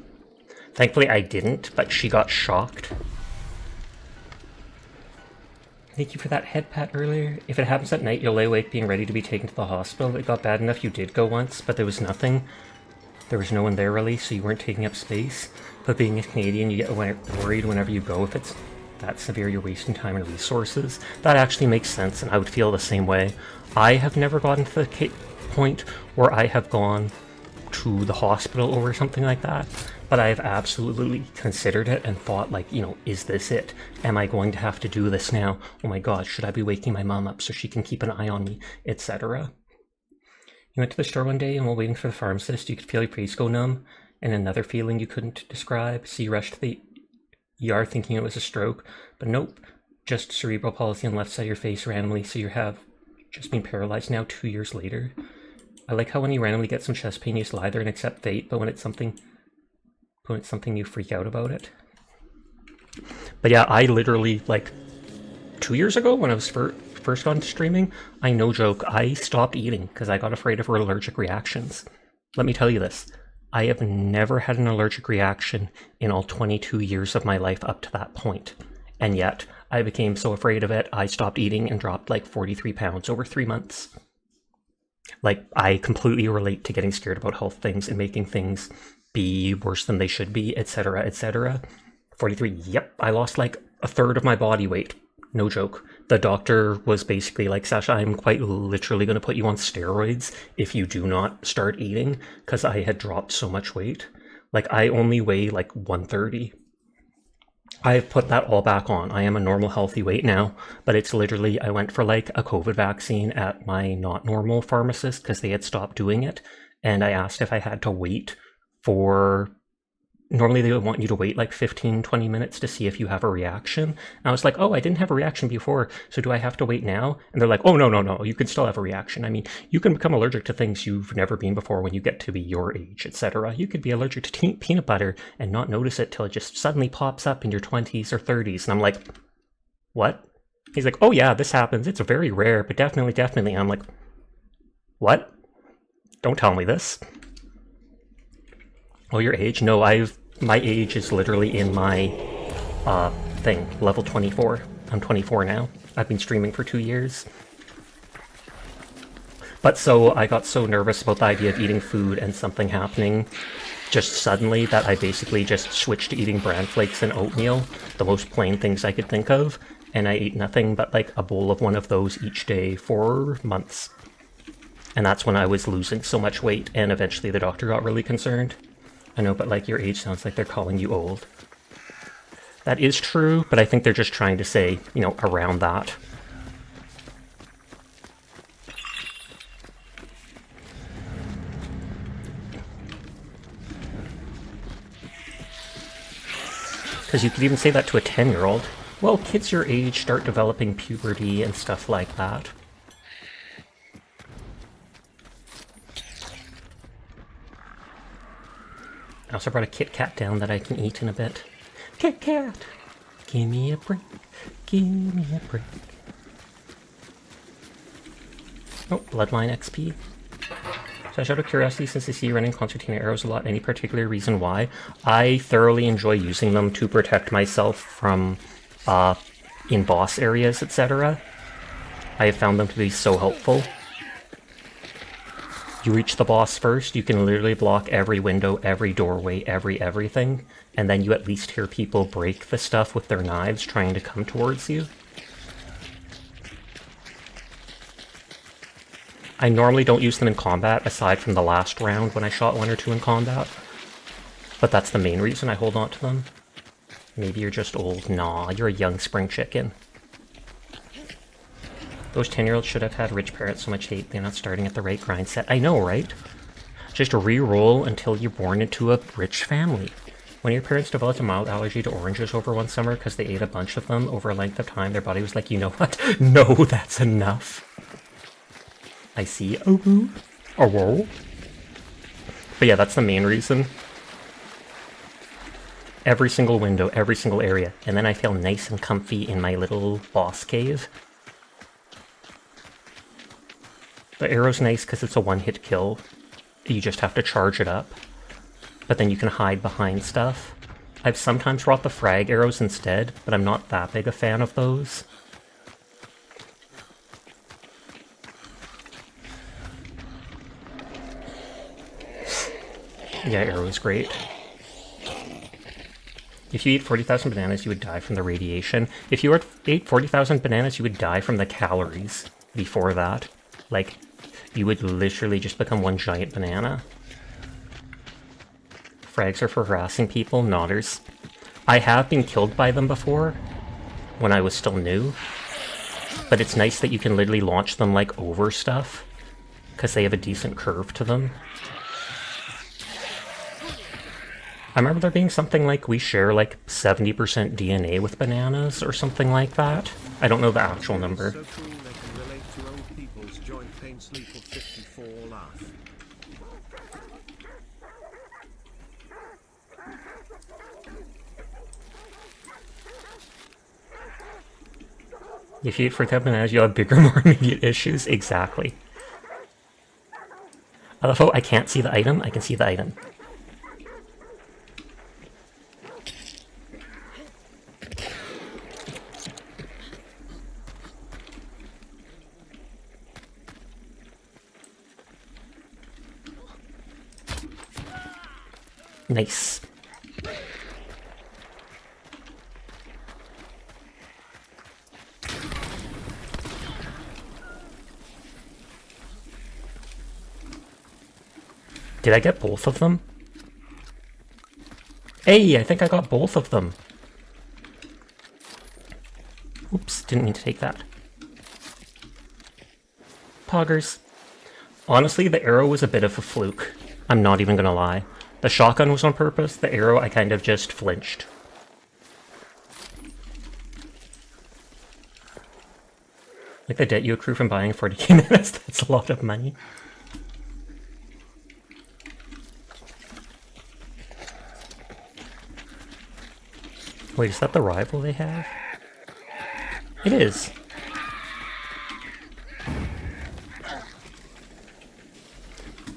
Thankfully I didn't, but she got shocked. Thank you for that head pat earlier. If it happens at night, you'll lay awake being ready to be taken to the hospital. It got bad enough you did go once, but there was nothing. There was no one there really, so you weren't taking up space. But being a Canadian, you get worried whenever you go if it's that severe you're wasting time and resources. That actually makes sense, and I would feel the same way. I have never gotten to the point where I have gone to the hospital over something like that, but I've absolutely considered it and thought, like, you know, is this it? Am I going to have to do this now? Oh my god, should I be waking my mom up so she can keep an eye on me, etc.? You went to the store one day and while waiting for the pharmacist, you could feel your face go numb, and another feeling you couldn't describe, so you rushed to the ER thinking it was a stroke, but nope, just cerebral palsy on the left side of your face randomly, so you have just been paralyzed now 2 years later. I like how when you randomly get some chest pain, you just lie there and accept fate, but when it's something you freak out about it. But yeah, I literally, like, 2 years ago when I was first on streaming, I no joke, I stopped eating because I got afraid of allergic reactions. Let me tell you this, I have never had an allergic reaction in all 22 years of my life up to that point. And yet, I became so afraid of it, I stopped eating and dropped like 43 pounds over 3 months. Like, I completely relate to getting scared about health things and making things be worse than they should be, etc., etc. 43, yep, I lost like a third of my body weight. No joke. The doctor was basically like, Sasha, I'm quite literally going to put you on steroids if you do not start eating, because I had dropped so much weight. Like, I only weigh like 130. I've put that all back on. I am a normal healthy weight now, but it's literally, I went for like a COVID vaccine at my not normal pharmacist because they had stopped doing it. And I asked if I had to wait for, normally they would want you to wait like 15-20 minutes to see if you have a reaction. And I was like, oh, I didn't have a reaction before, so do I have to wait now? And they're like, oh, no, you can still have a reaction. I mean, you can become allergic to things you've never been before when you get to be your age, etc. You could be allergic to peanut butter and not notice it till it just suddenly pops up in your 20s or 30s. And I'm like, what? He's like, oh yeah, this happens. It's very rare, but definitely. And I'm like, what? Don't tell me this. Oh, your age? No, my age is literally in my thing, level 24. I'm 24 now. I've been streaming for 2 years. But so I got so nervous about the idea of eating food and something happening just suddenly that I basically just switched to eating bran flakes and oatmeal, the most plain things I could think of, and I ate nothing but like a bowl of one of those each day for months. And that's when I was losing so much weight, and eventually the doctor got really concerned. I know, but like, your age sounds like they're calling you old. That is true, but I think they're just trying to say, you know, around that. Because you could even say that to a 10-year-old. Well, kids your age start developing puberty and stuff like that. I also brought a Kit Kat down that I can eat in a bit. Kit Kat! Give me a break. Give me a break. Oh, Bloodline XP. So out of curiosity, since I see you running concertina arrows a lot, any particular reason why? I thoroughly enjoy using them to protect myself from in boss areas, etc. I have found them to be so helpful. You reach the boss first, you can literally block every window, every doorway, everything, and then you at least hear people break the stuff with their knives trying to come towards you. I normally don't use them in combat, aside from the last round when I shot 1 or 2 in combat, but that's the main reason I hold on to them. Maybe you're just old. Nah, you're a young spring chicken. Those 10-year-olds should have had rich parents, so much hate. They're not starting at the right grind set. I know, right? Just re-roll until you're born into a rich family. When your parents developed a mild allergy to oranges over one summer because they ate a bunch of them over a length of time, their body was like, you know what? No, that's enough. I see. Oh, whoa. But yeah, that's the main reason. Every single window, every single area. And then I feel nice and comfy in my little boss cave. The arrow's nice because it's a one-hit kill. You just have to charge it up. But then you can hide behind stuff. I've sometimes brought the frag arrows instead, but I'm not that big a fan of those. Yeah, arrow is great. If you eat 40,000 bananas, you would die from the radiation. If you ate 40,000 bananas, you would die from the calories before that. Like, you would literally just become one giant banana. Frags are for harassing people, nodders. I have been killed by them before, when I was still new. But it's nice that you can literally launch them, like, over stuff, because they have a decent curve to them. I remember there being something like we share like 70% DNA with bananas or something like that. I don't know the actual number. So cool they can relate to old people's joint pain sleep of 54 laugh. If you eat 40,000 bananas, you'll have bigger, more immediate issues. Exactly. I love how I can't see the item, I can see the item. Nice. Did I get both of them? Hey, I think I got both of them. Oops, didn't mean to take that. Poggers. Honestly, the arrow was a bit of a fluke. I'm not even gonna lie. The shotgun was on purpose, the arrow I kind of just flinched. Like the debt you accrue from buying 40k minutes, that's a lot of money. Wait, is that the rival they have? It is.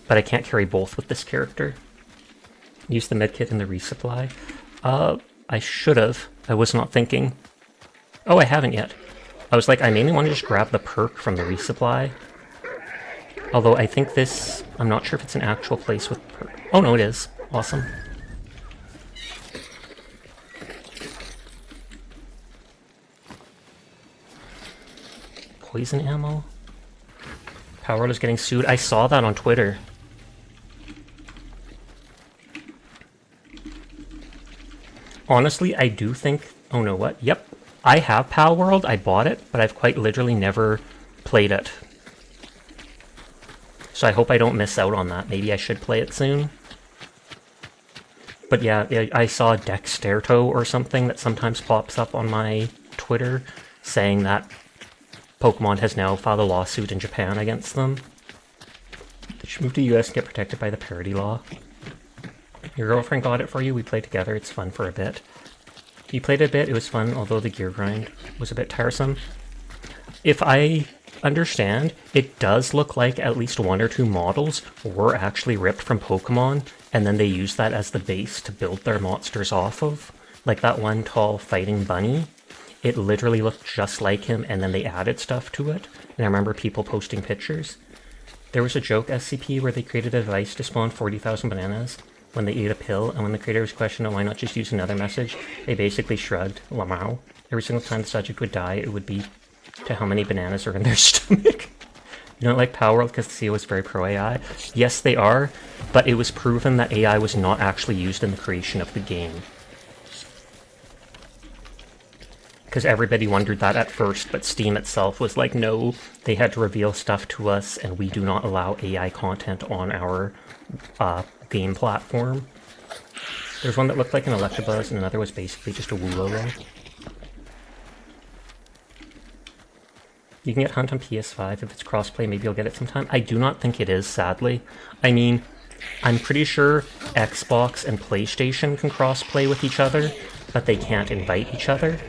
But I can't carry both with this character. Use the medkit and the resupply. I should have. I was not thinking. Oh, I haven't yet. I was like, I mainly want to just grab the perk from the resupply. Although I think this... I'm not sure if it's an actual place with perk. Oh no, it is. Awesome. Poison ammo? Power is getting sued. I saw that on Twitter. Honestly, I do think... Oh no, what? Yep. I have Pal World, I bought it, but I've quite literally never played it. So I hope I don't miss out on that. Maybe I should play it soon. But yeah, I saw Dexterto or something that sometimes pops up on my Twitter saying that Pokemon has now filed a lawsuit in Japan against them. They should move to the US and get protected by the parity law. Your girlfriend got it for you, we played together, it's fun for a bit. You played a bit, it was fun, although the gear grind was a bit tiresome. If I understand, it does look like at least one or two models were actually ripped from Pokemon, and then they use that as the base to build their monsters off of. Like that one tall fighting bunny. It literally looked just like him, and then they added stuff to it. And I remember people posting pictures. There was a joke SCP where they created a device to spawn 40,000 bananas when they ate a pill, and when the creators questioned, oh, why not just use another message, they basically shrugged. Lamau. Every single time the subject would die, it would be to how many bananas are in their stomach. You don't like Power World because the CEO is very pro-AI? Yes, they are, but it was proven that AI was not actually used in the creation of the game. Because everybody wondered that at first, but Steam itself was like, no, they had to reveal stuff to us, and we do not allow AI content on our game platform. There's one that looked like an Electabuzz, and another was basically just a Woololo. You can get Hunt on PS5 if it's crossplay, maybe you'll get it sometime. I do not think it is, sadly. I mean, I'm pretty sure Xbox and PlayStation can crossplay with each other, but they can't invite each other.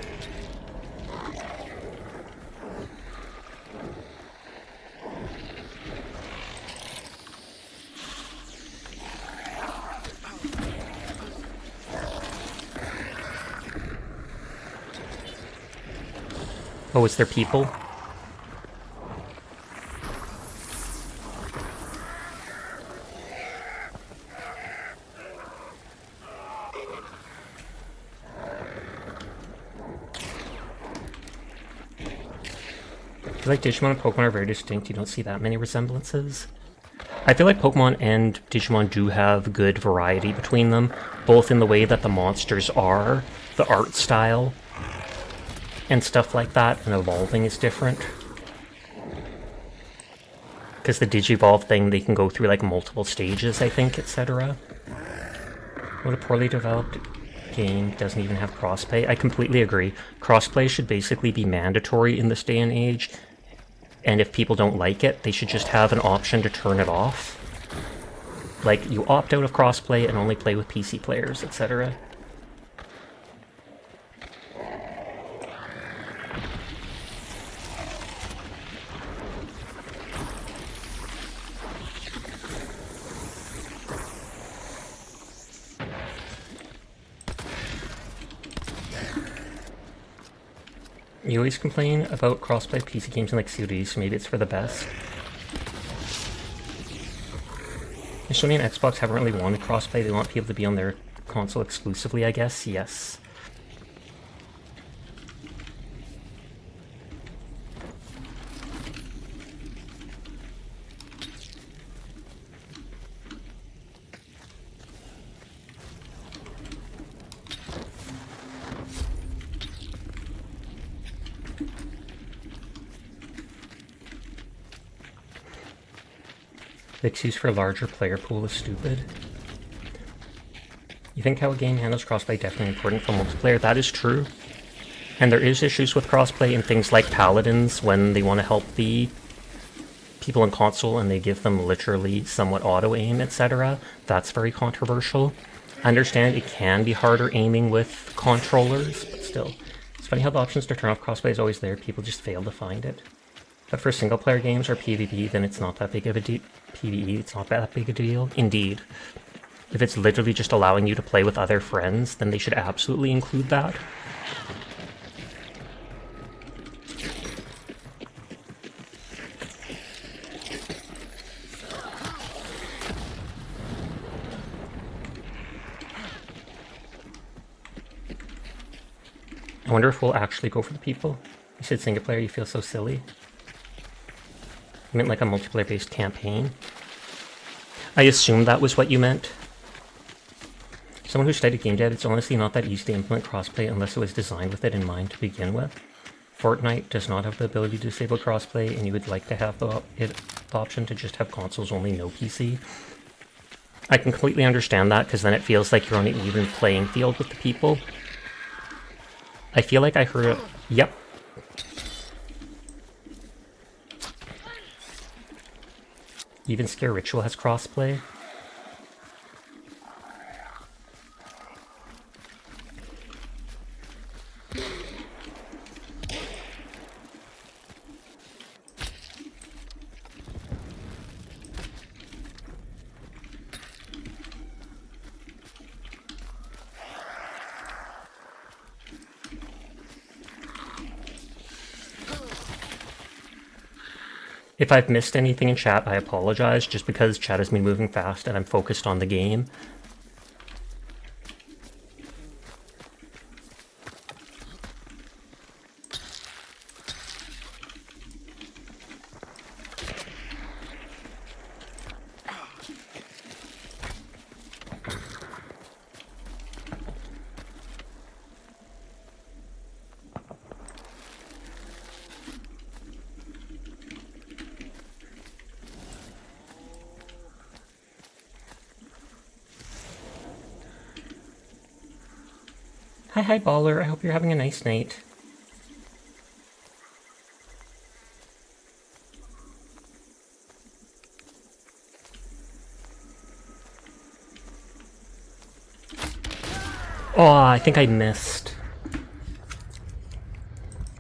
Oh, is there people? I feel like Digimon and Pokemon are very distinct. You don't see that many resemblances. I feel like Pokemon and Digimon do have good variety between them, both in the way that the monsters are, the art style, and stuff like that, and evolving is different. Because the Digivolve thing, they can go through like multiple stages, I think, etc. Well, the poorly developed game doesn't even have crossplay. I completely agree. Crossplay should basically be mandatory in this day and age, and if people don't like it, they should just have an option to turn it off. Like, you opt out of crossplay and only play with PC players, etc. You always complain about crossplay PC games in like COD, so maybe it's for the best. And Sony and Xbox haven't really wanted crossplay. They want people to be on their console exclusively, I guess. Yes. The excuse for a larger player pool is stupid. You think how a game handles crossplay definitely important for multiplayer? That is true. And there is issues with crossplay in things like Paladins when they want to help the people in console and they give them literally somewhat auto-aim, etc. That's very controversial. I understand it can be harder aiming with controllers, but still. It's funny how the options to turn off crossplay is always there, people just fail to find it. But for single-player games or PvP, then it's not that big of a deal. PvE, it's not that big a deal. Indeed. If it's literally just allowing you to play with other friends, then they should absolutely include that. I wonder if we'll actually go for the people. You said single player, you feel so silly. You meant like a multiplayer-based campaign? I assumed that was what you meant. Someone who studied game dev, it's honestly not that easy to implement crossplay unless it was designed with it in mind to begin with. Fortnite does not have the ability to disable crossplay, and you would like to have the option to just have consoles only, no PC. I can completely understand that, because then it feels like you're on an even playing field with the people. I feel like I heard a... Yep. Even Scare Ritual has crossplay. If I've missed anything in chat, I apologize, just because chat has been moving fast and I'm focused on the game. Hi, Baller. I hope you're having a nice night. Oh, I think I missed.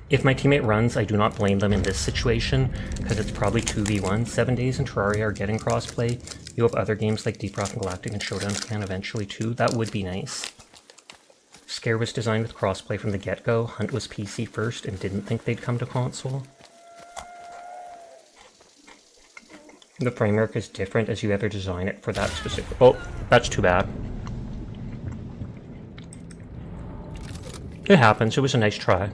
If my teammate runs, I do not blame them in this situation, because it's probably 2v1. 7 Days and Terraria are getting crossplay. You hope other games like Deep Rock and Galactic and Showdown can eventually too. That would be nice. Scare was designed with crossplay from the get-go. Hunt was PC first and didn't think they'd come to console. The framework is different as you ever design it for that specific... Oh, that's too bad. It happens. It was a nice try.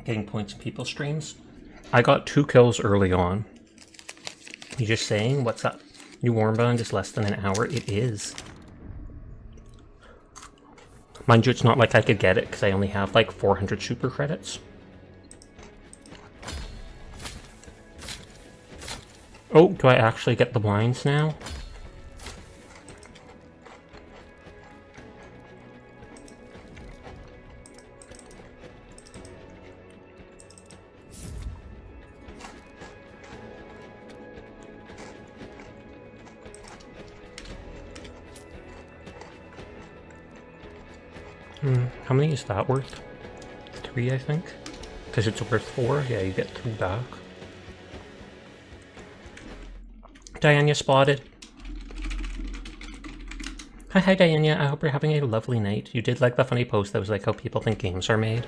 Getting points in people's streams. I got 2 kills early on. You just saying? What's up? New Warmbound is less than an hour. It is. Mind you, it's not like I could get it because I only have like 400 super credits. Oh, do I actually get the blinds now? How many is that worth? 3, I think? Because it's worth 4? Yeah, you get 3 back. Diana spotted. Hi Diana, I hope you're having a lovely night. You did like the funny post that was like how people think games are made.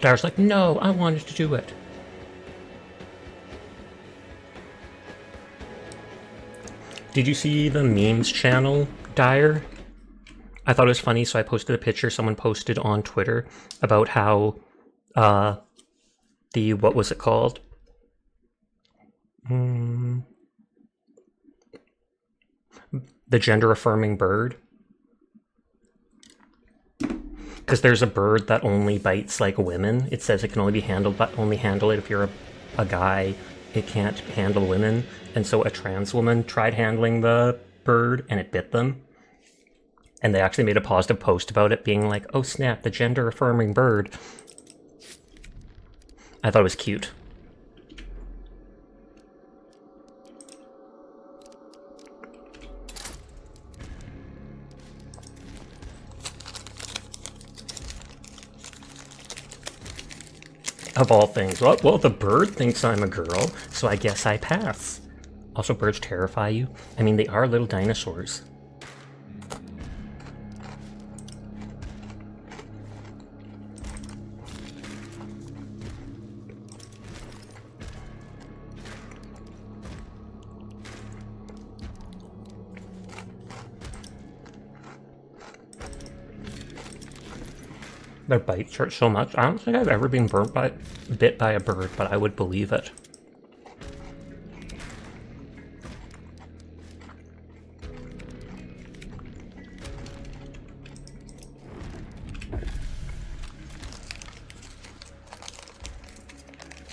Dara's like, no, I wanted to do it. Did you see the memes channel, Dyer? I thought it was funny, so I posted a picture someone posted on Twitter about how, what was it called? The gender-affirming bird. Because there's a bird that only bites, like, women. It says it can only be handled, but only handle it if you're a guy. It can't handle women. And so a trans woman tried handling the bird, and it bit them. And they actually made a positive post about it, being like, oh snap, the gender-affirming bird. I thought it was cute. Of all things. Well, the bird thinks I'm a girl, so I guess I pass. Also, birds terrify you. I mean, they are little dinosaurs. Their bites hurt so much. I don't think I've ever been bit by a bird, but I would believe it.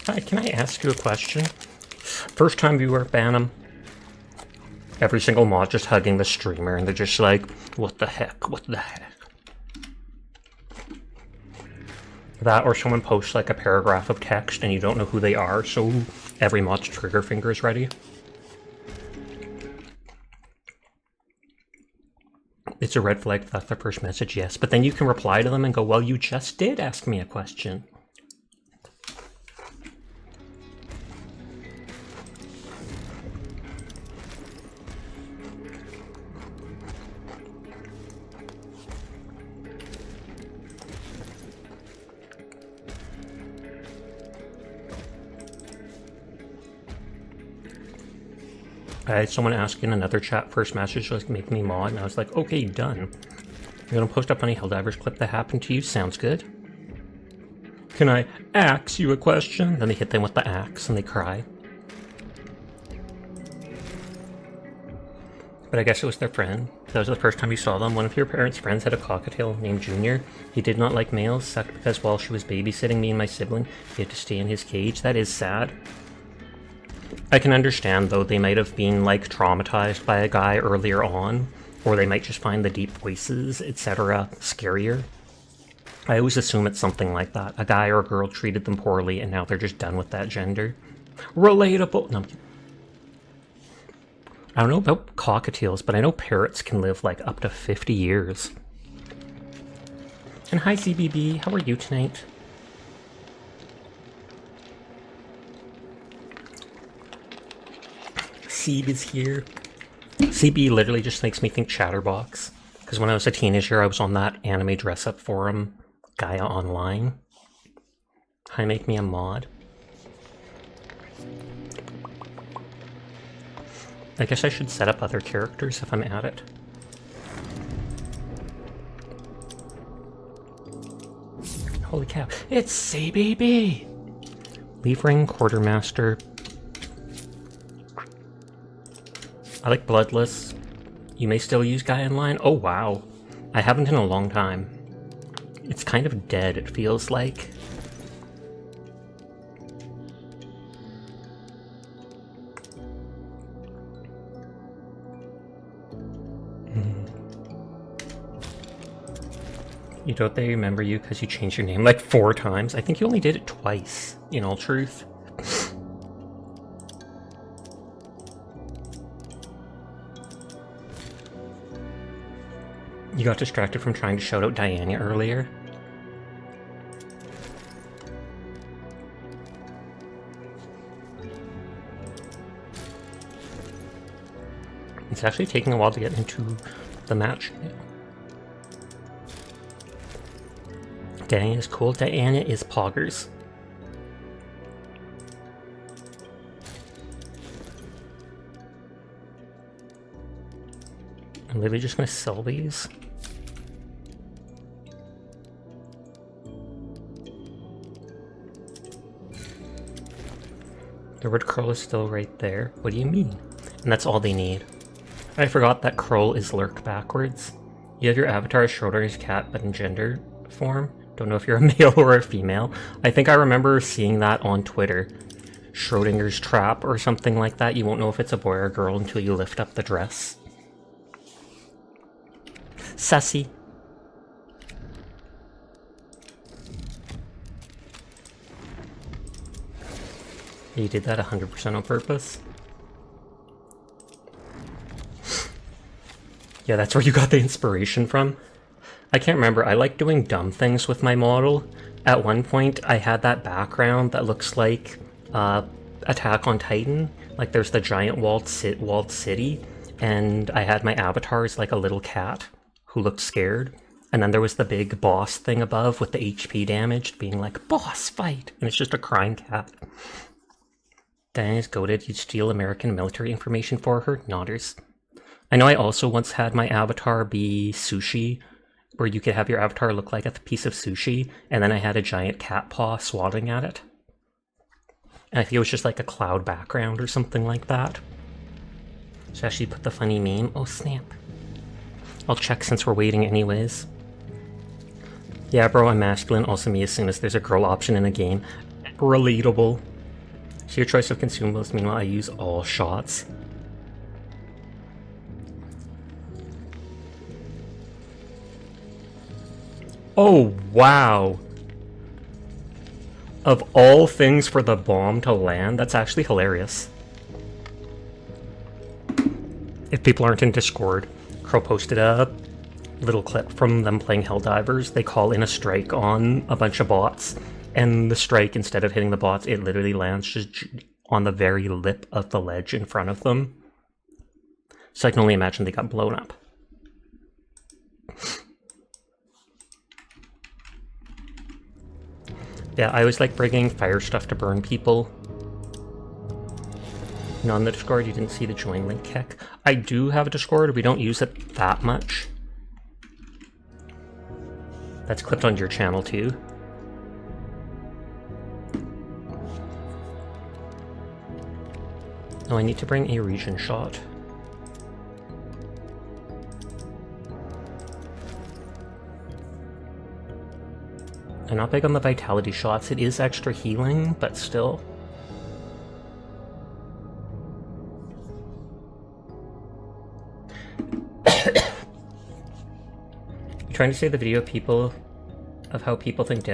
Hi, can I ask you a question? First time viewer, Bantam. Every single mod just hugging the streamer, and they're just like, what the heck, what the heck? That, or someone posts like a paragraph of text and you don't know who they are, so every mod's trigger finger is ready. It's a red flag if that's their first message, yes. But then you can reply to them and go, well, you just did ask me a question. I had someone ask in another chat first message, like, make me mod, and I was like, okay, done. You're gonna post up any Helldivers clip that happened to you? Sounds good. Can I axe you a question? Then they hit them with the axe and they cry. But I guess it was their friend. That was the first time you saw them. One of your parents' friends had a cockatiel named Junior. He did not like males, sucked because while she was babysitting me and my sibling, he had to stay in his cage. That is sad. I can understand, though, they might have been, like, traumatized by a guy earlier on, or they might just find the deep voices, etc. scarier. I always assume it's something like that. A guy or a girl treated them poorly, and now they're just done with that gender. Relatable! No, I don't know about cockatiels, but I know parrots can live like up to 50 years. And hi CBB, how are you tonight? Seeb is here. CB literally just makes me think Chatterbox. Because when I was a teenager, I was on that anime dress-up forum, Gaia Online. Hi, make me a mod. I guess I should set up other characters if I'm at it. Holy cow, it's CBB! Leaf Ring, Quartermaster. I like Bloodless. You may still use Gaia Online. Oh wow. I haven't in a long time. It's kind of dead, it feels like. You don't they remember you because you changed your name like 4 times? I think you only did it twice, in all truth. You got distracted from trying to shout out Diana earlier. It's actually taking a while to get into the match now. Diana is cool. Diana is poggers. I'm literally just gonna sell these. The red curl is still right there. What do you mean? And that's all they need. I forgot that Kroll is lurked backwards. You have your avatar as Schrodinger's cat, but in gender form. Don't know if you're a male or a female. I think I remember seeing that on Twitter. Schrodinger's trap or something like that. You won't know if it's a boy or a girl until you lift up the dress. Sassy. You did that 100% on purpose? Yeah, that's where you got the inspiration from. I can't remember. I like doing dumb things with my model. At one point, I had that background that looks like Attack on Titan. Like there's the giant walled city, and I had my avatar as like a little cat who looked scared. And then there was the big boss thing above with the HP damaged, being like, boss fight! And it's just a crying cat. Diana's goated. You'd steal American military information for her? Nodders. I know I also once had my avatar be sushi, where you could have your avatar look like a piece of sushi, and then I had a giant cat paw swatting at it. And I think it was just like a cloud background or something like that. So actually put the funny meme. Oh snap. I'll check since we're waiting anyways. Yeah bro, I'm masculine, also me as soon as there's a girl option in a game. Relatable. So your choice of consumables, meanwhile I use all shots. Oh, wow. Of all things for the bomb to land, that's actually hilarious. If people aren't in Discord, Crow posted a little clip from them playing Helldivers. They call in a strike on a bunch of bots, and the strike, instead of hitting the bots, it literally lands just on the very lip of the ledge in front of them. So I can only imagine they got blown up. Yeah, I always like bringing fire stuff to burn people. And on the Discord, you didn't see the join link, Keck. I do have a Discord, we don't use it that much. That's clipped on your channel too. Oh, I need to bring a region shot. I'm not big on the vitality shots. It is extra healing, but still. You trying to say the video people of how people think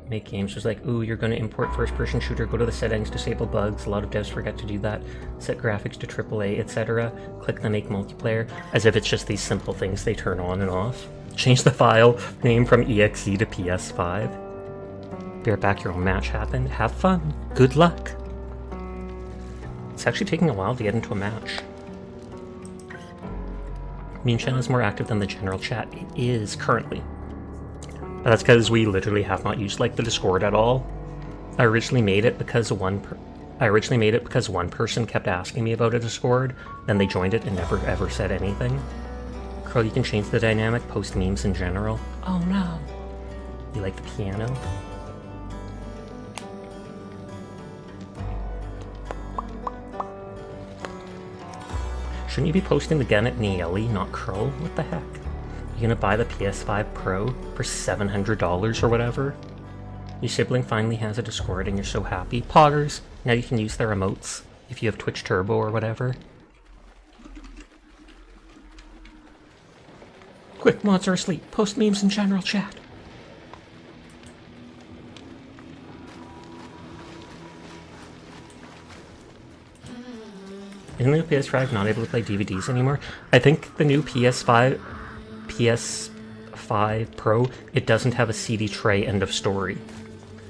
make games was like, ooh, you're going to import first-person shooter, go to the settings, disable bugs. A lot of devs forget to do that. Set graphics to AAA, etc. Click the make multiplayer, as if it's just these simple things they turn on and off. Change the file name from exe to PS5. Be right back, your own match happened. Have fun. Good luck. It's actually taking a while to get into a match. Meme channel is more active than the general chat. It is currently. But that's because we literally have not used like the Discord at all. I originally made it because one person kept asking me about a Discord, then they joined it and never ever said anything. Crow, you can change the dynamic, post memes in general. Oh no. You like the piano? Shouldn't you be posting the gun at Nieli, not Crow? What the heck? You gonna buy the PS5 Pro for $700 or whatever? Your sibling finally has a Discord and you're so happy. Poggers! Now you can use their emotes if you have Twitch Turbo or whatever. Quick, mods are asleep. Post memes in general chat. Isn't the PS5 not able to play DVDs anymore? I think the new PS5 Pro, it doesn't have a CD tray, end of story.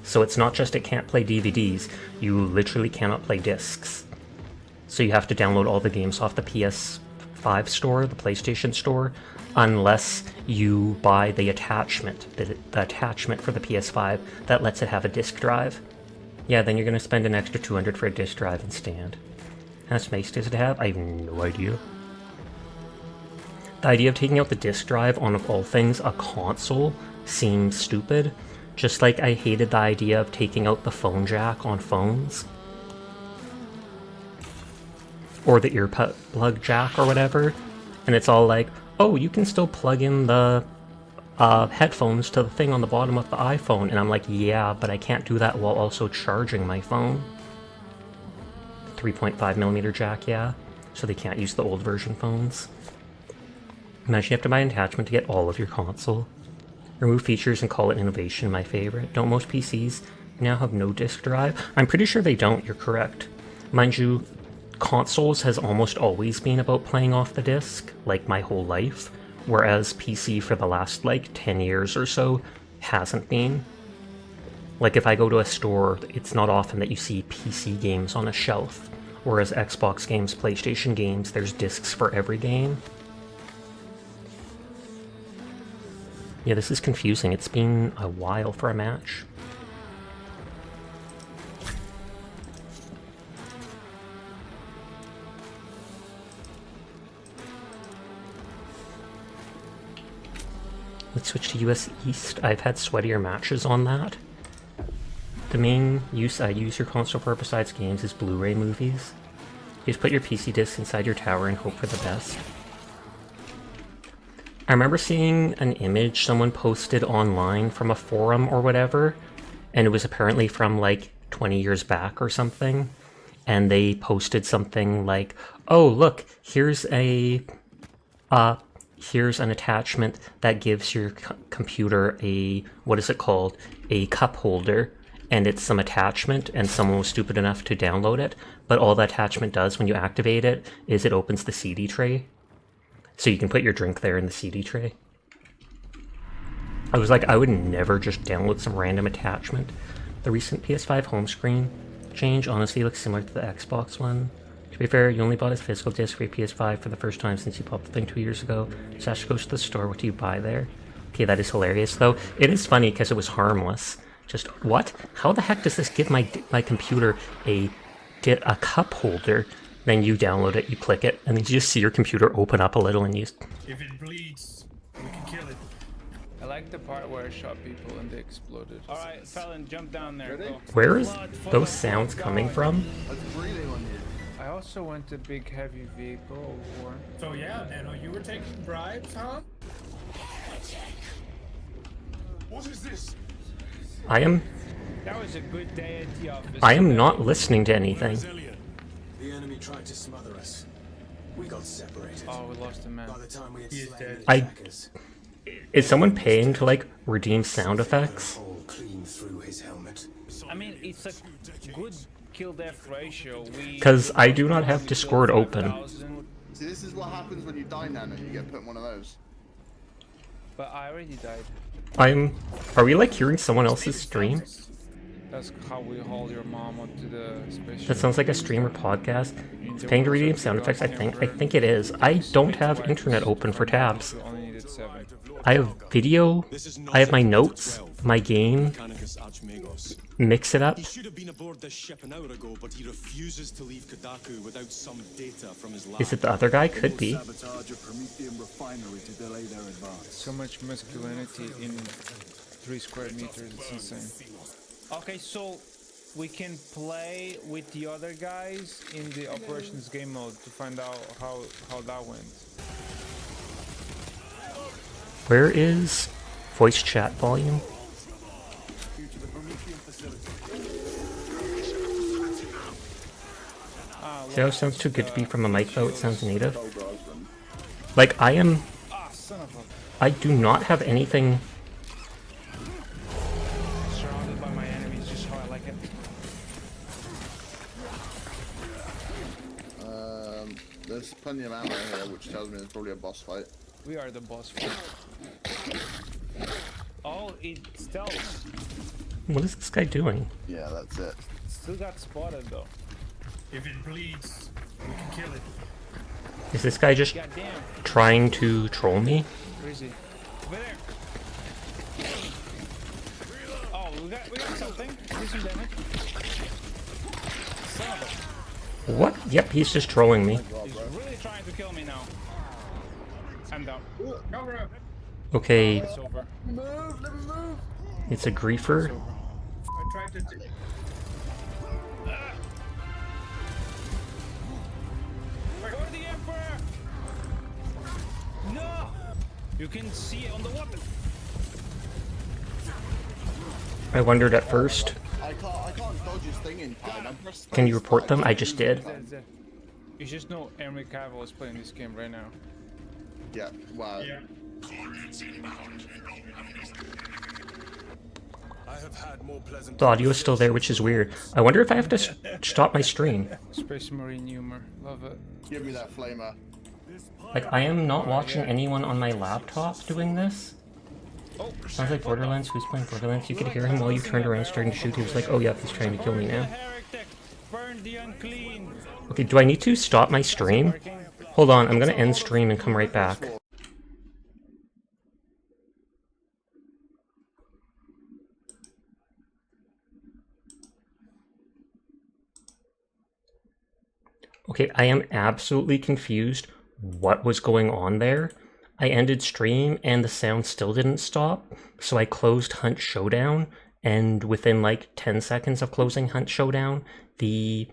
So it's not just it can't play DVDs, you literally cannot play discs. So you have to download all the games off the PS5 store, the PlayStation store, unless you buy the attachment, the attachment for the PS5 that lets it have a disc drive. Yeah, then you're going to spend an extra $200 for a disc drive and stand. How much space does it have? I have no idea. The idea of taking out the disc drive on, of all things, a console seems stupid. Just like I hated the idea of taking out the phone jack on phones. Or the earplug jack or whatever. And it's all like, oh, you can still plug in the headphones to the thing on the bottom of the iPhone. And I'm like, yeah, but I can't do that while also charging my phone. 3.5mm jack, yeah. So they can't use the old version phones. Imagine you have to buy an attachment to get all of your console. Remove features and call it innovation, my favorite. Don't most PCs now have no disk drive? I'm pretty sure they don't, you're correct. Mind you, consoles has almost always been about playing off the disc, like my whole life, whereas PC for the last, like, 10 years or so hasn't been. Like, if I go to a store, it's not often that you see PC games on a shelf, whereas Xbox games, PlayStation games, there's discs for every game. Yeah, this is confusing. It's been a while for a match. Let's switch to US East. I've had sweatier matches on that. The main use I use your console for besides games is Blu-ray movies. You just put your PC disc inside your tower and hope for the best. I remember seeing an image someone posted online from a forum or whatever, and it was apparently from like 20 years back or something, and they posted something like, oh look, here's an attachment that gives your computer a, what is it called, a cup holder, and it's some attachment, and someone was stupid enough to download it, but all the attachment does when you activate it is it opens the CD tray. So you can put your drink there in the CD tray. I was like, I would never just download some random attachment. The recent PS5 home screen change honestly looks similar to the Xbox one. To be fair, you only bought a physical disc for your PS5 for the first time since you bought the thing 2 years ago. Sash goes to the store, what do you buy there? Okay, that is hilarious though. It is funny because it was harmless. Just, what? How the heck does this give my computer a cup holder? Then you download it, you click it, and then you just see your computer open up a little and you... If it bleeds, we can kill it. I like the part where I shot people and they exploded. Alright, Felon, jump down there. Go. Where is those sounds coming from? I also want a big heavy vehicle or... So yeah, Nano, you were taking bribes, huh? What is this? That was a good day at the office. I am not listening to anything. The enemy tried to smother us. We got separated. Oh, we lost a man. By the time we had He is slain dead. the attackers, Is someone paying to like redeem sound effects? Hole clean through his helmet. I mean, it's a good kill-death ratio. We 'Cause I do not have Discord open. 5,000, See, this is what happens when you die, Nano. You get put in one of those. but I already died. Are we like hearing someone else's stream? That's how we haul your mom onto the spaceship. That sounds like a streamer podcast. It's paying to redeem sound effects, I think. I think it is. I don't have internet open for tabs. We only needed 7. I have video, I have my notes, my game, Mechanicus Archmagos. mix it up. He should have been aboard this ship an hour ago, but he refuses to leave Kodaku without some data from his lab. Is it the other guy? Could be. Sabotage a Promethean refinery to delay their advance. So much masculinity in 3 square meters. It's insane. Okay, so we can play with the other guys In the operations game mode to find out how that went. Where is voice chat volume? That sounds too good to be from a mic though, it sounds native. Like I do not have anything. surrounded by my enemies, just how I like it. There's plenty of ammo here, which tells me there's probably a boss fight. We are the boss fight. Oh, it stealth. What is this guy doing? Yeah, that's it. Still got spotted though. If it bleeds, we can kill it. Is this guy just Goddamn, trying to troll me? Crazy. over there. Oh, we got something. Do some damage. Son of What? Yep, he's just trolling me. a... He's really trying to kill me now. I'm down. Cover up. Okay, It's over. Move, let me move. it's a griefer. I tried to do. For the Emperor! No! You can see it on the water. I wondered at first. I can't dodge his thing in time. I pressed Can you space, report but them? I can't just use it did. in time. You just know Henry Cavill is playing this game right now. Yeah, wow. Yeah. I have had more pleasant The audio is still there, which is weird. I wonder if I have to stop my stream. Space Marine humor. Love it. Give me that flamer. Like, I am not watching anyone on my laptop doing this. Oh, Sounds like Borderlands. Who's playing Borderlands? You could hear him while you turned around starting to shoot. He was like, oh yeah, he's trying to kill me now. Heretic, burn the unclean. Okay, do I need to stop my stream? Hold on, I'm gonna end stream and come right back. Okay, I am absolutely confused what was going on there. I ended stream and the sound still didn't stop, so I closed Hunt Showdown, and within like 10 seconds of closing Hunt Showdown, the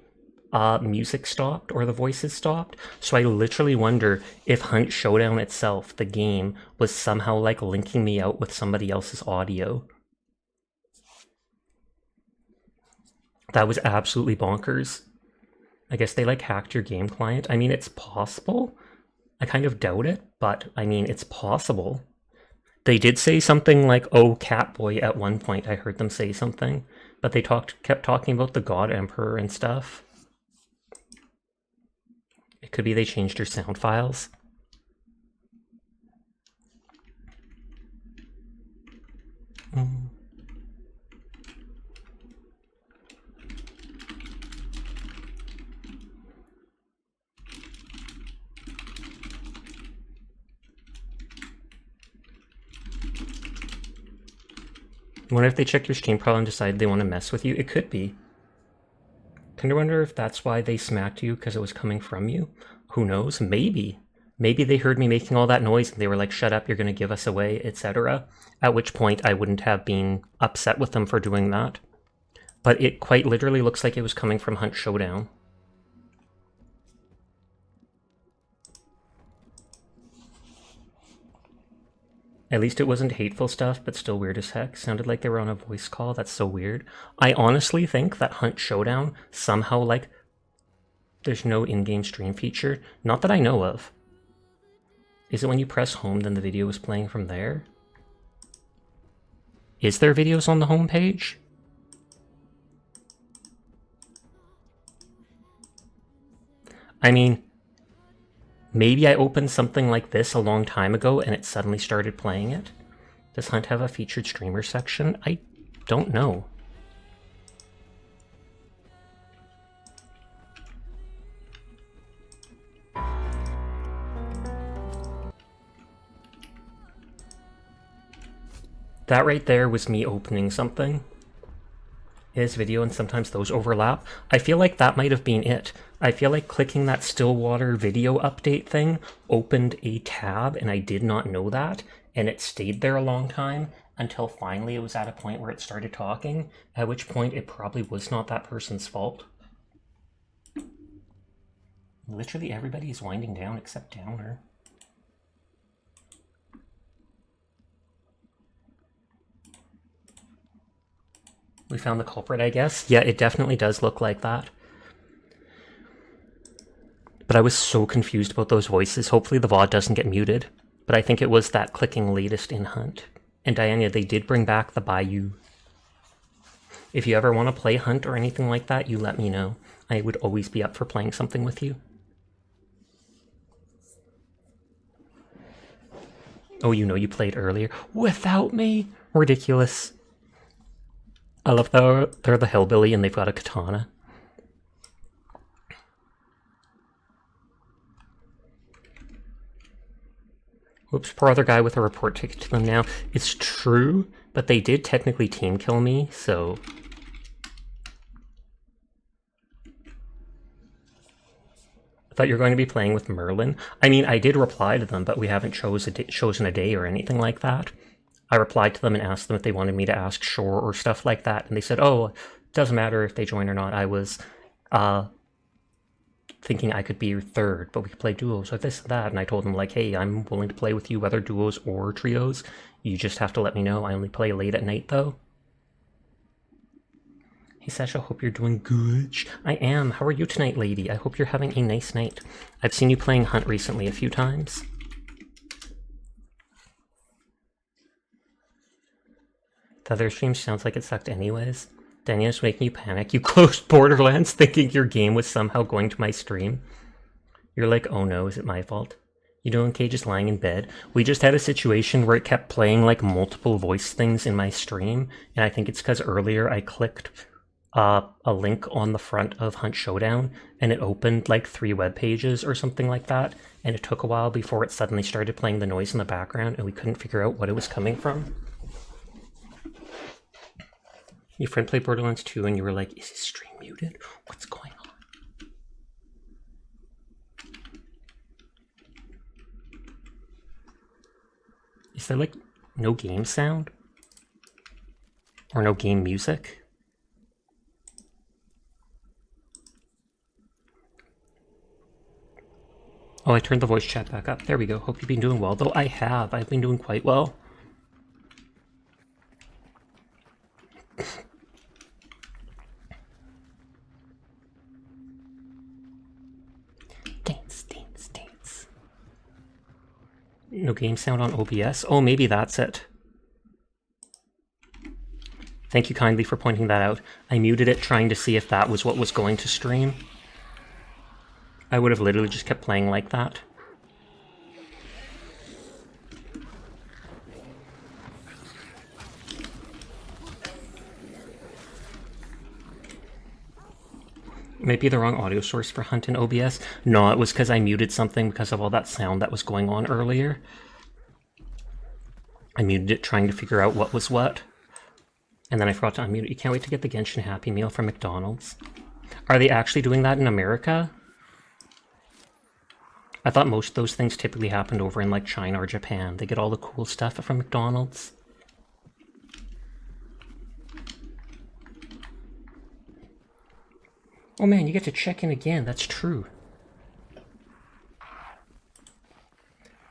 music stopped or the voices stopped. So I literally wonder if Hunt Showdown itself, the game, was somehow like linking me out with somebody else's audio. That was absolutely bonkers. I guess they like hacked your game client. I mean, it's possible. I kind of doubt it, but I mean, it's possible. They did say something like, oh, Catboy at one point. I heard them say something, but they kept talking about the God Emperor and stuff. It could be they changed your sound files. I wonder if they checked your Steam profile and decided they want to mess with you. It could be. Kind of wonder if that's why they smacked you, because it was coming from you. Who knows? Maybe. Maybe they heard me making all that noise and they were like, shut up, you're going to give us away, etc. At which point I wouldn't have been upset with them for doing that. But it quite literally looks like it was coming from Hunt Showdown. At least it wasn't hateful stuff, but still weird as heck. Sounded like they were on a voice call. That's so weird. I honestly think that Hunt Showdown somehow, like, there's no in-game stream feature. Not that I know of. Is it when you press home, then the video is playing from there? Is there videos on the homepage? I mean, maybe I opened something like this a long time ago and it suddenly started playing it. Does Hunt have a featured streamer section? I don't know. That right there was me opening something. His video, and sometimes those overlap. I feel like that might have been it. I feel like clicking that Stillwater video update thing opened a tab, and I did not know that, and it stayed there a long time until finally it was at a point where it started talking, at which point it probably was not that person's fault. Literally everybody is winding down except Downer. We found the culprit, I guess. Yeah, it definitely does look like that. But I was so confused about those voices. Hopefully the VOD doesn't get muted. But I think it was that clicking latest in Hunt. And Diana, they did bring back the Bayou. If you ever want to play Hunt or anything like that, you let me know. I would always be up for playing something with you. Oh, you know you played earlier. Without me? Ridiculous. I love that they're the hillbilly and they've got a katana. Whoops, poor other guy with a report ticket to them now. It's true, but they did technically team kill me, so... I thought you were going to be playing with Merlin. I mean, I did reply to them, but we haven't chosen a day or anything like that. I replied to them and asked them if they wanted me to ask Shore or stuff like that, and they said, oh, it doesn't matter if they join or not. I was thinking I could be your third, but we could play duos or this and that, and I told them, like, hey, I'm willing to play with you, whether duos or trios. You just have to let me know. I only play late at night, though. Hey, Sasha, hope you're doing good. I am. How are you tonight, lady? I hope you're having a nice night. I've seen you playing Hunt recently a few times. The other stream sounds like it sucked anyways. Daniel's making you panic. You closed Borderlands thinking your game was somehow going to my stream. You're like, oh no, is it my fault? You know, Kay just lying in bed. We just had a situation where it kept playing like multiple voice things in my stream, and I think it's because earlier I clicked a link on the front of Hunt Showdown, and it opened like 3 web pages or something like that, and it took a while before it suddenly started playing the noise in the background, and we couldn't figure out what it was coming from. Your friend played Borderlands 2 and you were like, is his stream muted? What's going on? Is there like no game sound? Or no game music? Oh, I turned the voice chat back up. There we go. Hope you've been doing well. Though I have. I've been doing quite well. Dance. No game sound on OBS? Oh, maybe that's it. Thank you kindly for pointing that out. I muted it trying to see if that was what was going to stream. I would have literally just kept playing like that. Maybe the wrong audio source for Hunt and OBS. No, it was because I muted something because of all that sound that was going on earlier. I muted it trying to figure out what was what. And then I forgot to unmute it. You can't wait to get the Genshin Happy Meal from McDonald's. Are they actually doing that in America? I thought most of those things typically happened over in like China or Japan. They get all the cool stuff from McDonald's. Oh man, you get to check in again. That's true.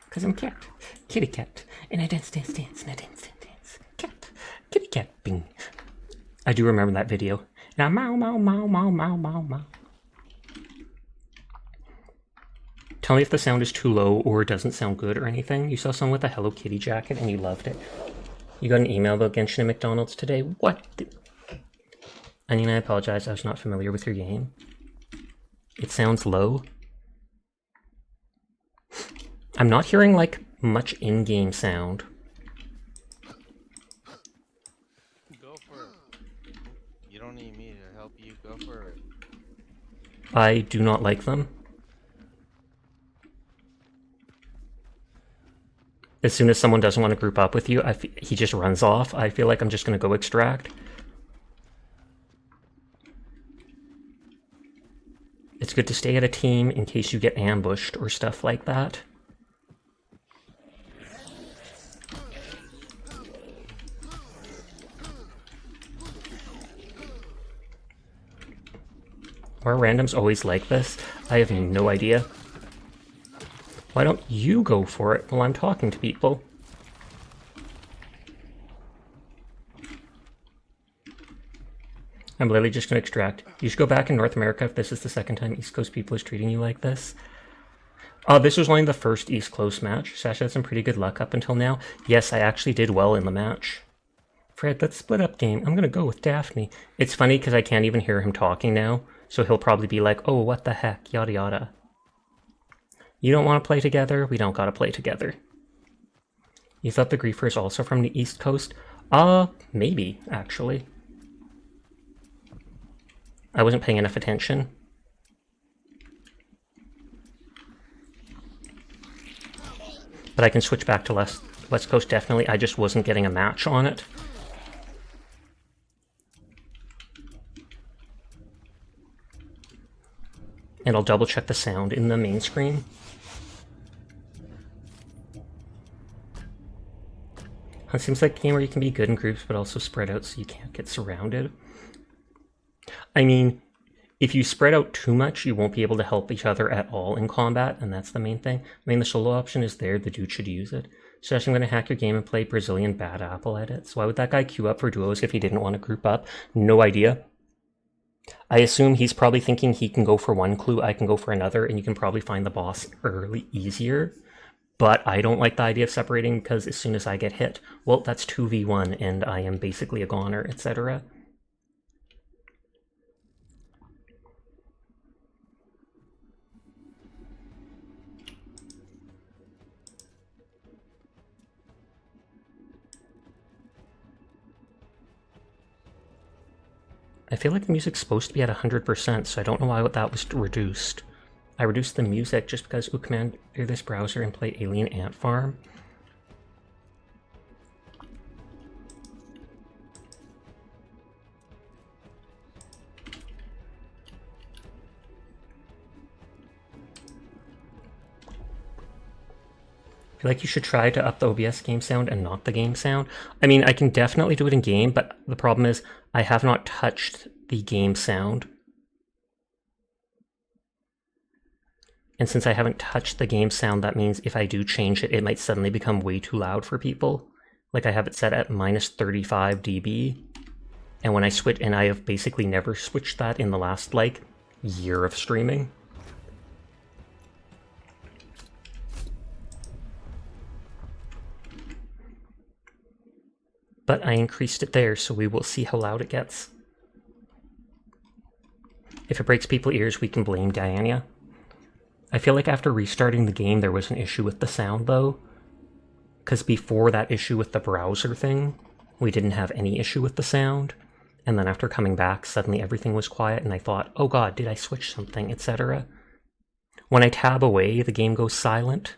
Cause I'm cat. Kitty cat. And I dance, and I dance. Cat. Kitty cat. Bing. I do remember that video. Now meow. Tell me if the sound is too low or it doesn't sound good or anything. You saw someone with a Hello Kitty jacket and you loved it. You got an email about Genshin and McDonald's today? What? I mean, I apologize, I was not familiar with your game. It sounds low. I'm not hearing, like, much in-game sound. Go for it. You don't need me to help you. Go for it. I do not like them. As soon as someone doesn't want to group up with you, he just runs off. I feel like I'm just going to go extract. It's good to stay at a team in case you get ambushed or stuff like that. Are randoms always like this? I have no idea. Why don't you go for it while I'm talking to people? I'm literally just going to extract. You should go back in North America if this is the second time East Coast people is treating you like this. This was only the first East Coast match. Sasha had some pretty good luck up until now. Yes, I actually did well in the match. Fred, that split up game, I'm going to go with Daphne. It's funny because I can't even hear him talking now. So he'll probably be like, oh, what the heck, yada yada. You don't want to play together? We don't gotta play together. You thought the griefer is also from the East Coast? Maybe, actually. I wasn't paying enough attention. But I can switch back to West Coast, definitely. I just wasn't getting a match on it. And I'll double check the sound in the main screen. It seems like a game where you can be good in groups but also spread out so you can't get surrounded. I mean, if you spread out too much, you won't be able to help each other at all in combat, and that's the main thing. I mean, the solo option is there, the dude should use it. So actually I'm going to hack your game and play Brazilian Bad Apple edits. Why would that guy queue up for duos if he didn't want to group up? No idea. I assume he's probably thinking he can go for one clue, I can go for another, and you can probably find the boss early easier. But I don't like the idea of separating because as soon as I get hit, well, that's 2v1 and I am basically a goner, etc. I feel like the music's supposed to be at 100%, so I don't know why that was reduced. I reduced the music just because, ooh, command clear this browser and play Alien Ant Farm. I feel like you should try to up the OBS game sound and not the game sound. I mean, I can definitely do it in game, but the problem is I have not touched the game sound. And since I haven't touched the game sound, that means if I do change it, it might suddenly become way too loud for people. Like I have it set at -35 dB. And when I switch, and I have basically never switched that in the last, like, year of streaming. But I increased it there, so we will see how loud it gets. If it breaks people's ears, we can blame Diana. I feel like after restarting the game, there was an issue with the sound, though. Because before that issue with the browser thing, we didn't have any issue with the sound. And then after coming back, suddenly everything was quiet, and I thought, oh god, did I switch something, etc. When I tab away, the game goes silent.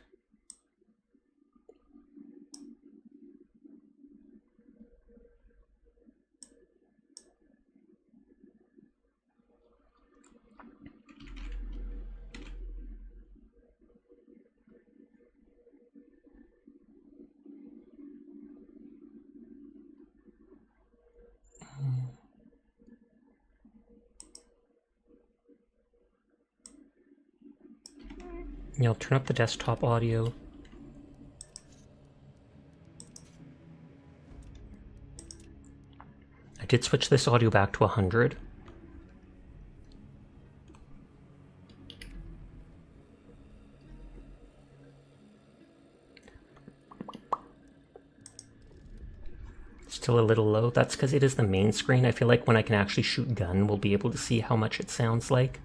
Yeah, I'll turn up the desktop audio. I did switch this audio back to 100. still a little low. That's because it is the main screen. I feel like when I can actually shoot gun, we'll be able to see how much it sounds like.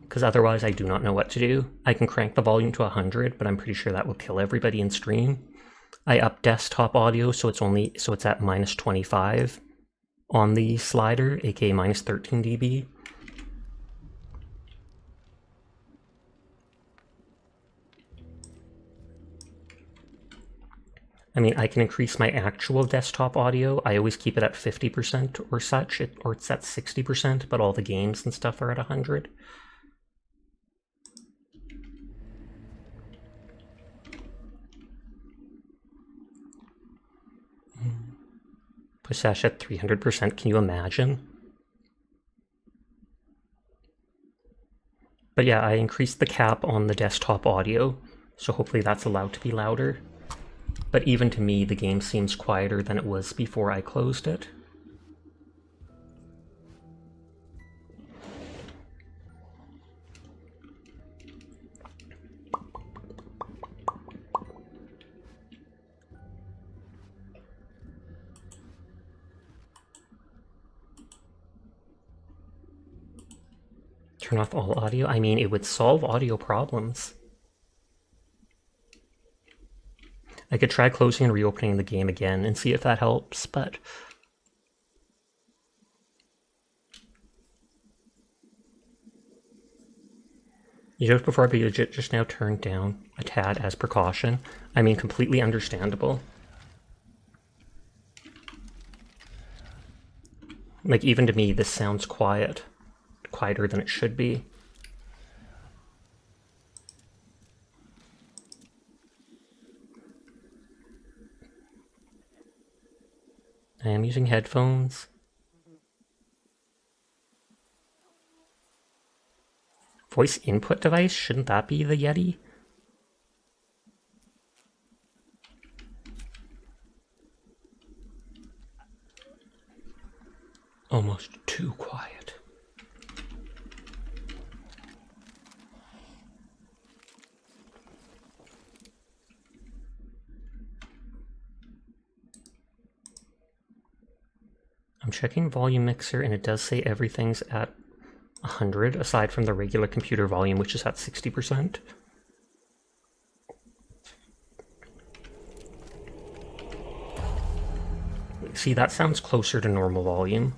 Because otherwise I do not know what to do. I can crank the volume to 100, but I'm pretty sure that will kill everybody in stream. I up desktop audio so it's at minus 25 on the slider, aka minus 13 dB. I mean, I can increase my actual desktop audio. I always keep it at 50% or such, or it's at 60%, but all the games and stuff are at 100. Push Sash at 300%, can you imagine? But yeah, I increased the cap on the desktop audio, so hopefully that's allowed to be louder. But even to me, the game seems quieter than it was before I closed it. Turn off all audio? I mean, it would solve audio problems. I could try closing and reopening the game again and see if that helps, but... You joked before, but you just now turned down a tad as precaution. I mean, completely understandable. Like, even to me, this sounds quiet. Quieter than it should be. I am using headphones. Voice input device? Shouldn't that be the Yeti? Almost too quiet. I'm checking volume mixer and it does say everything's at 100 aside from the regular computer volume, which is at 60%. See, that sounds closer to normal volume.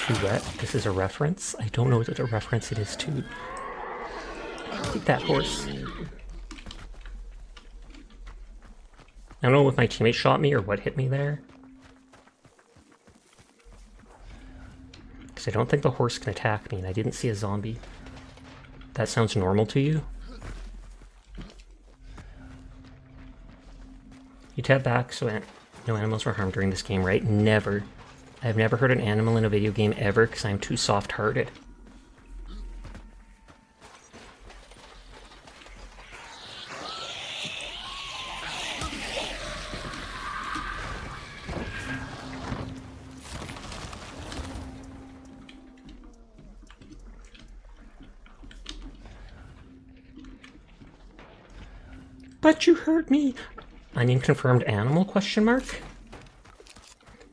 Too wet. This is a reference. I don't know what a reference it is to. Eat that horse. I don't know if my teammate shot me or what hit me there. Because I don't think the horse can attack me, and I didn't see a zombie. That sounds normal to you? You tab back so no animals were harmed during this game, right? Never. I've never hurt an animal in a video game ever because I'm too soft-hearted. But you hurt me! Onion confirmed animal, question mark?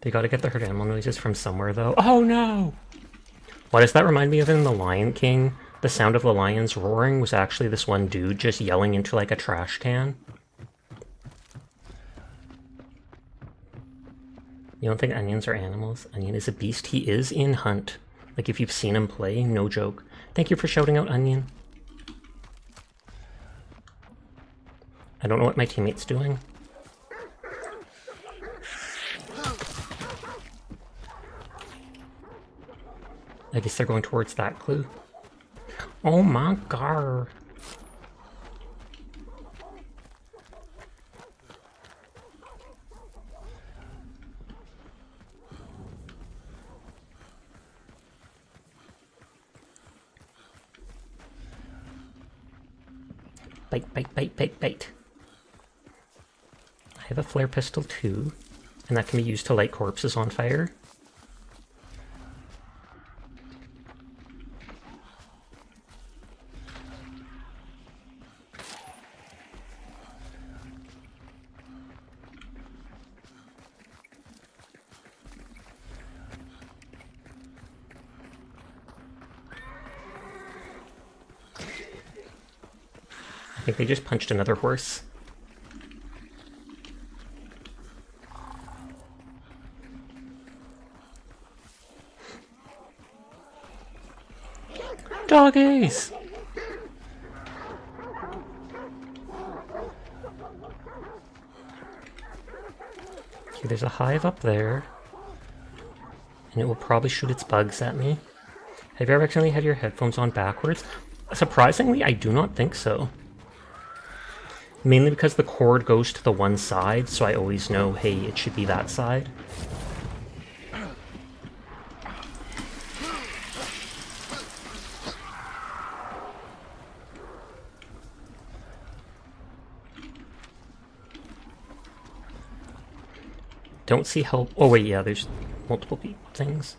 They gotta get the hurt animal noises from somewhere though. Oh no! Why does that remind me of in The Lion King? The sound of the lions roaring was actually this one dude just yelling into like a trash can. You don't think onions are animals? Onion is a beast. He is in Hunt. Like if you've seen him play, no joke. Thank you for shouting out Onion. I don't know what my teammate's doing. I guess they're going towards that clue. Oh my god. Bite, bite, bite, bite, bite. I have a flare pistol too, and that can be used to light corpses on fire. think they just punched another horse. Doggies! Okay, there's a hive up there. And it will probably shoot its bugs at me. Have you ever accidentally had your headphones on backwards? Surprisingly, I do not think so. Mainly because the cord goes to the one side, so I always know, hey, it should be that side. Don't see help. Oh wait, yeah, there's multiple things.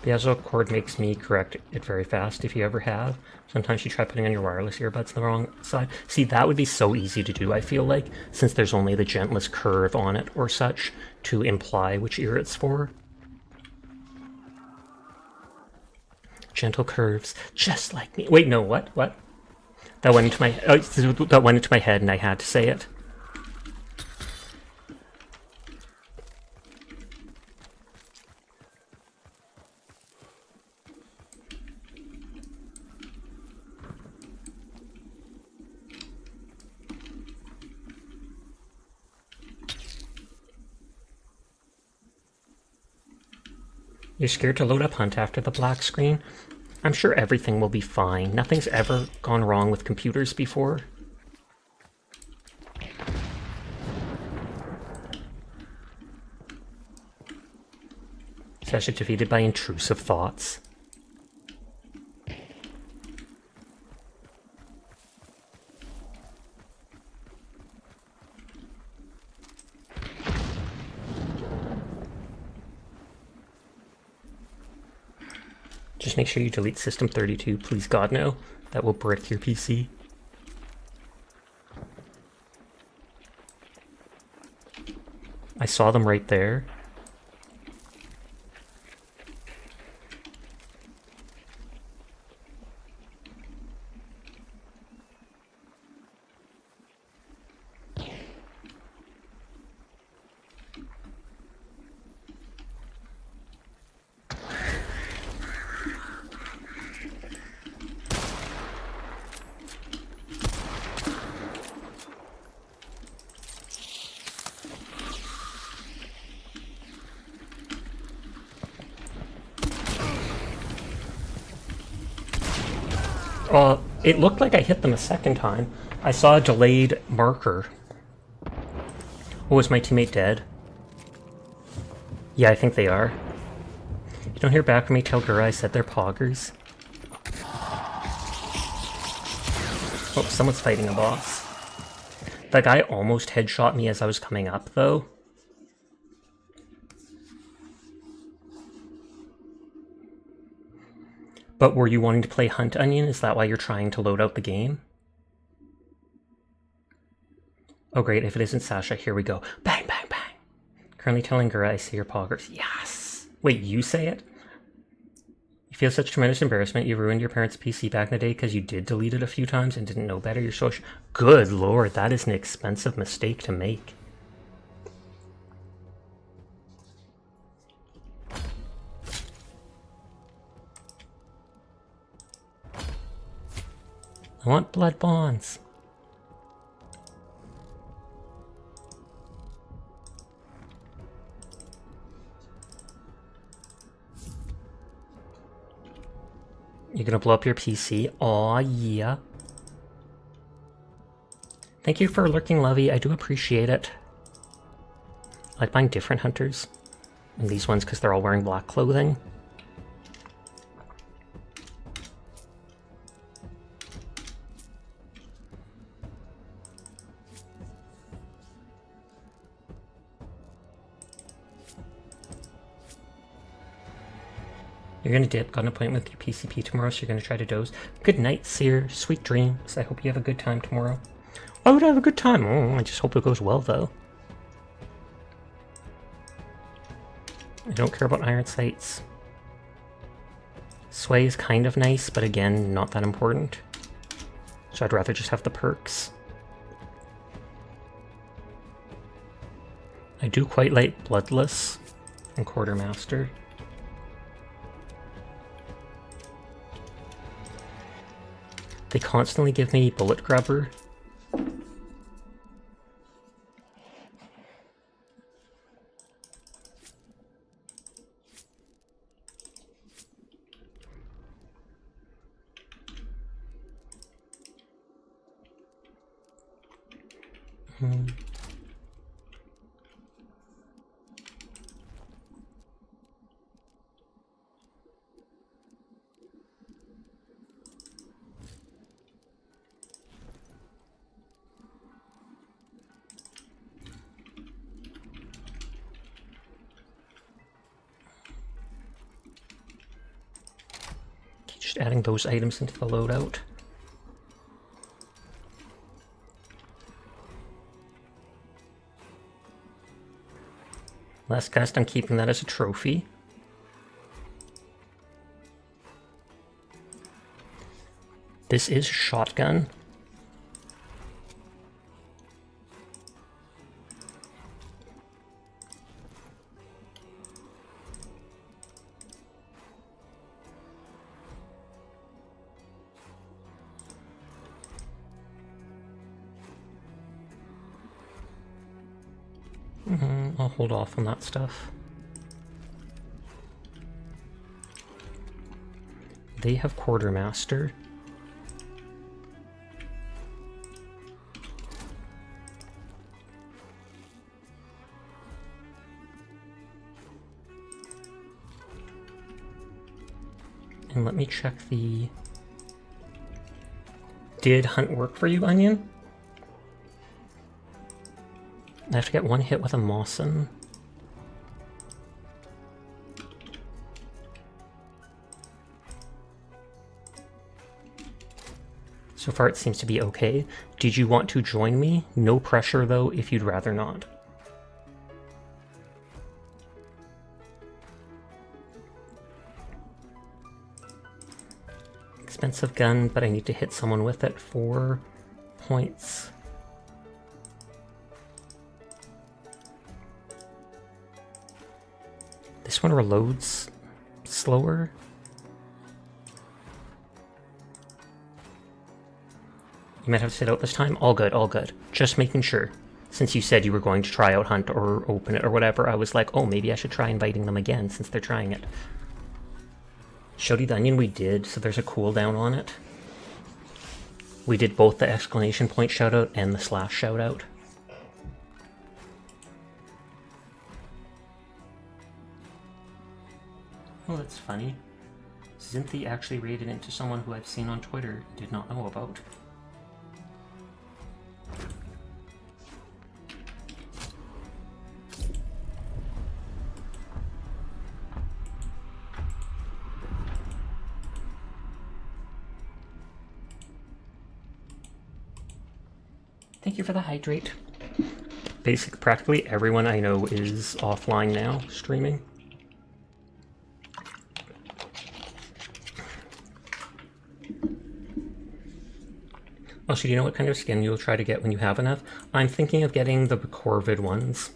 The Azure cord makes me correct it very fast if you ever have. Sometimes you try putting on your wireless earbuds on the wrong side. See, that would be so easy to do, I feel like, since there's only the gentlest curve on it or such to imply which ear it's for. Gentle curves, just like me. Wait, no, what? What? That went into my that went into my head and I had to say it. You're scared to load up Hunt after the black screen? I'm sure everything will be fine. Nothing's ever gone wrong with computers before. Sasha defeated by intrusive thoughts. Just make sure you delete System 32, please God no. That will brick your PC. I saw them right there. It looked like I hit them a second time. I saw a delayed marker. Oh, is my teammate dead? Yeah, I think they are. You don't hear back from me, tell Gura I said they're poggers. Oh, someone's fighting a boss. That guy almost headshot me as I was coming up, though. But were you wanting to play Hunt Onion? Is that why you're trying to load out the game? Oh great, if it isn't Sasha, here we go. Bang, bang, bang! Currently telling Gura I see your poggers. Yes! Wait, you say it? You feel such tremendous embarrassment you ruined your parents' PC back in the day because you did delete it a few times and didn't know better. You're so good lord, that is an expensive mistake to make. I want blood bonds. You're gonna blow up your PC? Aw, yeah. Thank you for lurking, Lovey. I do appreciate it. I like buying different hunters. And these ones because they're all wearing black clothing. You're gonna dip, got an appointment with your PCP tomorrow, so you're gonna try to doze. Good night, Seer. Sweet dreams. I hope you have a good time tomorrow. I would have a good time. Oh, I just hope it goes well, though. I don't care about iron sights. Sway is kind of nice, but again, not that important. So I'd rather just have the perks. I do quite like Bloodless and Quartermaster. They constantly give me Bullet Grubber. Just adding those items into the loadout. Last cast, I'm keeping that as a trophy. This is shotgun. I'll hold off on that stuff. They have Quartermaster. And let me check the... Did hunt work for you, Onion? I have to get one hit with a Mawson. So far it seems to be okay. Did you want to join me? No pressure though, if you'd rather not. Expensive gun, but I need to hit someone with it. 4 points. This one reloads slower. You might have to sit out this time. All good, all good. Just making sure. Since you said you were going to try out Hunt or open it or whatever, I was like, oh, maybe I should try inviting them again since they're trying it. Shody the Onion we did, so there's a cooldown on it. We did both the exclamation point shoutout and the slash shoutout. Oh, that's funny. Zinthi actually raided into someone who I've seen on Twitter and did not know about. Thank you for the hydrate. Practically everyone I know is offline now, streaming. Also, do you know what kind of skin you'll try to get when you have enough? I'm thinking of getting the Corvid ones.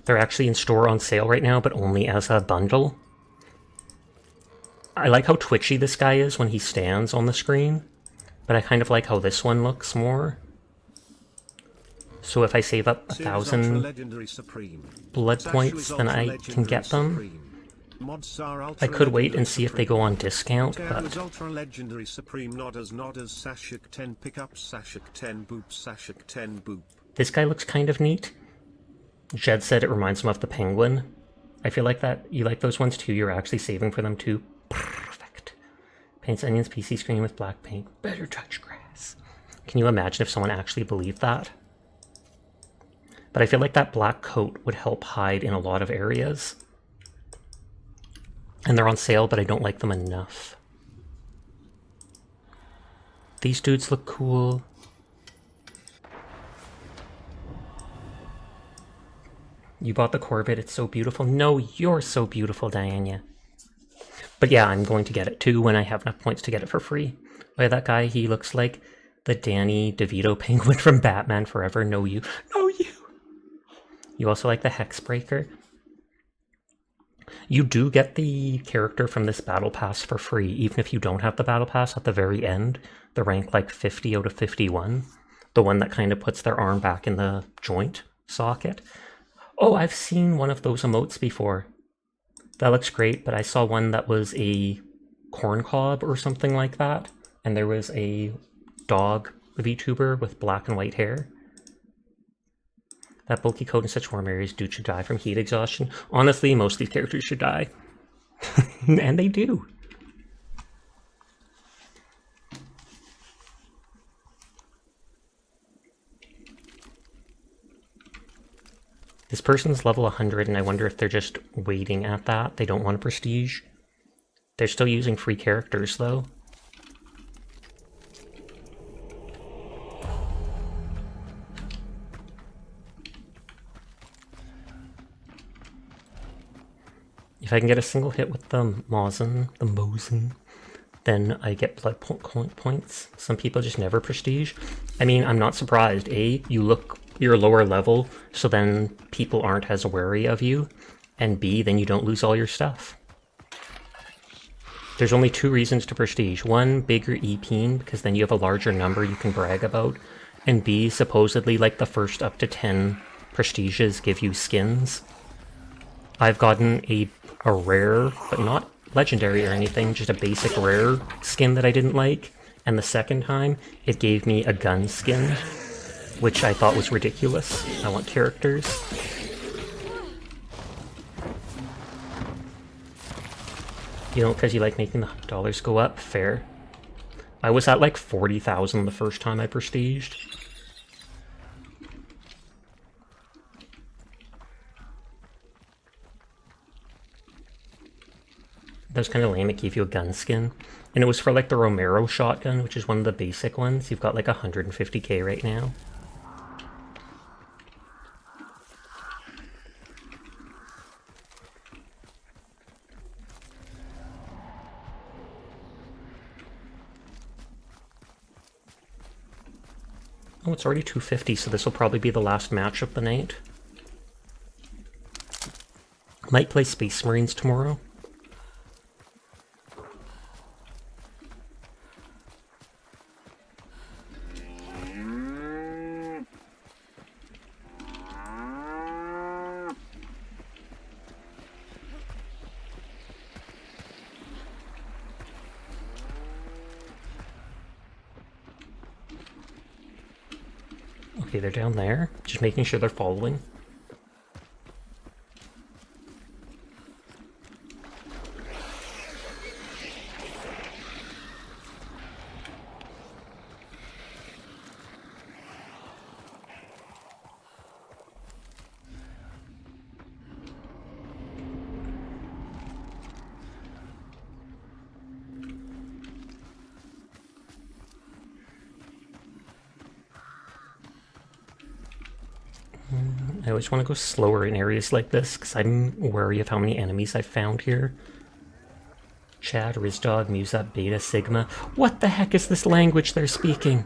They're actually in store on sale right now, but only as a bundle. I like how twitchy this guy is when he stands on the screen, but I kind of like how this one looks more. So if I save up 1,000 blood points, then I can get them. I could wait and see if they go on discount, but... Ultra Legendary Supreme Nodders Sashik 10 Pickup Sashik 10 Boop Sashik 10 Boop. This guy looks kind of neat. Jed said it reminds him of the penguin. I feel like that you like those ones too. You're actually saving for them too. Perfect. Paints Onion's PC screen with black paint. Better touch grass. Can you imagine if someone actually believed that? But I feel like that black coat would help hide in a lot of areas. And they're on sale, but I don't like them enough. These dudes look cool. You bought the Corvette, it's so beautiful. No, you're so beautiful, Diana. But yeah, I'm going to get it too when I have enough points to get it for free. Oh yeah, that guy, he looks like the Danny DeVito penguin from Batman Forever. No, you. No, you. You also like the Hexbreaker. You do get the character from this battle pass for free, even if you don't have the battle pass at the very end. The rank like 50 out of 51. The one that kind of puts their arm back in the joint socket. Oh, I've seen one of those emotes before. That looks great, but I saw one that was a corn cob or something like that. And there was a dog VTuber with black and white hair. That bulky coat in such warm areas, dude should die from heat exhaustion. Honestly, most of these characters should die. And they do. This person's level 100, and I wonder if they're just waiting at that. They don't want a prestige. They're still using free characters, though. If I can get a single hit with the Mosin, then I get blood points. Some people just never prestige. I mean, I'm not surprised. A, you're lower level, so then people aren't as wary of you. And B, then you don't lose all your stuff. There's only 2 reasons to prestige. 1, bigger EPing, because then you have a larger number you can brag about. And B, supposedly like the first up to 10 prestiges give you skins. I've gotten a rare, but not legendary or anything, just a basic rare skin that I didn't like. And the second time, it gave me a gun skin, which I thought was ridiculous. I want characters. You know, because you like making the dollars go up? Fair. I was at like 40,000 the first time I prestiged. That was kind of lame, it gave you a gun skin. And it was for like the Romero shotgun, which is one of the basic ones. You've got like 150k right now. Oh, it's already 250, so this will probably be the last match of the night. Might play Space Marines tomorrow. Okay, they're down there. Just making sure they're following. I always want to go slower in areas like this, because I'm wary of how many enemies I've found here. Chad, Rizdog, Musa, Beta, Sigma. What the heck is this language they're speaking?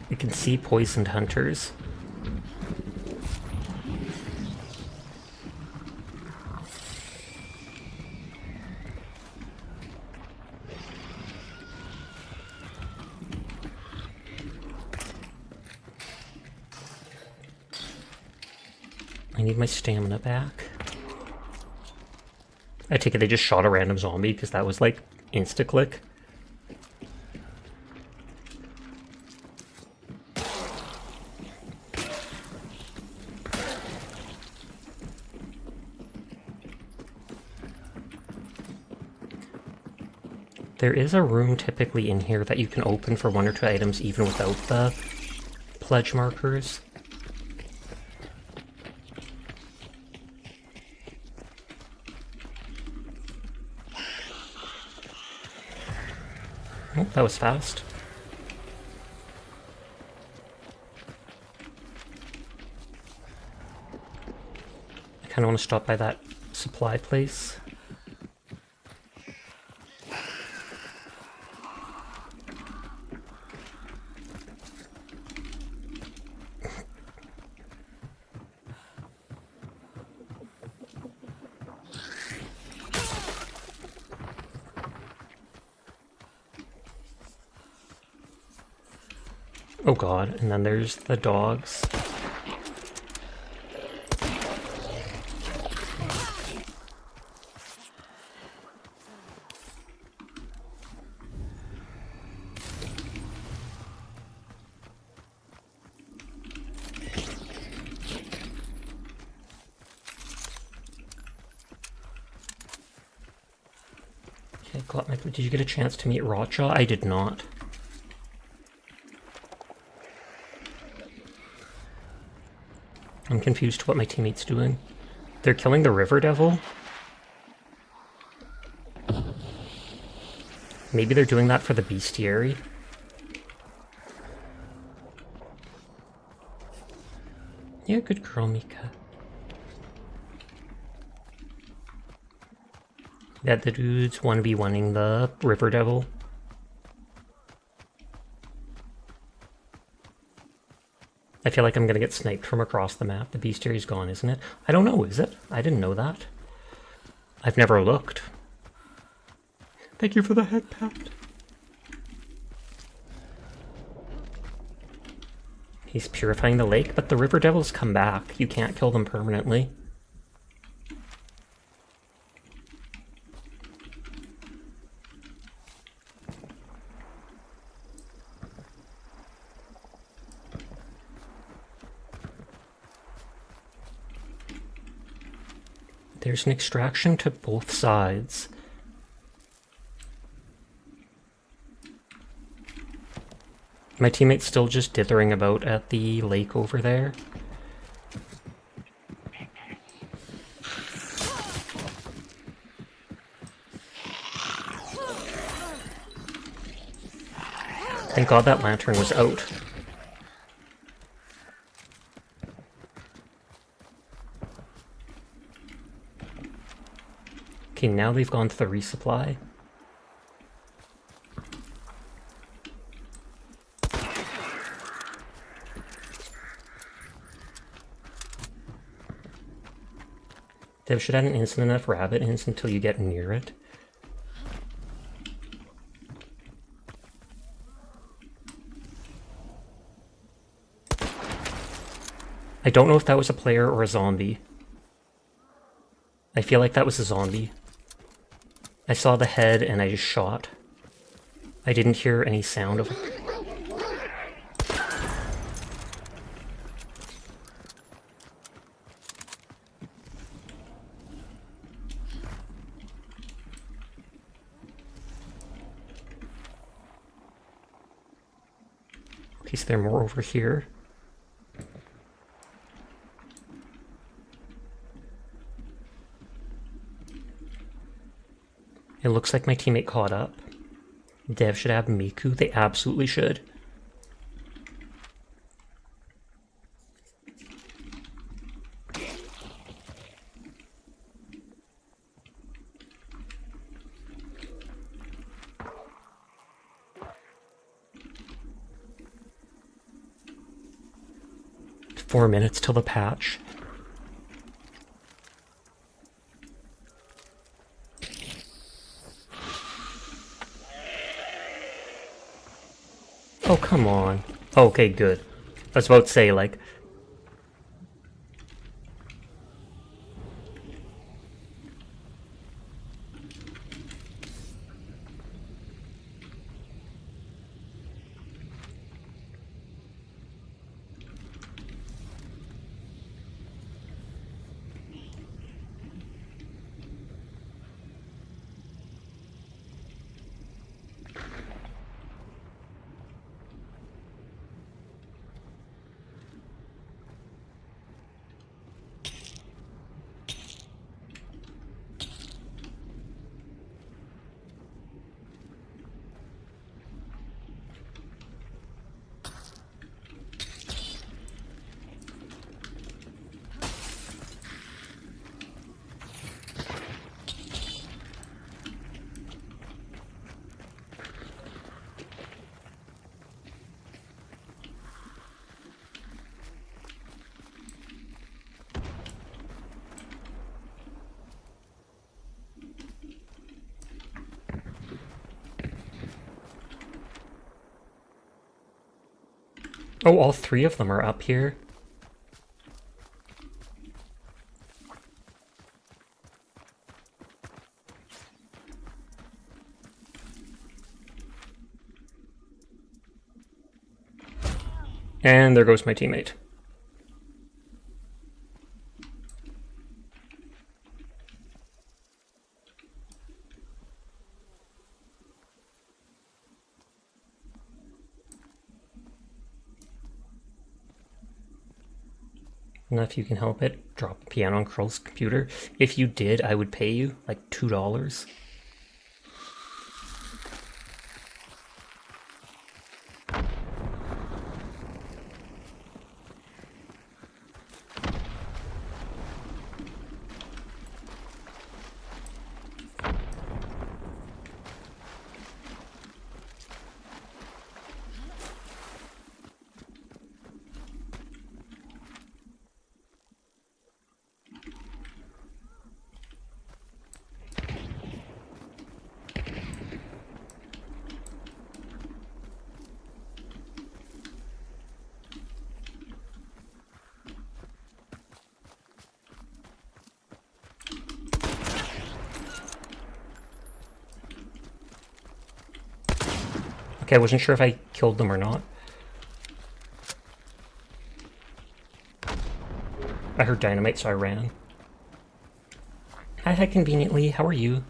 You can see poisoned hunters. I need my stamina back. I take it they just shot a random zombie because that was like insta-click. There is a room typically in here that you can open for 1 or 2 items even without the pledge markers. Oh, that was fast. I kind of want to stop by that supply place. Oh god, and then there's the dogs. Okay, got my... Did you get a chance to meet Rotjaw? I did not. I'm confused to what my teammate's doing. They're killing the river devil? Maybe they're doing that for the bestiary? Yeah, good girl, Mika. That the dudes want to be wanting the river devil. I feel like I'm gonna get sniped from across the map. The bestiary's gone, isn't it? I don't know, is it? I didn't know that. I've never looked. Thank you for the head pat. He's purifying the lake, but the river devils come back. You can't kill them permanently. There's an extraction to both sides. My teammate's still just dithering about at the lake over there. Thank God that lantern was out. Okay, now they've gone to the resupply. Dev should add an instant enough rabbit hints until you get near it. I don't know if that was a player or a zombie. I feel like that was a zombie. I saw the head and I just shot. I didn't hear any sound of it. Okay, so there are more over here. It looks like my teammate caught up. Dev should have Miku. They absolutely should. Four minutes till the patch. Oh, come on. Okay, good. I was about to say, like... Oh, all three of them are up here. And there goes my teammate. Now, if you can help it, drop a piano on Curl's computer. If you did, I would pay you like $2. Okay, I wasn't sure if I killed them or not. I heard dynamite, so I ran. Hi, conveniently. How are you?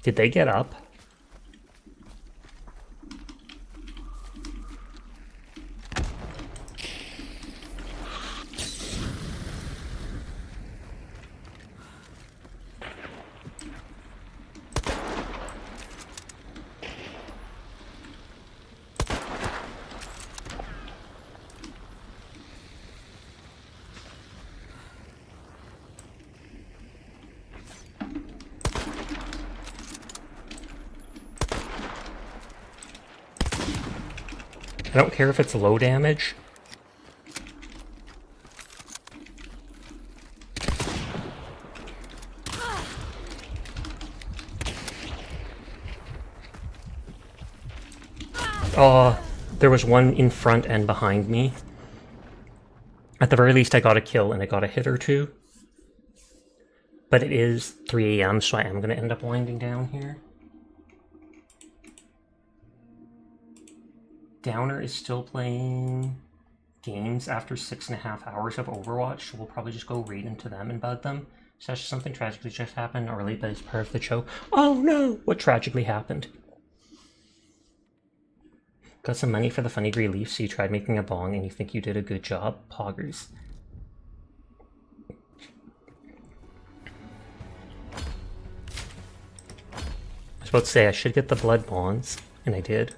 Did they get up? I don't care if it's low damage. There was one in front and behind me. At the very least, I got a kill and I got a hit or two. But it is 3 AM, so I am going to end up winding down here. Downer is still playing games after 6.5 hours of Overwatch, so we'll probably just go raid into them and bug them. So that's just something tragically just happened, or late, but it's part of the show. Oh no! What tragically happened? Got some money for the funny grey leaf, so you tried making a bong and you think you did a good job? Poggers. I was about to say I should get the blood bonds, and I did.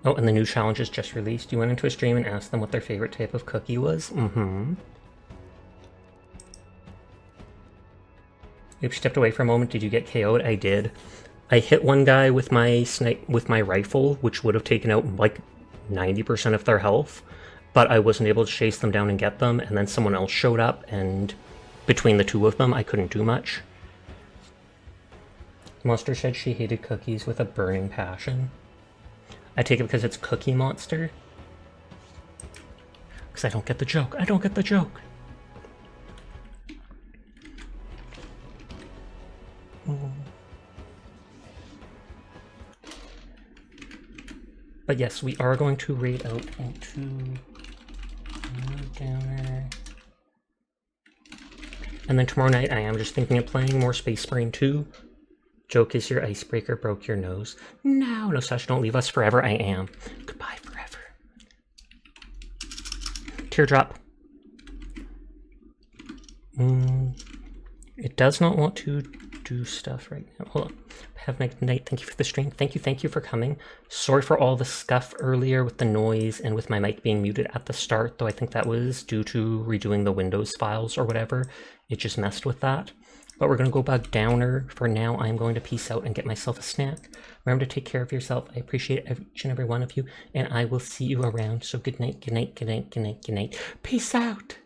Oh, and the new challenge is just released. You went into a stream and asked them what their favorite type of cookie was? Mm-hmm. You stepped away for a moment. Did you get KO'd? I did. I hit one guy with my rifle, which would have taken out like 90% of their health, but I wasn't able to chase them down and get them, and then someone else showed up, and between the two of them, I couldn't do much. Monster said she hated cookies with a burning passion. I take it because it's Cookie Monster. Because I don't get the joke. I don't get the joke. But yes, we are going to raid out into Downer. And then tomorrow night I am just thinking of playing more Space Marine 2. Joke is your icebreaker broke your nose. No, Sasha, don't leave us forever. I am. Goodbye forever. Teardrop. It does not want to do stuff right now. Hold on. Have a nice night. Thank you for the stream. Thank you for coming. Sorry for all the scuff earlier with the noise and with my mic being muted at the start, though I think that was due to redoing the Windows files or whatever. It just messed with that. But we're going to go back Downer. For now, I'm going to peace out and get myself a snack. Remember to take care of yourself. I appreciate each and every one of you, and I will see you around. So good night, good night, good night, good night, good night. Peace out.